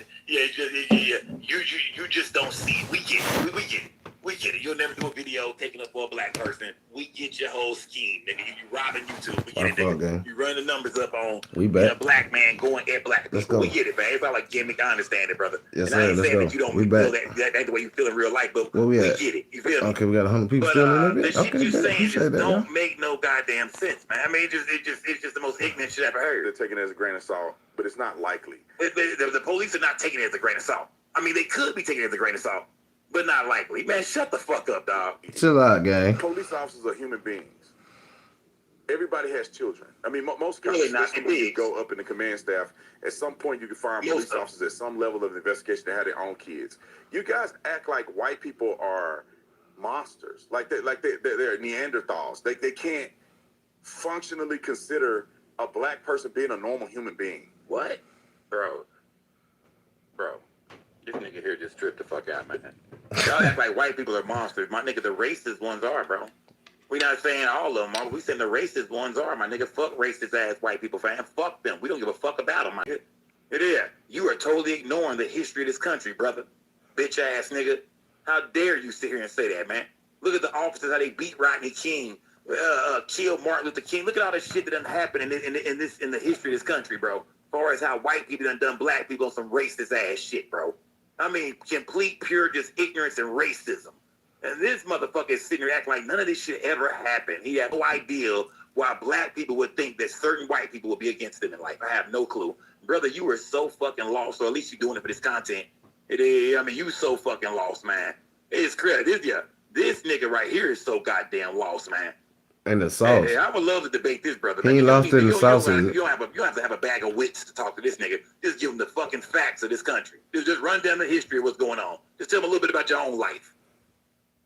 just don't see it. We get it. We get it. We get it. You'll never do a video taking up for a black person. We get your whole scheme, nigga. You robbing YouTube. We get it, nigga. You run the numbers up on a black man going at black people. Let's go. We get it, man. It's not like gimmick. I understand it, brother. Yes, and sir. I ain't Let's saying go. that you don't We feel back. that ain't the way you feel in real life, but Where we at? get it. You feel me? Okay, we got 100 people But still in the there. shit Okay, you good. saying Appreciate just that, don't y'all. make no goddamn sense, man. I mean, it's just the most ignorant shit I've ever heard. They're taking it as a grain of salt, but it's not likely. The police are not taking it as a grain of salt. I mean, they could be taking it as a grain of salt, but not likely. Man, shut the fuck up, dog. Chill out, gang. Police officers are human beings. Everybody has children. I mean, most cops, Really not especially when you go up in the command staff, at some point you can find police officers at some level of investigation that have their own kids. You guys act like white people are monsters, like they're Neanderthals. They can't functionally consider a black person being a normal human being. What? Bro, this nigga here just tripped the fuck out, man. Y'all act like white people are monsters. My nigga, the racist ones are, bro. We not saying all of them are. We saying the racist ones are, my nigga. Fuck racist ass white people, fam. Fuck them. We don't give a fuck about them, my nigga. It is. You are totally ignoring the history of this country, brother. Bitch ass nigga. How dare you sit here and say that, man? Look at the officers, how they beat Rodney King, killed Martin Luther King. Look at all the shit that done happened in the history of this country, bro. As far as how white people done black people on some racist ass shit, bro. I mean, complete, pure, just ignorance and racism. And this motherfucker is sitting here acting like none of this shit ever happened. He had no idea why black people would think that certain white people would be against them in life. I have no clue. Brother, you are so fucking lost, or at least you're doing it for this content. It is, I mean, you so fucking lost, man. It's credit. This nigga right here is so goddamn lost, man. And the sauce. Hey, I would love to debate this, brother. He ain't lost in the sauce. You don't have to have a bag of wits to talk to this nigga. Just give him the fucking facts of this country. Just run down the history of what's going on. Just tell him a little bit about your own life.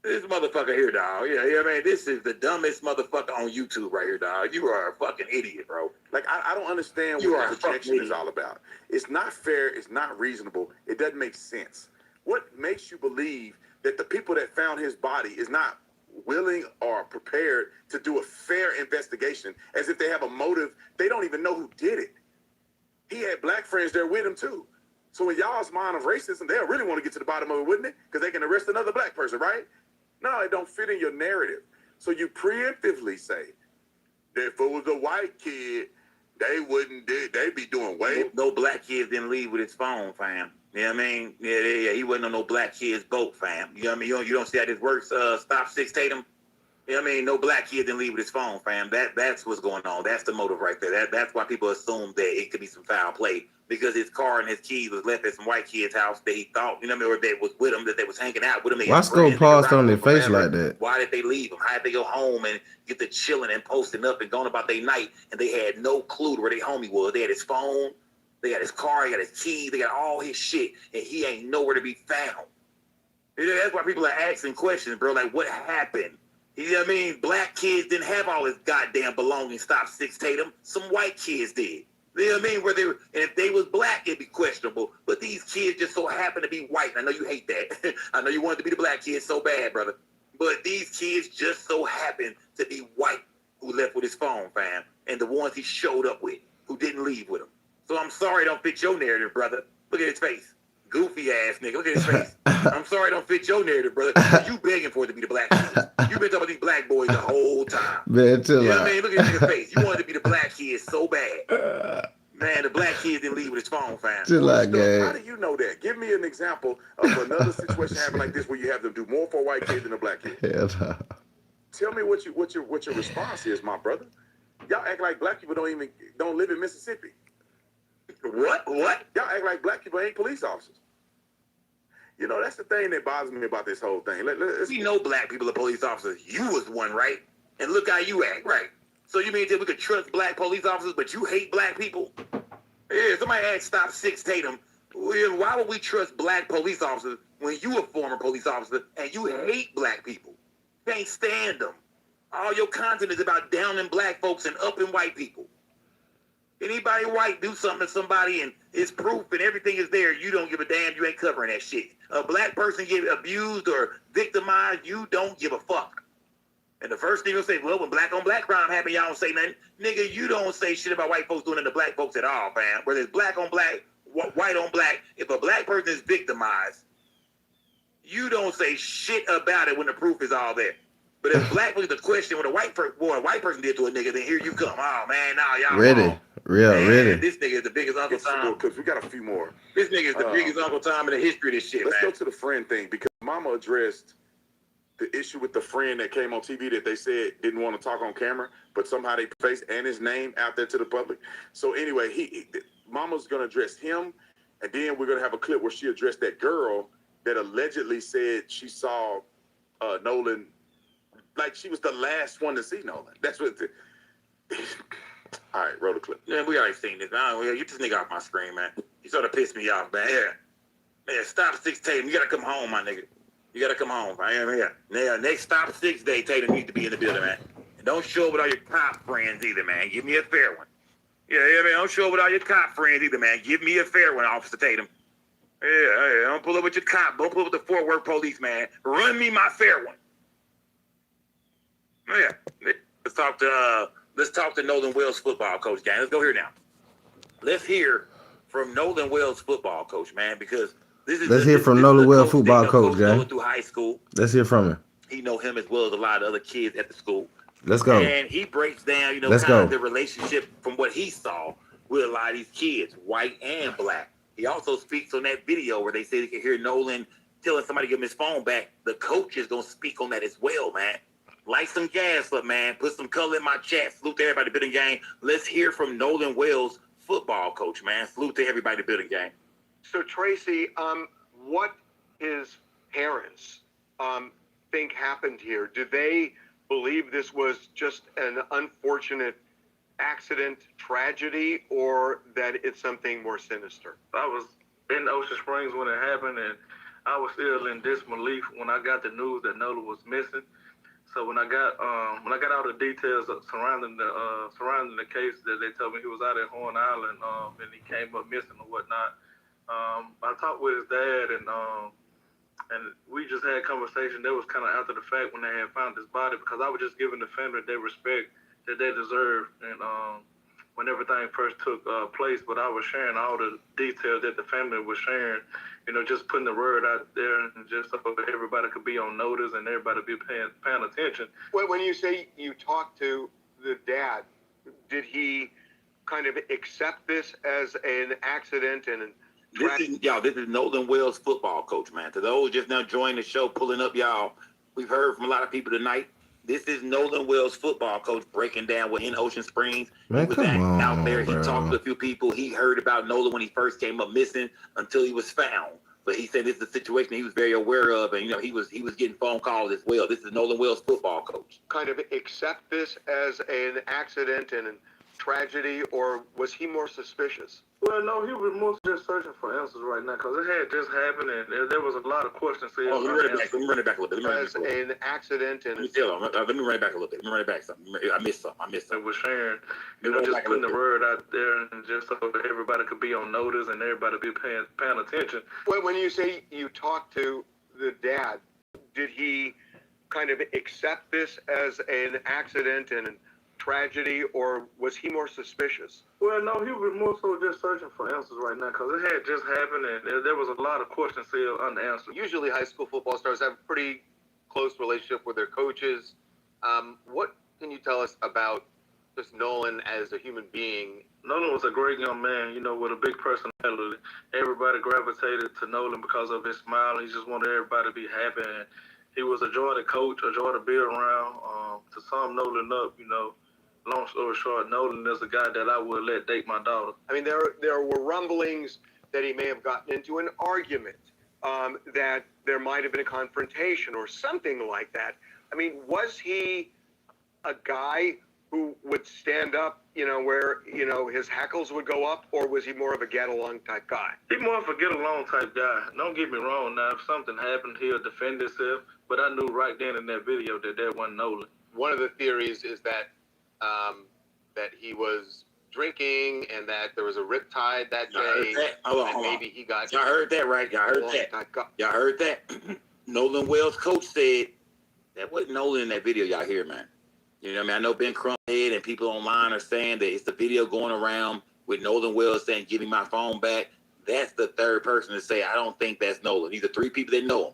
This motherfucker here, dog. Yeah, man. This is the dumbest motherfucker on YouTube right here, dog. You are a fucking idiot, bro. Like, I don't understand what the projection is all about. It's not fair. It's not reasonable. It doesn't make sense. What makes you believe that the people that found his body is not willing or prepared to do a fair investigation, as if they have a motive? They don't even know who did it. He had black friends there with him, too. So in y'all's mind of racism, they'll really want to get to the bottom of it, wouldn't it? Because they can arrest another black person, right? No, it don't fit in your narrative. So you preemptively say that if it was a white kid, they'd be doing way. No black kids didn't leave with his phone, fam. You know what I mean? Yeah, he wasn't on no black kid's boat, fam. You know what I mean? You don't see how this works, Stop 6 Tatum? You know what I mean? No black kid didn't leave with his phone, fam. That's what's going on. That's the motive right there. That's why people assume that it could be some foul play, because his car and his keys was left at some white kid's house that he thought, you know what I mean, or that was with him, that they was hanging out with him. Why Skull paused on their face like that? Why did they leave him? How did they go home and get to chilling and posting up and going about their night, and they had no clue to where their homie was? They had his phone, they got his car, they got his keys, they got all his shit, and he ain't nowhere to be found. You know, that's why people are asking questions, bro. Like, what happened? You know what I mean? Black kids didn't have all his goddamn belongings. Stop 6 Tatum. Some white kids did. You know what I mean? Where they were, and if they was black, it'd be questionable. But these kids just so happen to be white. And I know you hate that. I know you wanted to be the black kid so bad, brother. But these kids just so happen to be white who left with his phone, fam. And the ones he showed up with who didn't leave with him. So I'm sorry it don't fit your narrative, brother. Look at his face. Goofy ass nigga. Look at his face. I'm sorry it don't fit your narrative, brother. You begging for it to be the black kids. You been talking about these black boys the whole time. Man, chill You know out. what I mean? Look at his nigga's face. You wanted to be the black kids so bad. Man, the black kids didn't leave with his phone, fam. Chill out, How gang. do you know that? Give me an example of another situation happen like this where you have them do more for a white kid than a black kid. Hell no. Tell me what your response is, my brother. Y'all act like black people don't live in Mississippi. What? Y'all act like black people ain't police officers. You know, that's the thing that bothers me about this whole thing. We know black people are police officers. You was one, right? And look how you act, right? So you mean that we could trust black police officers, but you hate black people? Yeah, somebody asked Stop 6 Tatum, why would we trust black police officers when you a former police officer and you hate black people? You can't stand them. All your content is about downing black folks and upping white people. Anybody white do something to somebody and it's proof and everything is there, you don't give a damn, you ain't covering that shit. A black person get abused or victimized, you don't give a fuck. And the first thing you'll say, well, when black on black crime happen, y'all don't say nothing. Nigga, you don't say shit about white folks doing it to black folks at all, fam. Whether it's black on black, white on black, if a black person is victimized, you don't say shit about it when the proof is all there. But if black was the question what a white person did to a nigga, then here you come. Oh man, nah, y'all Ready. wrong. Ready. This nigga is the biggest Uncle Tom. Because we got a few more. This nigga is the biggest Uncle Tom in the history of this shit, Let's man. go to the friend thing, because Mama addressed the issue with the friend that came on TV that they said didn't want to talk on camera, but somehow they face and his name out there to the public. So anyway, Mama's going to address him, and then we're going to have a clip where she addressed that girl that allegedly said she saw Nolan, like she was the last one to see Nolan. That's what all right, roll the clip. Yeah, we already seen this. Get this nigga off my screen, man. You sort of pissed me off, man. Yeah, Stop 6 Tatum. You got to come home, my nigga. You got to come home. I am here. Now, next Stop 6 day, Tatum needs to be in the building, man. And don't show up with all your cop friends either, man. Give me a fair one. Yeah, man. Don't show up with all your cop friends either, man. Give me a fair one, Officer Tatum. Yeah, don't pull up with your cop. Don't pull up with the Fort Worth police, man. Run me my fair one. Yeah. Let's talk to Nolan Wells football coach, gang. Let's go here now. Let's hear from Nolan Wells football coach, man, because Let's hear from Nolan Wells football coach, gang. Through high school. Let's hear from him. He know him as well as a lot of other kids at the school. Let's go. And he breaks down, Let's kind go. of the relationship from what he saw with a lot of these kids, white and black. He also speaks on that video where they say they can hear Nolan telling somebody to give him his phone back. The coach is going to speak on that as well, man. Light some gas up, man. Put some color in my chat. Salute to everybody building gang. Let's hear from Nolan Wells, football coach, man. Salute to everybody building gang. So Tracy, what his parents think happened here? Do they believe this was just an unfortunate accident, tragedy, or that it's something more sinister? I was in Ocean Springs when it happened, and I was still in disbelief when I got the news that Nolan was missing. So when I got all the details surrounding the case, that they told me he was out at Horn Island, and he came up missing or whatnot. I talked with his dad, and we just had a conversation. That was kind of after the fact when they had found his body, because I was just giving the family their respect that they deserve, and when everything first took place. But I was sharing all the details that the family was sharing. Just putting the word out there, and just so everybody could be on notice and everybody be paying attention. When you say you talked to the dad, did he kind of accept this as an accident and This is Nolan Wells, football coach, man. To those just now joining the show, pulling up, y'all, we've heard from a lot of people tonight. This is Nolan Wells, football coach, breaking down what in Ocean Springs. Man, He was come on, out there. bro. He talked to a few people. He heard about Nolan when he first came up missing until he was found. But he said this is a situation he was very aware of, and he was getting phone calls as well. This is Nolan Wells, football coach. Kind of accept this as an accident and a tragedy, or was he more suspicious? Well, no, he was more just searching for answers right now because it had just happened and there was a lot of questions. Let me run it back a little bit. As an accident and let me run it back a little bit. Let me run it back something. I missed something. It was sharing, just putting the word out there and just so everybody could be on notice and everybody be paying attention. Well, when you say you talked to the dad, did he kind of accept this as an accident and a tragedy, or was he more suspicious? Well, no, he was more so just searching for answers right now because it had just happened and there was a lot of questions still unanswered. Usually high school football stars have a pretty close relationship with their coaches. What can you tell us about just Nolan as a human being? Nolan was a great young man, with a big personality. Everybody gravitated to Nolan because of his smile. He just wanted everybody to be happy. And he was a joy to coach, a joy to be around. To sum Nolan up, long story short, Nolan is a guy that I would let date my daughter. I mean, there were rumblings that he may have gotten into an argument, that there might have been a confrontation or something like that. I mean, was he a guy who would stand up, where, his hackles would go up, or was he more of a get-along type guy? He's more of a get-along type guy. Don't get me wrong. Now, if something happened, he'll defend himself, but I knew right then in that video that wasn't Nolan. One of the theories is that he was drinking and that there was a riptide that day. Hold on. Maybe he got... Y'all heard that, right? Y'all heard that? Nolan Wells' coach said that wasn't Nolan in that video y'all hear, man. You know what I mean? I know Ben Crumphead and people online are saying that it's the video going around with Nolan Wells saying, "Give me my phone back." That's the third person to say, I don't think that's Nolan. These are three people that know him.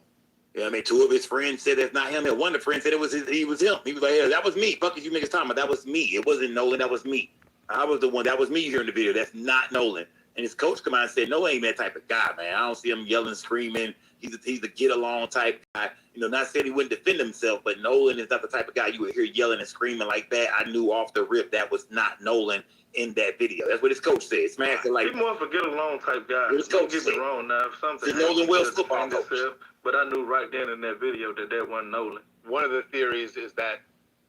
You know what I mean? Two of his friends said that's not him. And one of the friends said he was him. He was like, "Yeah, that was me. Fuck is you niggas talking about? That was me. It wasn't Nolan. That was me. I was the one. That was me here in the video. That's not Nolan." And his coach come out and said, "No, ain't that type of guy, man. I don't see him yelling, screaming. He's a get-along type guy. Not saying he wouldn't defend himself, but Nolan is not the type of guy you would hear yelling and screaming like that." I knew off the rip that was not Nolan in that video. That's what his coach said. Smash it like... He's more of a get-along type guy. Don't get me wrong now. If something happened, Nolan Wells football coach. But I knew right then in that video that wasn't Nolan. One of the theories is that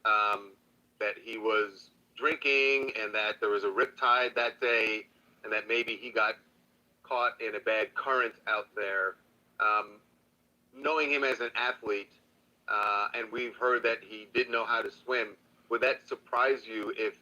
that he was drinking and that there was a riptide that day and that maybe he got caught in a bad current out there. Knowing him as an athlete, and we've heard that he did know how to swim, would that surprise you if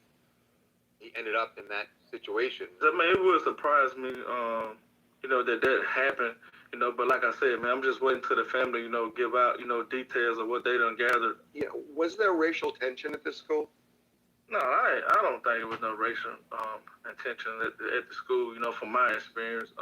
he ended up in that situation? I mean, it would surprise me, that happened, but like I said, man, I'm just waiting till the family, give out, details of what they done gathered. Yeah, was there racial tension at this school? No, I don't think it was no racial tension at the school, from my experience.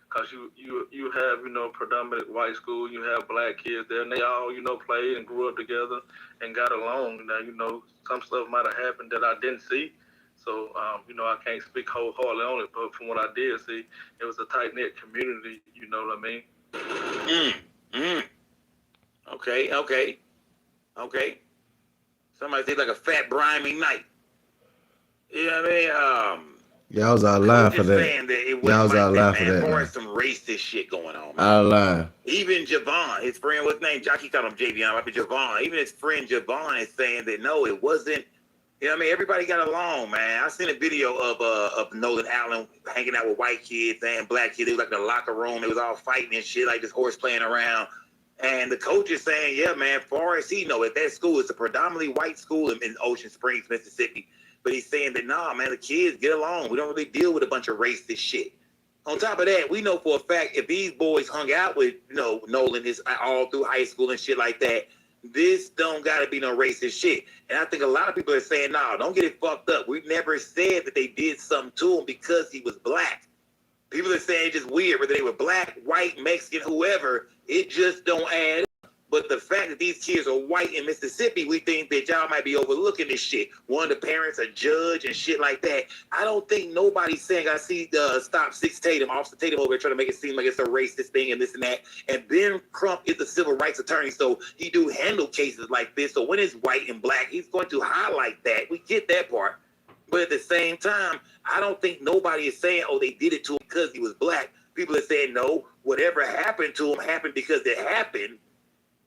Because you have, predominant white school, you have black kids there, and they all, played and grew up together and got along. Now, some stuff might have happened that I didn't see. So, I can't speak wholeheartedly on it, but from what I did see, it was a tight-knit community, you know what I mean? Okay. Somebody said like a fat, grimy night. You know what I mean? Y'all was out of line for that. Y'all was out of line for that. There was some racist shit going on, man. Out of line. Even Javon, his friend, what's his name? I keep calling him Javion, might be Javon. Even his friend Javon is saying that no, it wasn't. You know what I mean? Everybody got along, man. I seen a video of Nolan Allen hanging out with white kids and black kids. It was like in the locker room. They was all fighting and shit, like this horse playing around. And the coach is saying, yeah, man, far as he know, at that school, it's a predominantly white school in Ocean Springs, Mississippi. But he's saying that, nah, man, the kids get along. We don't really deal with a bunch of racist shit. On top of that, we know for a fact if these boys hung out with, Nolan all through high school and shit like that, this don't got to be no racist shit. And I think a lot of people are saying, nah, don't get it fucked up. We never said that they did something to him because he was black. People are saying it's just weird, whether they were black, white, Mexican, whoever, it just don't add up. But the fact that these kids are white in Mississippi, we think that y'all might be overlooking this shit. One of the parents a judge and shit like that. I don't think nobody's saying, I see the Stop 6 Tatum, Officer Tatum over there trying to make it seem like it's a racist thing and this and that. And Ben Crump is a civil rights attorney, so he do handle cases like this. So when it's white and black, he's going to highlight that. We get that part. But at the same time, I don't think nobody is saying, oh, they did it to him because he was black. People are saying, no, whatever happened to him happened because it happened.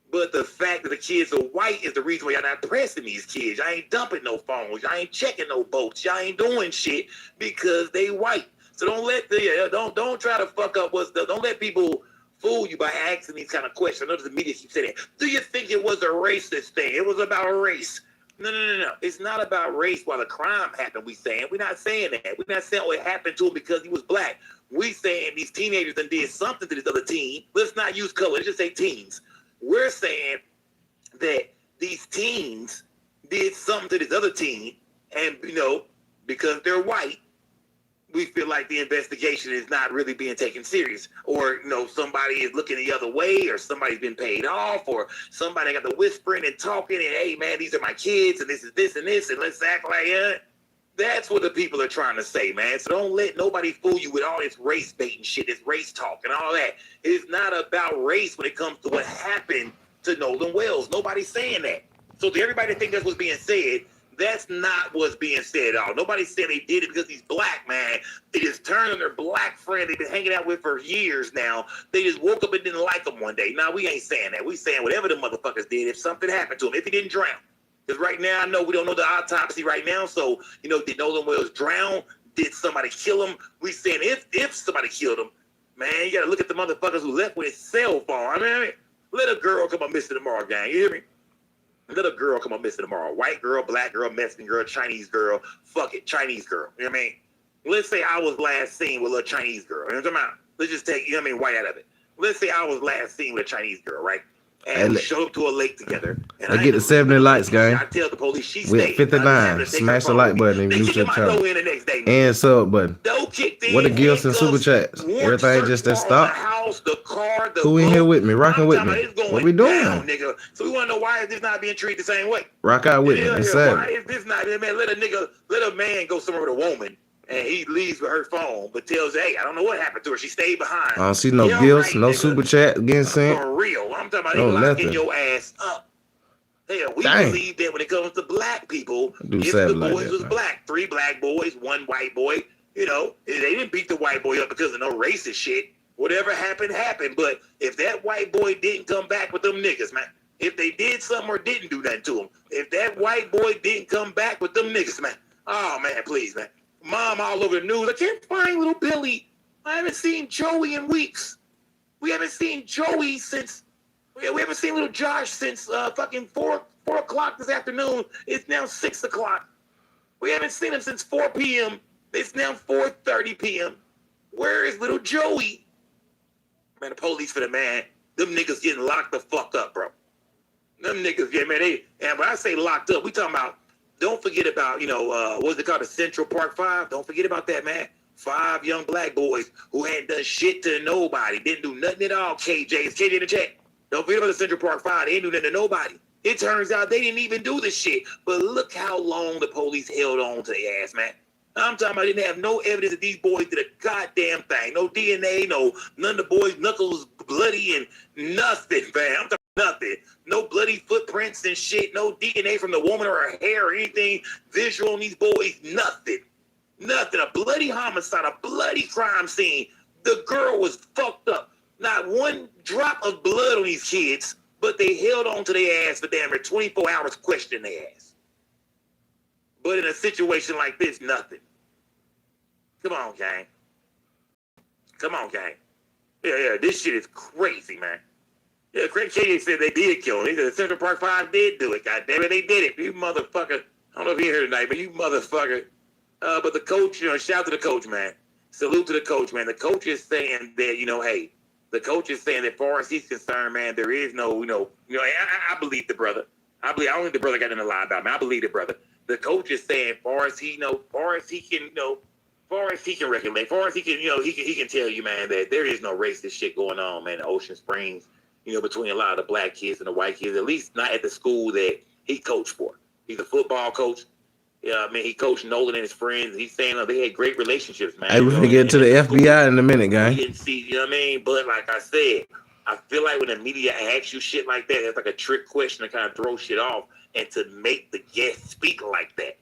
But the fact that the kids are white is the reason why y'all not pressing these kids. Y'all ain't dumping no phones. Y'all ain't checking no boats. Y'all ain't doing shit because they white. So don't let don't try to fuck up don't let people fool you by asking these kind of questions. I know the media keeps saying that. Do you think it was a racist thing? It was about race. No. It's not about race while the crime happened, we're not saying that. We're not saying, oh, it happened to him because he was black. We saying these teenagers done did something to this other teen. Let's not use color. Let's just say teens. We're saying that these teens did something to this other teen, and, because they're white, we feel like the investigation is not really being taken serious, or somebody is looking the other way, or somebody's been paid off, or somebody got the whispering and talking, and hey man, these are my kids, and this is this and this, and let's act like it. That's what the people are trying to say, man. So don't let nobody fool you with all this race bait and shit, this race talk and all that. It's not about race when it comes to what happened to Nolan Wells. Nobody's saying that. So to everybody that think that's what's being said, that's not what's being said at all. Nobody said they did it because he's black, man. They just turned on their black friend they've been hanging out with for years now. They just woke up and didn't like him one day. Now, we ain't saying that. We saying whatever the motherfuckers did, if something happened to him, if he didn't drown. Because right now, I know we don't know the autopsy right now. So, did Nolan Wells drown? Did somebody kill him? We saying if somebody killed him, man, you got to look at the motherfuckers who left with his cell phone. I mean, let a girl come up missing tomorrow, gang. You hear me? Let a girl come up missing tomorrow. White girl, black girl, Mexican girl, Chinese girl. Fuck it, Chinese girl. You know what I mean? Let's say I was last seen with a Chinese girl. You know what I'm talking about? Let's just take, white out of it. Let's say I was last seen with a Chinese girl, right? And we showed up to a lake together. And I get the 70 lights, gang. I tell the police she we at 59. Smash the like button and new to the channel. And sub button. What the gifts and super chats? Everything just that stop. Who in here with me? Rocking with me. What we doing? Nigga. So we want to know why is this not being treated the same way? Rock out with me. Why is this not, man? Let a man go somewhere with a woman. And he leaves with her phone, but tells, hey, I don't know what happened to her. She stayed behind. I don't see no gifts, no super chat getting sent. For real. I'm talking about they locking your ass up. Hell, we believe that when it comes to black people, if the boys was black, 3 black boys, 1 white boy, they didn't beat the white boy up because of no racist shit. Whatever happened, happened. But if that white boy didn't come back with them niggas, man, if they did something or didn't do nothing to him, if that white boy didn't come back with them niggas, man, oh, man, please, man. Mom all over the news. I can't find little Billy. I haven't seen Joey in weeks. We haven't seen Joey since. We haven't seen little Josh since fucking 4 o'clock this afternoon. It's now 6 o'clock. We haven't seen him since 4 p.m. It's now 4:30 p.m. Where is little Joey? Man, the police for the man. Them niggas getting locked the fuck up, bro. Them niggas, and when I say locked up, we talking about. Don't forget about, what's it called, the Central Park 5? Don't forget about that, man. 5 young black boys who hadn't done shit to nobody. Didn't do nothing at all, KJ. Is KJ in the chat? Don't forget about the Central Park 5. They didn't do nothing to nobody. It turns out they didn't even do this shit. But look how long the police held on to their ass, man. I'm talking about they didn't have no evidence that these boys did a goddamn thing. No DNA, none of the boys' knuckles bloody and nothing, man. I'm talking nothing. No bloody footprints and shit. No DNA from the woman or her hair or anything visual on these boys. Nothing. Nothing. A bloody homicide, a bloody crime scene. The girl was fucked up. Not one drop of blood on these kids, but they held on to their ass for damn near 24 hours questioning their ass. But in a situation like this, nothing. Come on, gang. Come on, gang. Yeah, this shit is crazy, man. Yeah, Craig K said they did kill him. He said Central Park 5 did do it. God damn it, they did it. You motherfucker. I don't know if you're here tonight, but you motherfucker. But the coach, shout out to the coach, man. Salute to the coach, man. The coach is saying that, hey, the coach is saying that as far as he's concerned, man, there is no, I believe the brother. I don't think the brother got nothing to lie about, man. I believe the brother. The coach is saying far as he can recollect, far as he can, he can tell you, man, that there is no racist shit going on, man, in Ocean Springs. between a lot of the black kids and the white kids, at least not at the school that he coached for. He's a football coach. Yeah, I mean, he coached Nolan and his friends. He's saying they had great relationships, man. Hey, we're gonna get into the FBI in a minute, guy. We didn't see, you know what I mean? But like I said, I feel like when the media asks you shit like that, it's like a trick question to kind of throw shit off and to make the guest speak like that.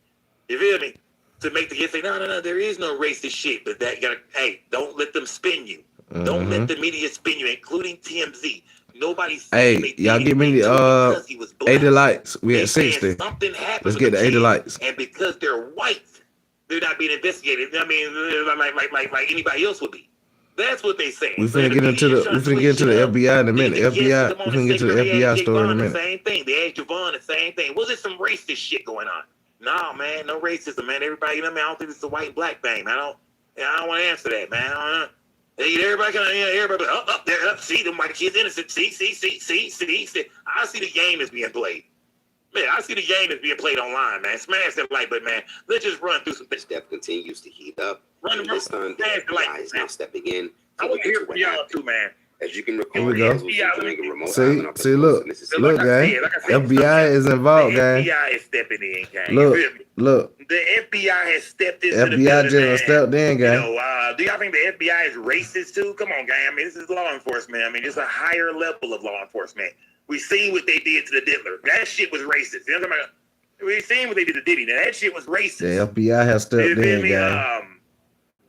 You feel me? To make the guest say, no, there is no racist shit. But that you gotta, hey, don't let them spin you. Don't let the media spin you, including TMZ. Nobody's Hey, y'all give me the 80 likes. We at 60. Let's get the 80 likes. And because they're white, they're not being investigated. I mean, like anybody else would be. That's what they say. We finna get into the FBI in a minute. FBI. We finna get to the FBI story in a minute. Same thing. They asked Javon the same thing. Was it some racist shit going on? No, man, no racism, man. Everybody, I don't think it's a white and black thing. I don't want to answer that, man. I don't know. Everybody kind of, everybody up there, up. See, them white kids innocent. See. I see the game is being played. Man, I see the game is being played online, man. Smash that like, but man, let's just run through some things. Step continues to heat up. This time, the FBI is now stepping in. I want to hear from y'all too, man. As you can recall, here we go. See, look, like guy. FBI is involved, guy. FBI is stepping in, guy. Look. The FBI has stepped into the building. FBI just stepped in, guy. Do y'all think the FBI is racist too? Come on, guy. I mean, this is law enforcement. I mean, it's a higher level of law enforcement. We seen what they did to the Diddler. That shit was racist. You know what I'm talking about? We seen what they did to Diddy. Now that shit was racist. The FBI has stepped in, guy.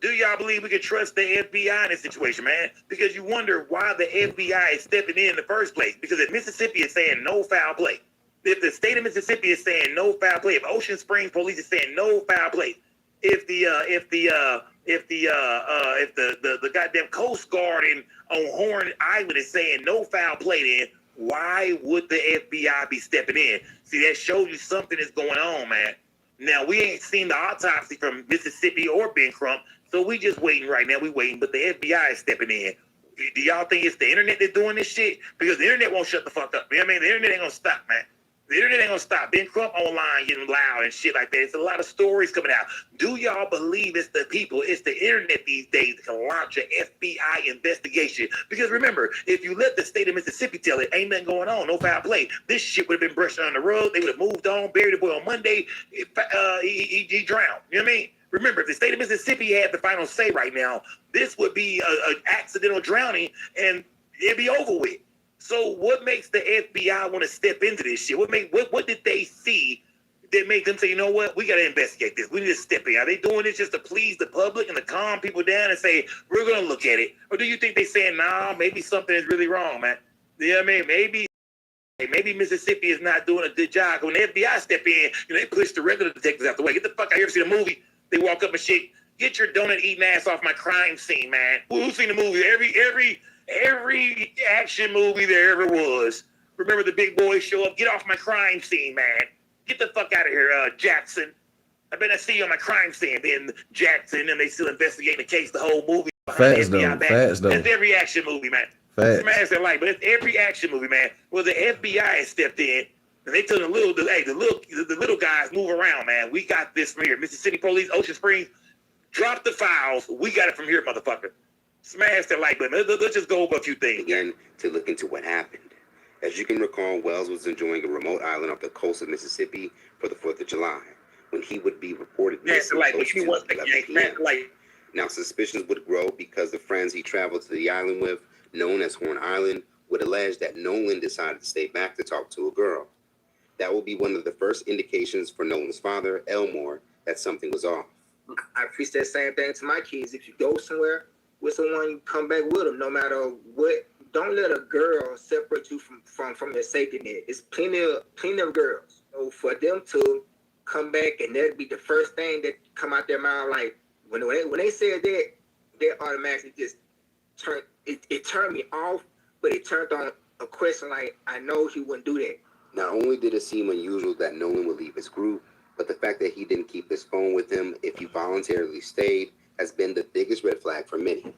Do y'all believe we can trust the FBI in this situation, man? Because you wonder why the FBI is stepping in the first place. Because if Mississippi is saying no foul play, if the state of Mississippi is saying no foul play, if Ocean Springs Police is saying no foul play, if the goddamn Coast Guard on Horn Island is saying no foul play, then why would the FBI be stepping in? See, that shows you something is going on, man. Now, we ain't seen the autopsy from Mississippi or Ben Crump, so we just waiting right now. We waiting, but the FBI is stepping in. Do y'all think it's the internet that's doing this shit? Because the internet won't shut the fuck up. You know what I mean? The internet ain't gonna stop, man. The internet ain't gonna stop. Ben Crump online getting loud and shit like that. It's a lot of stories coming out. Do y'all believe it's the people, it's the internet these days that can launch an FBI investigation? Because remember, if you let the state of Mississippi tell it, ain't nothing going on, no foul play, this shit would have been brushed under the rug. They would have moved on, buried the boy on Monday. He drowned. You know what I mean? Remember, if the state of Mississippi had the final say right now, this would be an accidental drowning and it'd be over with. So what makes the FBI want to step into this shit? What did they see that made them say, you know what, we got to investigate this. We need to step in. Are they doing this just to please the public and to calm people down and say, we're going to look at it? Or do you think they saying, nah, maybe something is really wrong, man? You know what I mean? Maybe Mississippi is not doing a good job. When the FBI step in, they push the regular detectives out the way. Get the fuck out here, see the movie. They walk up and shit. Get your donut eating ass off my crime scene, man. Who's seen the movie? Every action movie there ever was. Remember the big boys show up? Get off my crime scene, man. Get the fuck out of here, Jackson. I bet I see you on my crime scene. Then Jackson, and they still investigating the case the whole movie. Facts though. That's every action movie, man. Smash their life, but it's every action movie, man. Well, the FBI has stepped in. And they told the little guys, move around, man. We got this from here. Mississippi Police, Ocean Springs, drop the files. We got it from here, motherfucker. Smash the like button. Let's just go over a few things. Again, to look into what happened. As you can recall, Wells was enjoying a remote island off the coast of Mississippi for the 4th of July, when he would be reported missing close to 11 p.m. Now, suspicions would grow because the friends he traveled to the island with, known as Horn Island, would allege that Nolan decided to stay back to talk to a girl. That will be one of the first indications for Nolan's father, Elmore, that something was off. I preach that same thing to my kids. If you go somewhere with someone, you come back with them, no matter what. Don't let a girl separate you from your safety net. It's plenty of girls. So for them to come back and that'd be the first thing that come out their mouth, like when they said that, they automatically just turned me off, but it turned on a question like, I know he wouldn't do that. Not only did it seem unusual that Nolan would leave his group, but the fact that he didn't keep his phone with him if he voluntarily stayed has been the biggest red flag for many.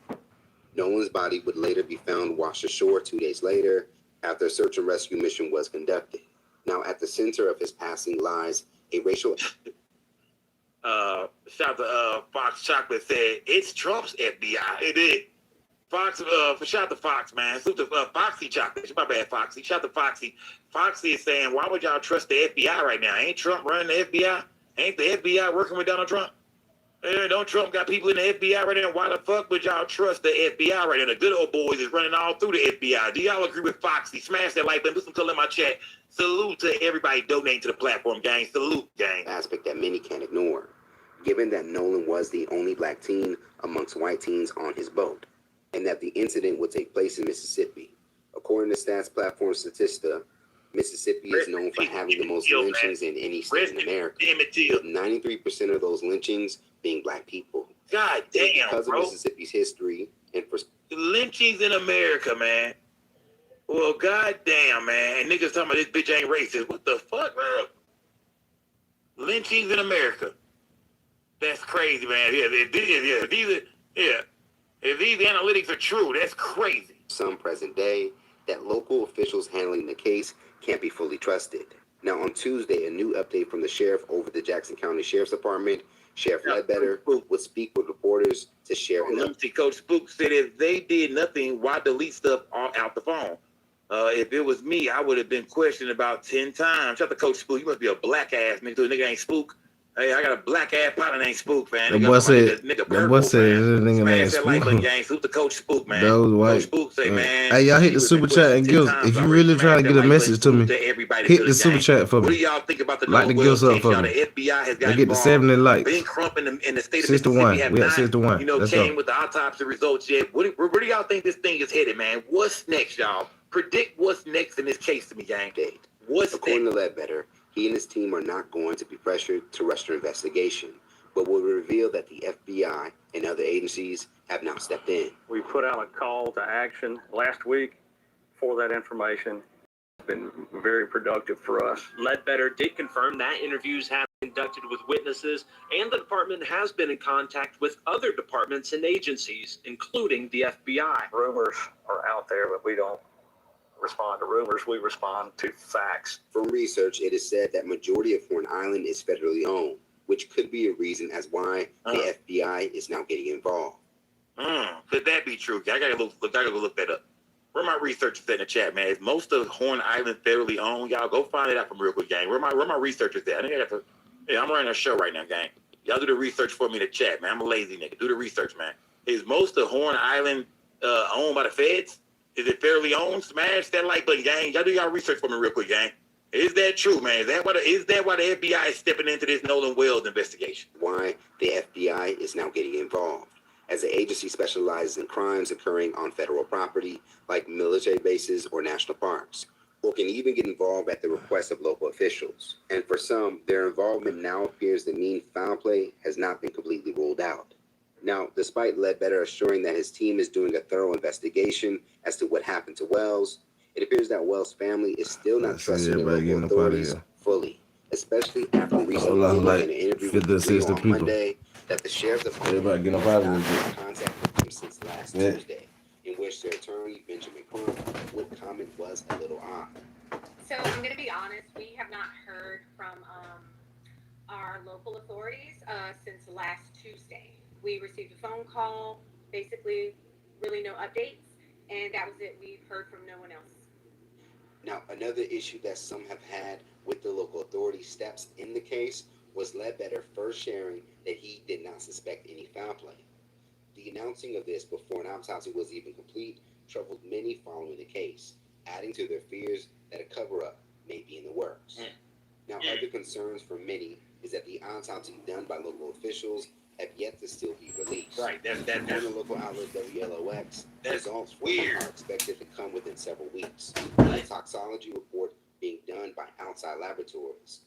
Nolan's body would later be found washed ashore 2 days later after a search and rescue mission was conducted. Now, at the center of his passing lies a racial... Shout out to Fox Chocolate said, it's Trump's FBI. It did. Fox, shout out to Fox, man. Salute to Foxy Chocolate. My bad, Foxy. Shout out to Foxy. Foxy is saying, why would y'all trust the FBI right now? Ain't Trump running the FBI? Ain't the FBI working with Donald Trump? Don't Trump got people in the FBI right now? Why the fuck would y'all trust the FBI right now? The good old boys is running all through the FBI. Do y'all agree with Foxy? Smash that like button. Put some color in my chat. Salute to everybody donating to the platform, gang. Salute, gang. Aspect that many can't ignore, given that Nolan was the only black teen amongst white teens on his boat, and that the incident would take place in Mississippi. According to stats platform Statista, Mississippi is known for having the most lynchings in any state in America, with 93% of those lynchings being black people. God damn, because bro. of Mississippi's history and for The lynchings in America, man. Well, goddamn, man. And niggas talking about this bitch ain't racist. What the fuck, man? Lynchings in America. That's crazy, man. If these analytics are true, that's crazy. some present day, that local officials handling the case can't be fully trusted. Now, on Tuesday, a new update from the sheriff over the Jackson County Sheriff's Department, Sheriff Ledbetter, would speak with reporters to share an update. Coach Spook said if they did nothing, why delete stuff out the phone? If it was me, I would have been questioned about 10 times. Shout out to Coach Spook. You must be a black ass nigga. The nigga ain't Spook. Hey, I got a black ass partner named Spook, man. The boy said, this nigga named Spook. Spook. Salute to Coach Spook, man. Those white. Coach Spook say, man. Hey, y'all hit the super chat and give. If you really trying to get a message to me, hit the super chat for me. What do y'all think about the like the gifts up for me? The FBI has got get the 70 likes. Ben Crump in the state of 61. Mississippi have We at not, 61. you know, Let's came go. with the autopsy results yet. Where do y'all think this thing is headed, man? What's next, y'all? Predict what's next in this case to me, gang. What's According to Ledbetter, he and his team are not going to be pressured to rush their investigation, but will reveal that the FBI and other agencies have now stepped in. We put out a call to action last week for that information. It's been very productive for us. Ledbetter did confirm that interviews have been conducted with witnesses, and the department has been in contact with other departments and agencies, including the FBI. Rumors are out there, but we don't respond to rumors. We respond to facts. From research, it is said that majority of Horn Island is federally owned, which could be a reason as why the FBI is now getting involved. Could that be true? I gotta go look that up. Where my researchers at in the chat, man? Is most of Horn Island federally owned? Y'all go find it out from real quick, gang. Where my researchers at? I think I got to. Yeah, I'm running a show right now, gang. Y'all do the research for me in the chat, man. I'm a lazy nigga. Do the research, man. Is most of Horn Island owned by the feds? Is it federally owned? Smash that like button, gang. Y'all do y'all research for me real quick, gang. Is that true, man? Is that why the FBI is stepping into this Nolan Wells investigation? Why the FBI is now getting involved, as the agency specializes in crimes occurring on federal property, like military bases or national parks, or can even get involved at the request of local officials. And for some, their involvement now appears to mean foul play has not been completely ruled out. Now, despite Ledbetter assuring that his team is doing a thorough investigation as to what happened to Wells, it appears that Wells' family is still not trusting the local authorities fully, especially after recently in an interview with the on Monday that the sheriff's department has not contacted them since last Tuesday, in which their attorney, Benjamin Crump, would comment was a little odd. So I'm going to be honest, we have not heard from our local authorities since last Tuesday. We received a phone call, basically really no updates, and that was it. We've heard from no one else. Now, another issue that some have had with the local authority steps in the case was Ledbetter first sharing that he did not suspect any foul play. The announcing of this before an autopsy was even complete troubled many following the case, adding to their fears that a cover-up may be in the works. Now, other concerns for many is that the autopsy done by local officials have yet to still be released. Right, that's on the local outlet WLOX, results from are expected to come within several weeks. A toxology report being done by outside laboratories.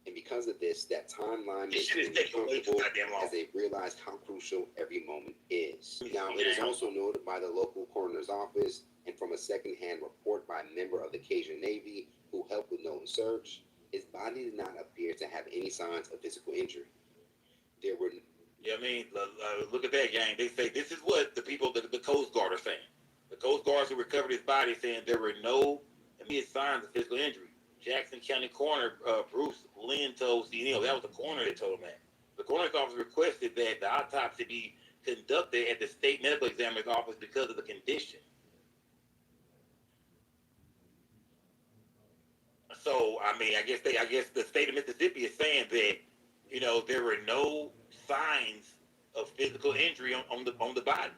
And because of this, that timeline makes them uncomfortable as they realize how crucial every moment is. Now, it is also noted by the local coroner's office and from a second-hand report by a member of the Cajun Navy who helped with Nolan's search, his body did not appear to have any signs of physical injury. There were Yeah, I mean, look at that, gang. They say this is what the people, the Coast Guard are saying. The Coast Guards who recovered his body saying there were no immediate signs of physical injury. Jackson County Coroner Bruce Lynn told CNN, that was the coroner that told him that. The coroner's office requested that the autopsy be conducted at the state medical examiner's office because of the guess the state of Mississippi is saying that, you know, there were no signs of physical injury on the body.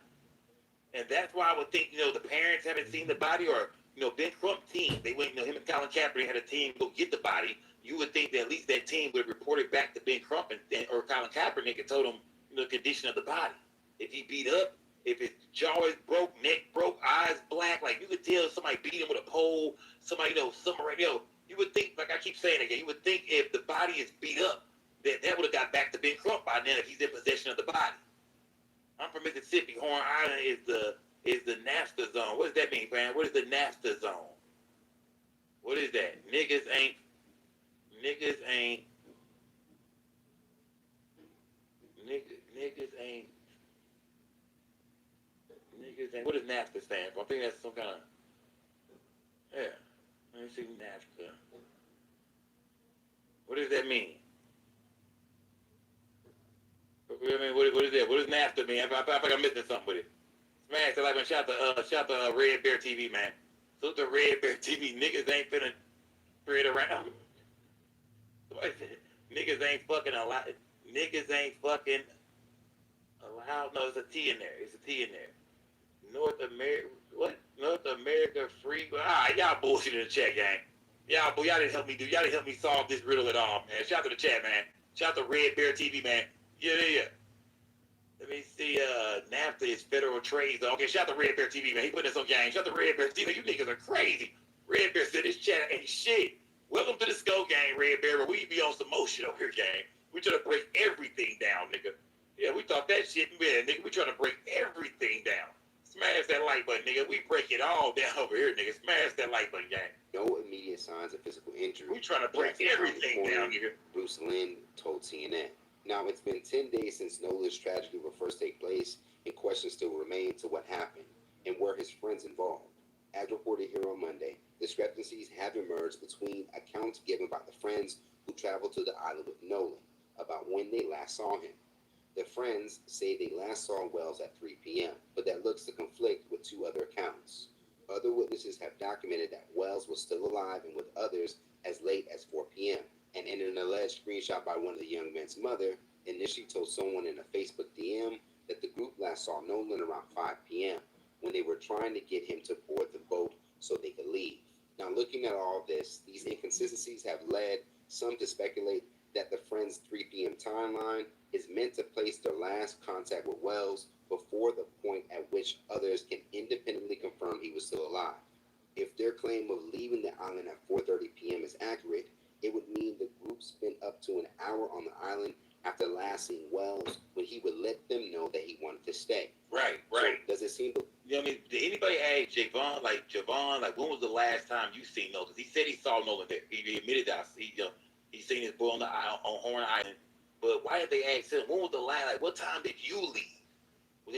And that's why I would think, you know, the parents haven't seen the body, or, you know, Ben Crump's team, they went, you know, him and Colin Kaepernick had a team go get the body. You would think that at least that team would have reported back to Ben Crump or Colin Kaepernick and told him, you know, the condition of the body. If he beat up, if his jaw is broke, neck broke, eyes black, like you could tell somebody beat him with a pole, somebody, you know, somewhere, you know, you would think, like I keep saying again, you would think if the body is beat up, that would have got back to Ben Crump by then if he's in possession of the body. I'm from Mississippi. Horn Island is the NAFTA zone. What does that mean, man? What is the NAFTA zone? What is that? Niggas ain't. Niggas ain't. What does NAFTA stand for? I think that's some kind of. Yeah. Let me see NAFTA. What does that mean? I mean, what is that? What does NAFTA mean? I think I'm missing something with it. Smash the like and shout the Red Bear TV, man. So the Red Bear TV niggas ain't finna spread around. Niggas ain't fucking allowed. Niggas ain't fucking allowed. No, it's a T in there. It's a T in there. North America. What? North America free. Y'all bullshit in the chat, gang. Y'all didn't help me do. Y'all didn't help me solve this riddle at all, man. Shout out to the chat, man. Shout out to Red Bear TV, man. Yeah. Let me see. NAFTA is federal trade zone. Okay, shout out to Red Bear TV, man. He put this on game. Shout out to Red Bear TV. You niggas are crazy. Red Bear said this chat ain't shit. Welcome to the Skull Gang, Red Bear, where we be on some motion over here, gang. We trying to break everything down, nigga. Yeah, we thought that shit, man, nigga. We trying to break everything down. Smash that like button, nigga. We break it all down over here, nigga. Smash that like button, gang. No immediate signs of physical injury. We trying to break everything down, nigga. Bruce Lynn told CNN. Now, it's been 10 days since Nolan's tragedy will first take place, and questions still remain to what happened and were his friends involved. As reported here on Monday, discrepancies have emerged between accounts given by the friends who traveled to the island with Nolan about when they last saw him. The friends say they last saw Wells at 3 p.m., but that looks to conflict with two other accounts. Other witnesses have documented that Wells was still alive and with others as late as 4 p.m., and in an alleged screenshot by one of the young men's mother, initially told someone in a Facebook DM that the group last saw Nolan around 5 p.m. when they were trying to get him to board the boat so they could leave. Now, looking at all this, these inconsistencies have led some to speculate that the friend's 3 p.m. timeline is meant to place their last contact with Wells before the point at which others can independently confirm he was still alive. If their claim of leaving the island at 4:30 p.m. is accurate, it would mean the group spent up to an hour on the island after last seeing Wells when he would let them know that he wanted to stay. Right. So, does it seem to... You know what I mean? Did anybody ask Javon, when was the last time you seen Nolan? Because he said he saw Nolan there. He admitted that he seen his boy on Horn Island. But why did they ask him? When was the last? Like, what time did you leave?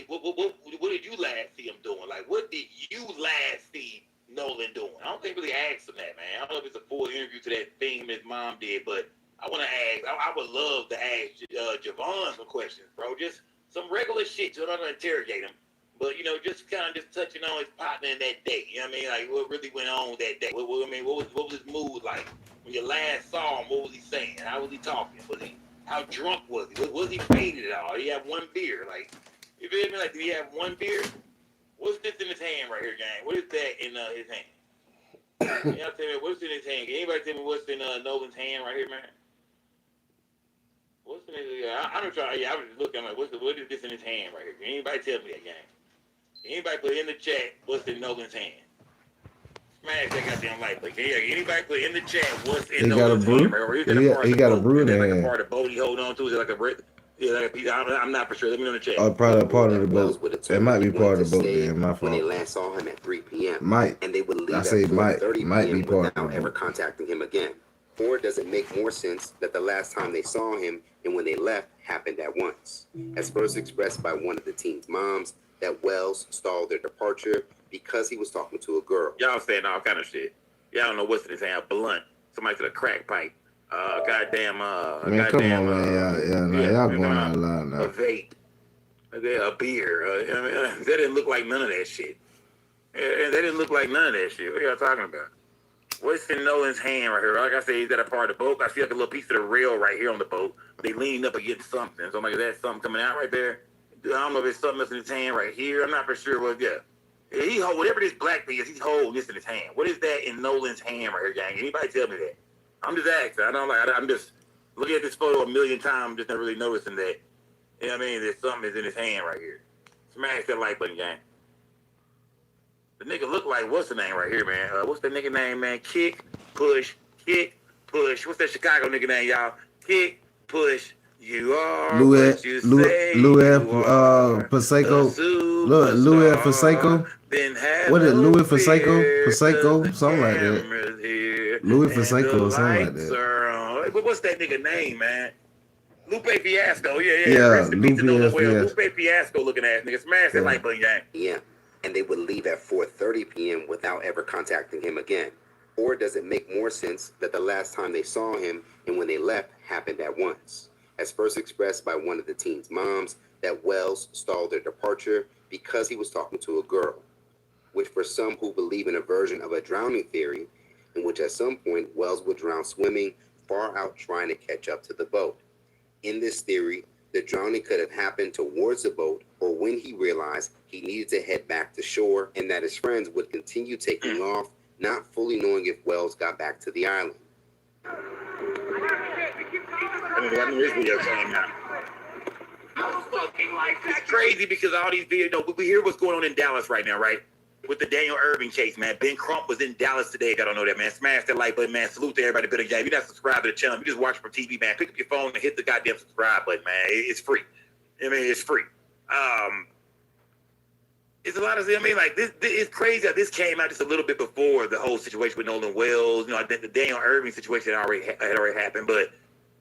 What did you last see him doing? Like, what did you last see Nolan doing? I don't think really asked him that, man. I don't know if it's a full interview to that thing his mom did, but I want to ask. I would love to ask Javon some questions, bro. Just some regular shit. So I'm not gonna interrogate him, but you know, just kind of just touching on his partner in that day. You know what I mean? Like, what really went on that day? What was his mood like when you last saw him? What was he saying? How was he talking? How drunk was he? Was he faded at all? Did he have one beer? Like, you feel me? Like, did he have one beer? What's this in his hand right here, gang? What is that in his hand? Y'all tell me what's in his hand. Can anybody tell me what's in Nolan's hand right here, man? What's in his? I'm trying. Yeah, I was just looking. I'm like, what is this in his hand right here? Can anybody tell me that, gang? Anybody put in the chat what's in Nolan's hand? Smash that goddamn like, yeah. Anybody put in the chat what's in Nolan's hand? Right? He got a brew in his hand. hand. Part of the boat he hold on to. Is it like a bread? Yeah, like a piece. I'm not for sure. Let me know in the chat. Probably part of the boat. It might be part of the boat. Then my When they fault. last saw him at 3 p.m. Might. And they would leave I at say might 4:30 be p.m. part of without the ever boat. contacting him again. Or does it make more sense that the last time they saw him and when they left happened at once? As first expressed by one of the team's moms, that Wells stalled their departure because he was talking to a girl. Y'all saying all kind of shit. Y'all don't know what's in his hand. Blunt. Somebody said a crack pipe. Man, come on, man. Y'all going out loud now. A vape. A beer. I mean, that didn't look like none of that shit. That didn't look like none of that shit. What y'all talking about? What's in Nolan's hand right here? Like I said, he's at a part of the boat. I see like a little piece of the rail right here on the boat. They leaned up against something. So I'm like, is that something coming out right there? I don't know if it's something that's in his hand right here. I'm not for sure what. Yeah, he hold whatever this black thing is. He's holding this in his hand. What is that in Nolan's hand right here, gang? Anybody tell me that? I'm just asking. I'm just looking at this photo a million times, just not really noticing that. You know what I mean? There's something that's in his hand right here. Smash that like button, gang. The nigga look like, what's the name right here, man? What's the nigga name, man? Kick, push. What's that Chicago nigga name, y'all? Kick, push. You are what you say Louis you are. Paseco. Look, Louis Paseco. What is Louis Paseco? Paseco? Something like that. Louis Paseco or something like that. What's that nigga name, man? Lupe Fiasco. Yeah, Lupe Fiasco looking ass nigga. Smash that like button, gang. Yeah. And they would leave at 4:30 p.m. without ever contacting him again? Or does it make more sense that the last time they saw him and when they left happened at once? As first expressed by one of the teen's moms, that Wells stalled their departure because he was talking to a girl, which for some who believe in a version of a drowning theory, in which at some point Wells would drown swimming far out trying to catch up to the boat. In this theory, the drowning could have happened towards the boat or when he realized he needed to head back to shore and that his friends would continue taking off, not fully knowing if Wells got back to the island. I knew this video came out. It's crazy because all these videos, we hear what's going on in Dallas right now, right? With the Daniel Irving case, man. Ben Crump was in Dallas today. If I don't know that, man. Smash that like button, man. Salute to everybody. Better game. If you're not subscribed to the channel, you just watch from TV, man. Pick up your phone and hit the goddamn subscribe button, man. It's free. I mean, it's free. It's a lot of, like this. It's crazy that this came out just a little bit before the whole situation with Nolan Wells. I think the Daniel Irving situation had already happened, but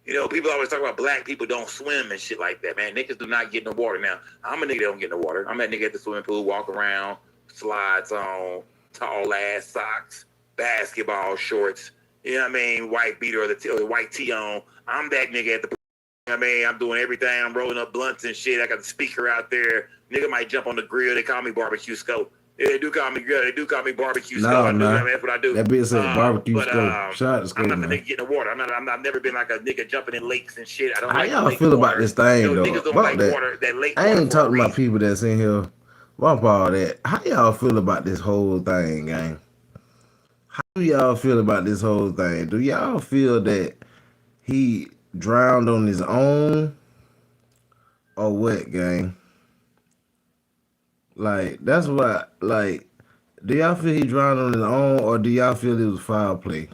people always talk about black people don't swim and shit like that, man. Niggas do not get in the water. Now, I'm a nigga that don't get in the water. I'm that nigga at the swimming pool, walk around, slides on, tall ass socks, basketball shorts, white beater or the white tee on. I'm that nigga at the pool. I'm doing everything. I'm rolling up blunts and shit. I got the speaker out there. Nigga might jump on the grill. They call me barbecue scope. Yeah, they do call me good. They do call me barbecue scope. That's what I do. That bitch said barbecue scope. Shout out to scope, I'm not man. gonna get in the water. I've never been like a nigga jumping in lakes and shit. I don't How like y'all feel about this thing, though? Niggas don't About like that. water. That lake I ain't water talking about people that's in here. Bump all that. How y'all feel about this whole thing, gang? How do y'all feel about this whole thing? Do y'all feel that he drowned on his own or what, gang? Like, that's what, like, do y'all feel he drowned on his own or do y'all feel it was foul play?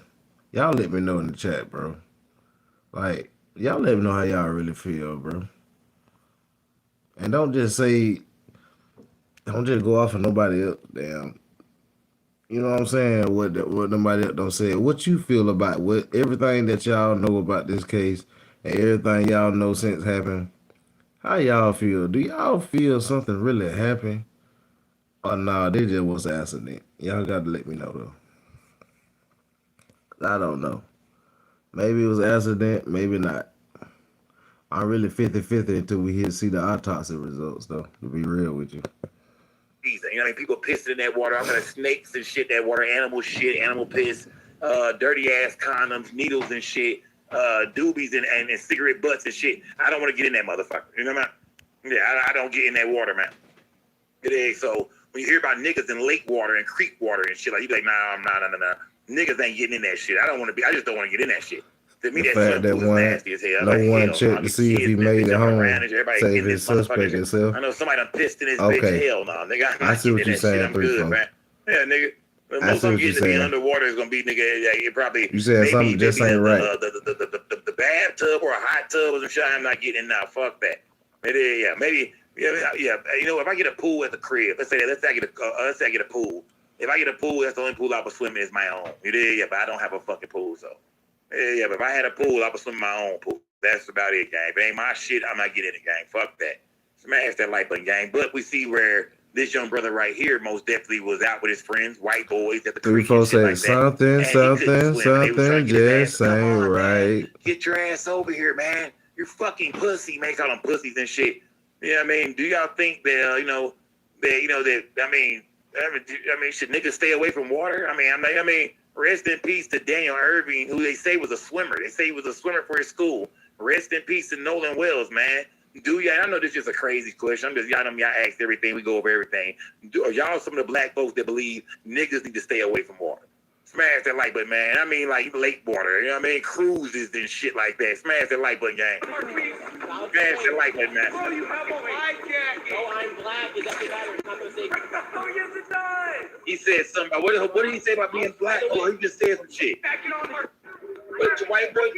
Y'all let me know in the chat, bro. Like, y'all let me know how y'all really feel, bro. And don't just go off of nobody else, damn. You know what I'm saying? What nobody else don't say. What you feel about everything that y'all know about this case and everything y'all know since happened? How y'all feel? Do y'all feel something really happened? Or nah, they just was an accident. Y'all got to let me know, though. I don't know. Maybe it was an accident, maybe not. I'm really 50-50 until we see the autopsy results, though, to be real with you. People pissing in that water. I'm gonna snakes and shit, that water, animal shit, animal piss, dirty ass condoms, needles and shit, doobies and cigarette butts and shit. I don't want to get in that motherfucker. You know what I mean? Yeah, I don't get in that water, man. It is. So when you hear about niggas in lake water and creek water and shit, like you be like, nah. Niggas ain't getting in that shit. I just don't want to get in that shit. To me, The that fact that is nasty as hell. no one checked to see if he made it home, save his suspect himself. I know somebody done pissed in his Okay. bitch. Hell no, nigga. I'm I not see what getting you're in that shit. saying, I'm good, 3-4. man. Yeah, nigga. I Most see I'm what you're getting to be saying. underwater is gonna be, nigga. It probably You said something just ain't right. The bathtub or a hot tub or some shit. I'm not getting in now. Fuck that. Maybe maybe if I get a pool at the crib, let's say I get a pool. If I get a pool, that's the only pool I would swim in is my own. But I don't have a fucking pool, so. But if I had a pool, I would swim in my own pool. That's about it, gang. If it ain't my shit, I'm not getting in it, gang. Fuck that. Smash that like button, gang. But we see where this young brother right here most definitely was out with his friends, white boys at the creek and 3-4 shit said like that. something just ain't right. Get your ass over here, man. You're fucking pussy, man. Call them pussies and shit. You know what I mean? Do y'all think that should niggas stay away from water? Rest in peace to Daniel Irving, who they say was a swimmer. They say he was a swimmer for his school. Rest in peace to Nolan Wells, man. Do y'all? I know this is just a crazy question. Y'all know y'all asked everything. We go over everything. Are y'all some of the black folks that believe niggas need to stay away from water? Smash that like button, man. I mean, like lake water. You know what I mean? Cruises and shit like that. Smash that like button, gang. Smash that like button, man. Bro, you have a life jacket. Oh, I'm black. Is that the matter? I'm not gonna say. Oh, yes, it does. He said something about what did he say about being black? Oh, he just said some shit. But your white boy,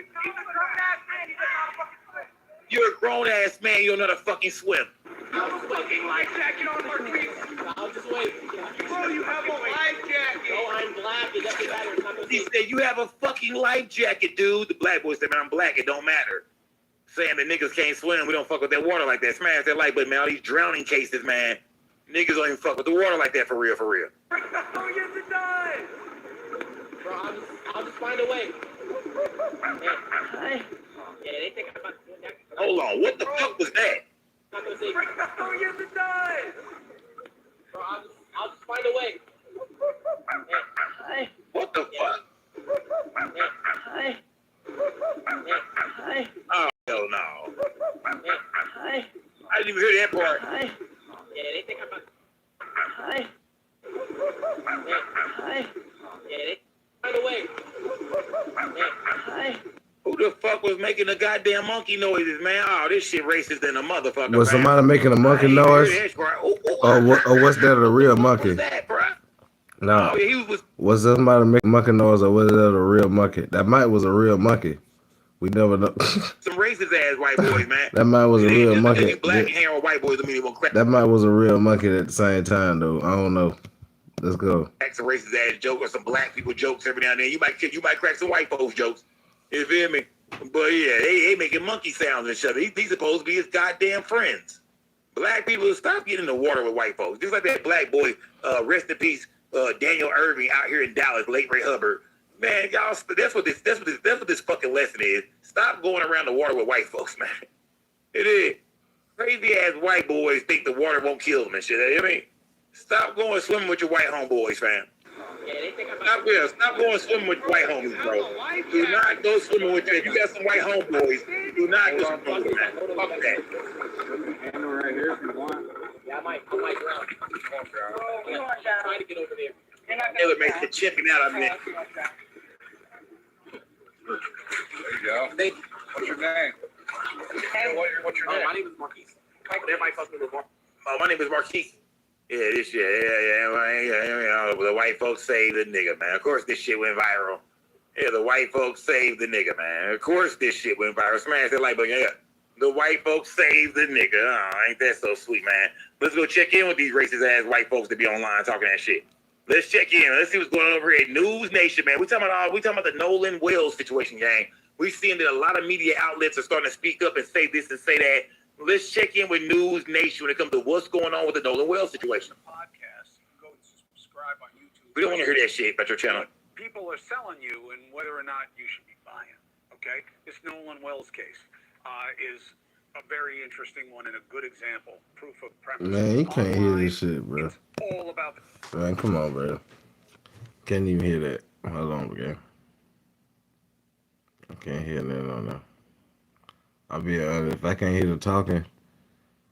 you're a grown ass man. You don't know how to fucking swim. Fucking life jacket on, Marquise. I'll just wait. Bro, you have a life jacket. Oh, I'm black. Is that the matter? I'm not gonna He say. said you have a fucking life jacket, dude. The black boy said, man, I'm black. It don't matter. Saying that niggas can't swim. We don't fuck with that water like that. Smash that light button, man. All these drowning cases, man. Niggas don't even fuck with the water like that for real, for real. Oh, yes, it does. Bro, I'll just find a way. Yeah, they think I'm about to do that. Hold on. What the fuck was that? I'm not gonna say. Oh, yes, it does. Bro, I'll just find a way. What the fuck? Oh, hell no. I didn't even hear that part. Yeah, they think I'm about to. Yeah, they find a way. Who the fuck was making the goddamn monkey noises, man? Oh, this shit racist than a motherfucker. Was man. somebody making a monkey noise? Or what's that a real monkey? What was that, bro? No. Oh, yeah, he Was somebody making a monkey noise or was that a real monkey? That might was a real monkey. We never know. some racist ass white boys, man. That might was a real Just monkey. because you black and hair or white boys, I mean, they won't crack That might was a real monkey at the same time though. I don't know. Let's go. some racist ass joke or some black people jokes every now and then. You might crack some white folks jokes. You feel me? But yeah, they making monkey sounds and shit. These supposed to be his goddamn friends. Black people, stop getting in the water with white folks. Just like that black boy, rest in peace, Daniel Irving out here in Dallas, late Ray Hubbard. Man, y'all, that's what this fucking lesson is. Stop going around the water with white folks, man. It is. Crazy ass white boys think the water won't kill them and shit. You know what I mean? Stop going swimming with your white homeboys, fam. Yeah, they think I'm Stop going swimming with your white homies, bro. Do not go swimming with them. If you got some white homeboys, do not go swimming with them. Fuck that. handle right here if you want. Yeah, I might drown. Trying to get over there. Taylor makes the chipping out of me. There you go. What's your name? What's your name? My name is Marquise. Everybody calls me Marquise. Oh, my name is Marquise. Yeah, this shit. Yeah. The white folks saved the nigga, man. Of course, this shit went viral. Yeah, the white folks saved the nigga, man. Of course, this shit went viral. Smash that like button. Yeah. The white folks saved the nigga. Oh, ain't that so sweet, man? Let's go check in with these racist ass white folks that be online talking that shit. Let's check in. Let's see what's going on over here at News Nation, man. We talking about the Nolan Wells situation, gang. We seeing that a lot of media outlets are starting to speak up and say this and say that. Let's check in with News Nation when it comes to what's going on with the Nolan Wells situation. Podcast. Go and subscribe on YouTube. We don't want to hear that shit about your channel. People are selling you and whether or not you should be buying. Okay, this Nolan Wells case is a very interesting one and a good example. Proof of premise. Man, you can't hear this shit, bro. All about the Man, come on, bro. Can't even hear that. Hold on, bro. I can't hear that on there. I'll be honest. If I can't hear the talking,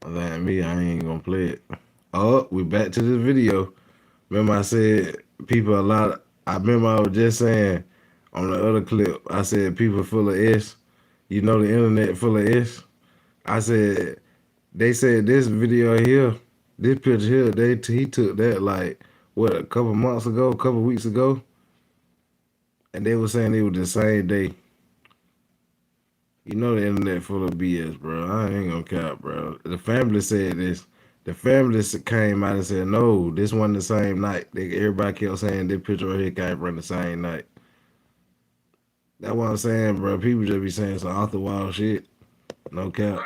other me, I ain't gonna play it. Oh, we back to this video. Remember I said people a lot. I remember I was just saying on the other clip, I said people full of S. You know the internet full of S. I said, they said this video here, this picture here, he took that like, what, a couple months ago, a couple weeks ago? And they were saying it was the same day. You know the internet full of BS, bro. I ain't gonna cap, bro. The family said this. The family came out and said, no, this wasn't the same night. Everybody kept saying this picture right here came from the same night. That's what I'm saying, bro. People just be saying some off the wall shit. No cap.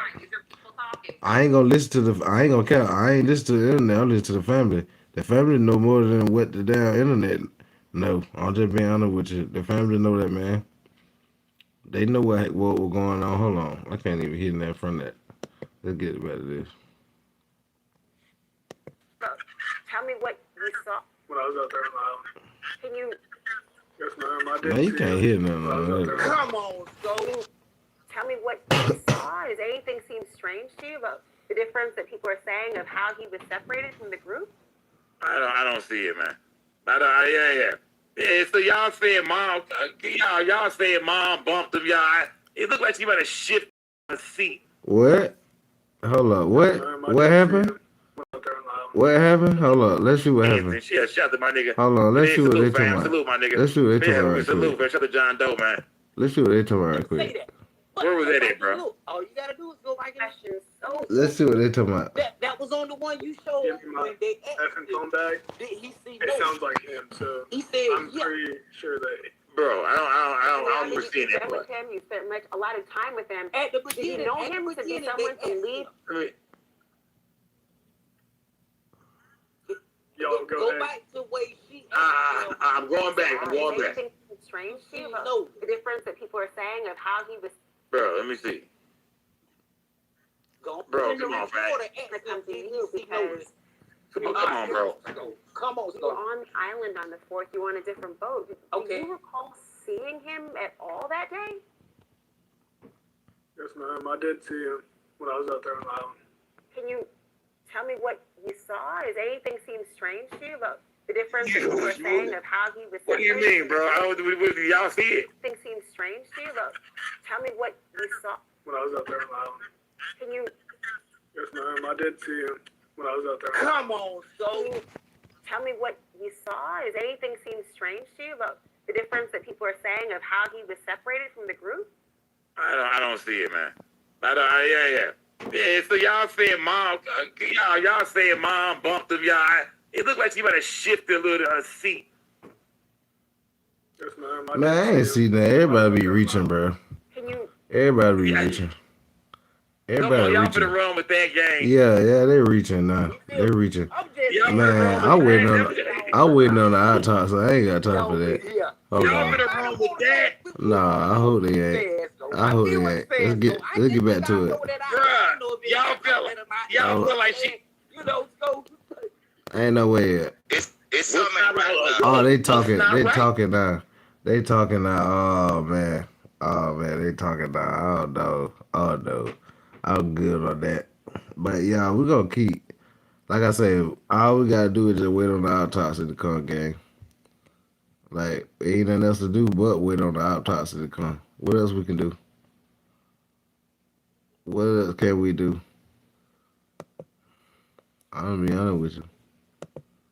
I ain't gonna listen to I ain't gonna cap. I ain't listen to the internet. I listen to the family. The family know more than what the damn internet know. I'm just being honest with you. The family know that, man. They know what was going on. Hold on. I can't even hear that from that. Let's get back to this. Tell me what you saw. When I was out there on the island. Can you Yes, ma'am. I did Man, you see can't him. hear nothing, man. Come on, so tell me what you saw. Does anything seem strange to you about the difference that people are saying of how he was separated from the group? I don't see it, man. Yeah. So y'all saying mom, y'all saying mom bumped him, y'all. It looked like she might have shifted the seat. What? Hold up. What happened? What happened? Hold up. Let's see what happened. Yeah, shout out to my nigga. Hold on. Let's see what they talking about. Salute, my nigga. Let's see what they talking about right Salute, quick. shout out to John Doe, man. Let's see what they talking about right quick. Where was that at, bro? All you gotta do is go back and Let's see what they talking about. that was on the one you showed when they effing phone bag. Did he see It sounds like him, so he said I'm pretty sure that. Bro, I don't You understand that spent part. with him. You spent a lot of time with him. at the Did beginning. you know him to be someone to leave? Y'all go ahead. back to where she. I'm going back. I'm going Is back. anything strange to you about No. the difference that people are saying of how he was? Bro, let me see. Go Bro, come on, man. I come to you because Come on, bro. Come on, you were on the island on the 4th. You were on a different boat. Do you recall seeing him at all that day? Yes, ma'am. I did see him when I was out there on the island. Can you tell me what you saw? Does anything seem strange to you about the difference that people are saying of how he was? What do you mean, bro? Y'all see it? Anything seems strange to you about? Tell me what you saw. When I was out there on the island. Can you? Yes, ma'am. I did see him when I was out there. Come on, so Tell me what you saw. Does anything seem strange to you about the difference that people are saying of how he was separated from the group? I don't see it, man. Yeah. So y'all saying mom, y'all saying mom bumped him, y'all. It looked like she might have shifted a little her seat. Yes, ma'am. Man, I ain't see that. Everybody be reaching, bro. Can you? Everybody be reaching. Come on, Everybody y'all reaching. finna run with that game. Yeah, they reaching now. They reaching. Man, I'm waiting on the autopsy. So I ain't got time for that. Hold Y'all on. finna run with that. Nah, I hope they ain't. I hope they ain't. Let's get back to it. Bruh, y'all feel like she. Ain't no way yet. It's something right now. Oh, they talking now. They talking now. Oh man, they talking now. Oh no, I'm good on that. But yeah, we gonna keep. Like I say, all we gotta do is just wait on the autopsy to come, gang. Like ain't nothing else to do but wait on the autopsy to come. What else we can do? What else can we do? I'll be honest with you.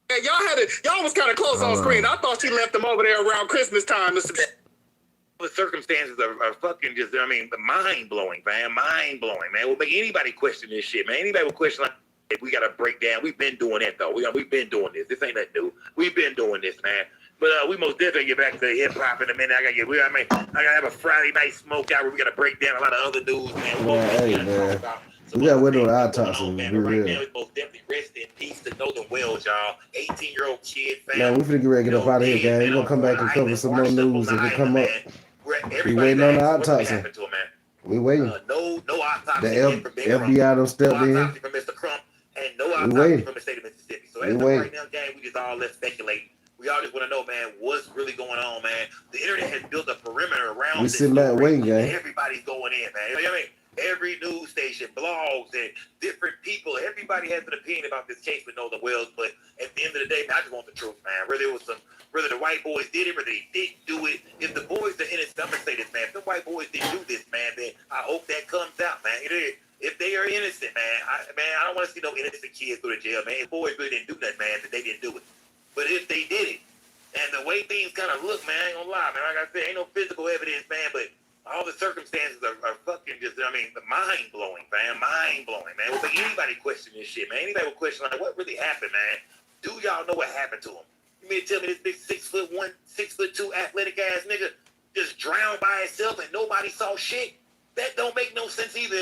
Hey, y'all was kind of close on screen. I thought she left them over there around Christmas time. The circumstances are fucking just, mind blowing, man. Mind blowing, man. Will make anybody question this shit, man. Anybody will question like, hey, we got to break down. We've been doing that, though. We've been doing this. This ain't nothing new. We've been doing this, man. But we most definitely get back to hip hop in a minute. I gotta have a Friday night smoke out where we gotta break down a lot of other news, man. Man. We gotta wait on the autopsy to be Right real. now, it's most definitely rest in peace to Nolan Wells, y'all. 18-year-old kid, Man, we finna get ready to get up out of here, gang. We gonna come back and cover some more news if it come up. We waiting on the autopsy. We waiting. No autopsy The FBI done stepped in. from Mr. Crump, and no We autopsy waiting. from the state of Mississippi. So We as of waiting. right now, gang, we just all let's speculate. We all just want to know, man, what's really going on, man. The internet has built a perimeter around We this sitting back story, waiting, and gang. everybody's going in, man. You know what I mean? Every news station, blogs, and different people, everybody has an opinion about this case with Nolan Wells. But at the end of the day, man, I just want the truth, man. Whether the white boys did it, whether they didn't do it. If the boys are innocent, I'm gonna say this, man. If the white boys didn't do this, man, then I hope that comes out, man. If they are innocent, man, I don't want to see no innocent kids go to jail, man. If boys really didn't do that, man, that they didn't do it. But if they did it, and the way things kind of look, man, I ain't gonna lie, man. Like I said, ain't no physical evidence, man, but all the circumstances are fucking just, the mind blowing, man. Mind blowing, man. Will make anybody question this shit, man. Anybody will question, like, what really happened, man? Do y'all know what happened to him? You mean to tell me this big 6'1", 6'2" athletic ass nigga just drowned by himself and nobody saw shit? That don't make no sense either.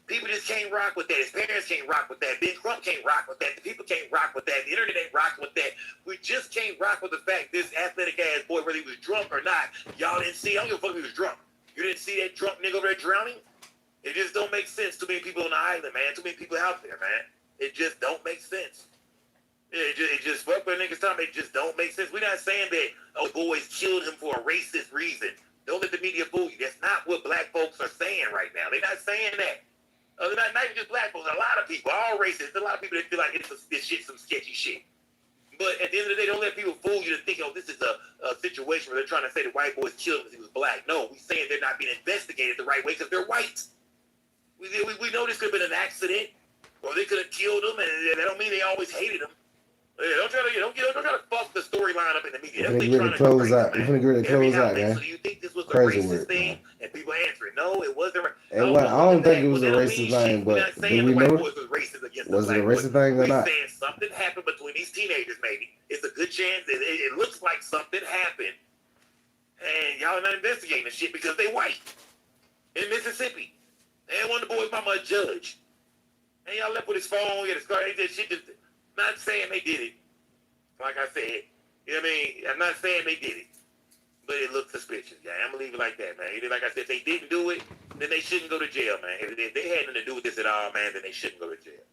People just can't rock with that. His parents can't rock with that. Ben Crump can't rock with that. The people can't rock with that. The internet ain't rocking with that. We just can't rock with the fact this athletic ass boy, whether he was drunk or not, y'all didn't see. I don't give a fuck if he was drunk. You didn't see that drunk nigga over there drowning? It just don't make sense. Too many people on the island, man. Too many people out there, man. It just don't make sense. It just fuck with a nigga making something that just don't make sense. We're not saying that, oh, boys killed him for a racist reason. Don't let the media fool you. That's not what black folks are saying right now. They're not saying that. Not even just black folks. A lot of people, all races. A lot of people that feel like this shit some sketchy shit. But at the end of the day, don't let people fool you to think, oh, this is a situation where they're trying to say the white boys killed him because he was black. No, we're saying they're not being investigated the right way because they're white. We know this could have been an accident, or they could have killed him, and that don't mean they always hated him. Don't try to fuck the storyline up in the media. We're finna get the close out. We're finna get the close out, man. So do you think this was Crazy a racist work, thing? man. And people answering, no, it wasn't. I don't think it was a racist thing, but do we know? Was it a racist thing or not? We're saying something happened between these teenagers, maybe. It's a good chance. It looks like something happened. And y'all are not investigating the shit because they white. In Mississippi. They want the boy's mama a judge. And y'all left with his phone, his car, shit just, not saying they did it. Like I said, you know what I mean? I'm not saying they did it. But it looks suspicious, yeah. I'm gonna leave it like that, man. Like I said, if they didn't do it, then they shouldn't go to jail, man. If they had nothing to do with this at all, man, then they shouldn't go to jail.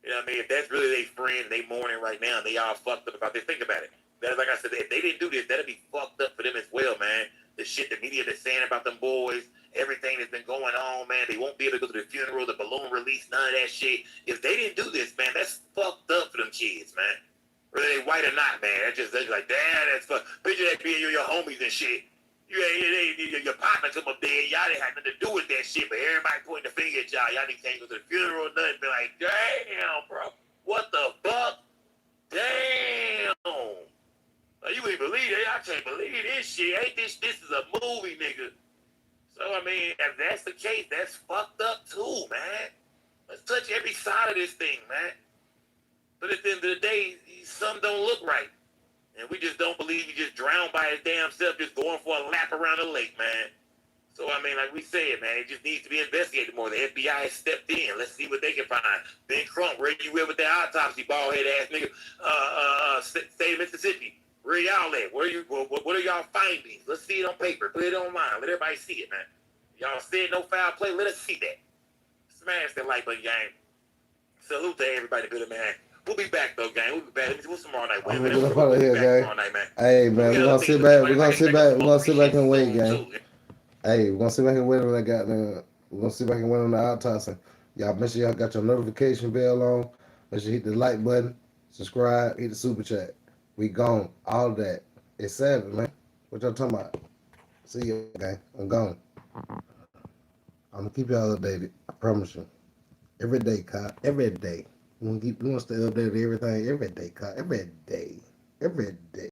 You know what I mean? If that's really their friend, they mourning right now, and they all fucked up about this. Think about it. That's like I said, if they didn't do this, that'd be fucked up for them as well, man. The shit the media been saying about them boys, everything that's been going on, man. They won't be able to go to the funeral, the balloon release, none of that shit. If they didn't do this, man, that's fucked up for them kids, man. Whether they white or not, man. That's like, damn, that's fuck. Picture that being your homies and shit. Your partner come up there, y'all didn't have nothing to do with that shit, but everybody pointing the finger at y'all. Y'all can't go to the funeral, nothing. Be like, damn, bro, what the fuck? Damn. You ain't believe it. I can't believe this shit. Ain't this is a movie, nigga. So, I mean, if that's the case, that's fucked up too, man. Let's touch every side of this thing, man. But at the end of the day, some don't look right. And we just don't believe he just drowned by his damn self just going for a lap around the lake, man. So, I mean, like we said, man, it just needs to be investigated more. The FBI has stepped in. Let's see what they can find. Ben Crump, where you at with that autopsy, bald-head ass nigga? State of Mississippi. Where y'all at? What are y'all findings? Let's see it on paper. Put it online. Let everybody see it, man. Y'all said no foul play. Let us see that. Smash that like button, gang. Salute to everybody, good man. We'll be back though, gang. We'll be back. We'll tomorrow night. I'm gonna get up out of here, gang. Hey, man, we're gonna sit back. We're gonna sit back and wait, gang. Hey, we're gonna sit back and wait on that we're gonna sit back and wait on the autopsy. Y'all make sure y'all got your notification bell on. Make sure you hit the like button, subscribe, hit the super chat. We gone. All that. It's 7, man. What y'all talking about? See you, gang. I'm gone. I'm gonna keep y'all updated. I promise you. Every day, cop. Every day. We want to stay updated everything every day, cop. Every day. Every day.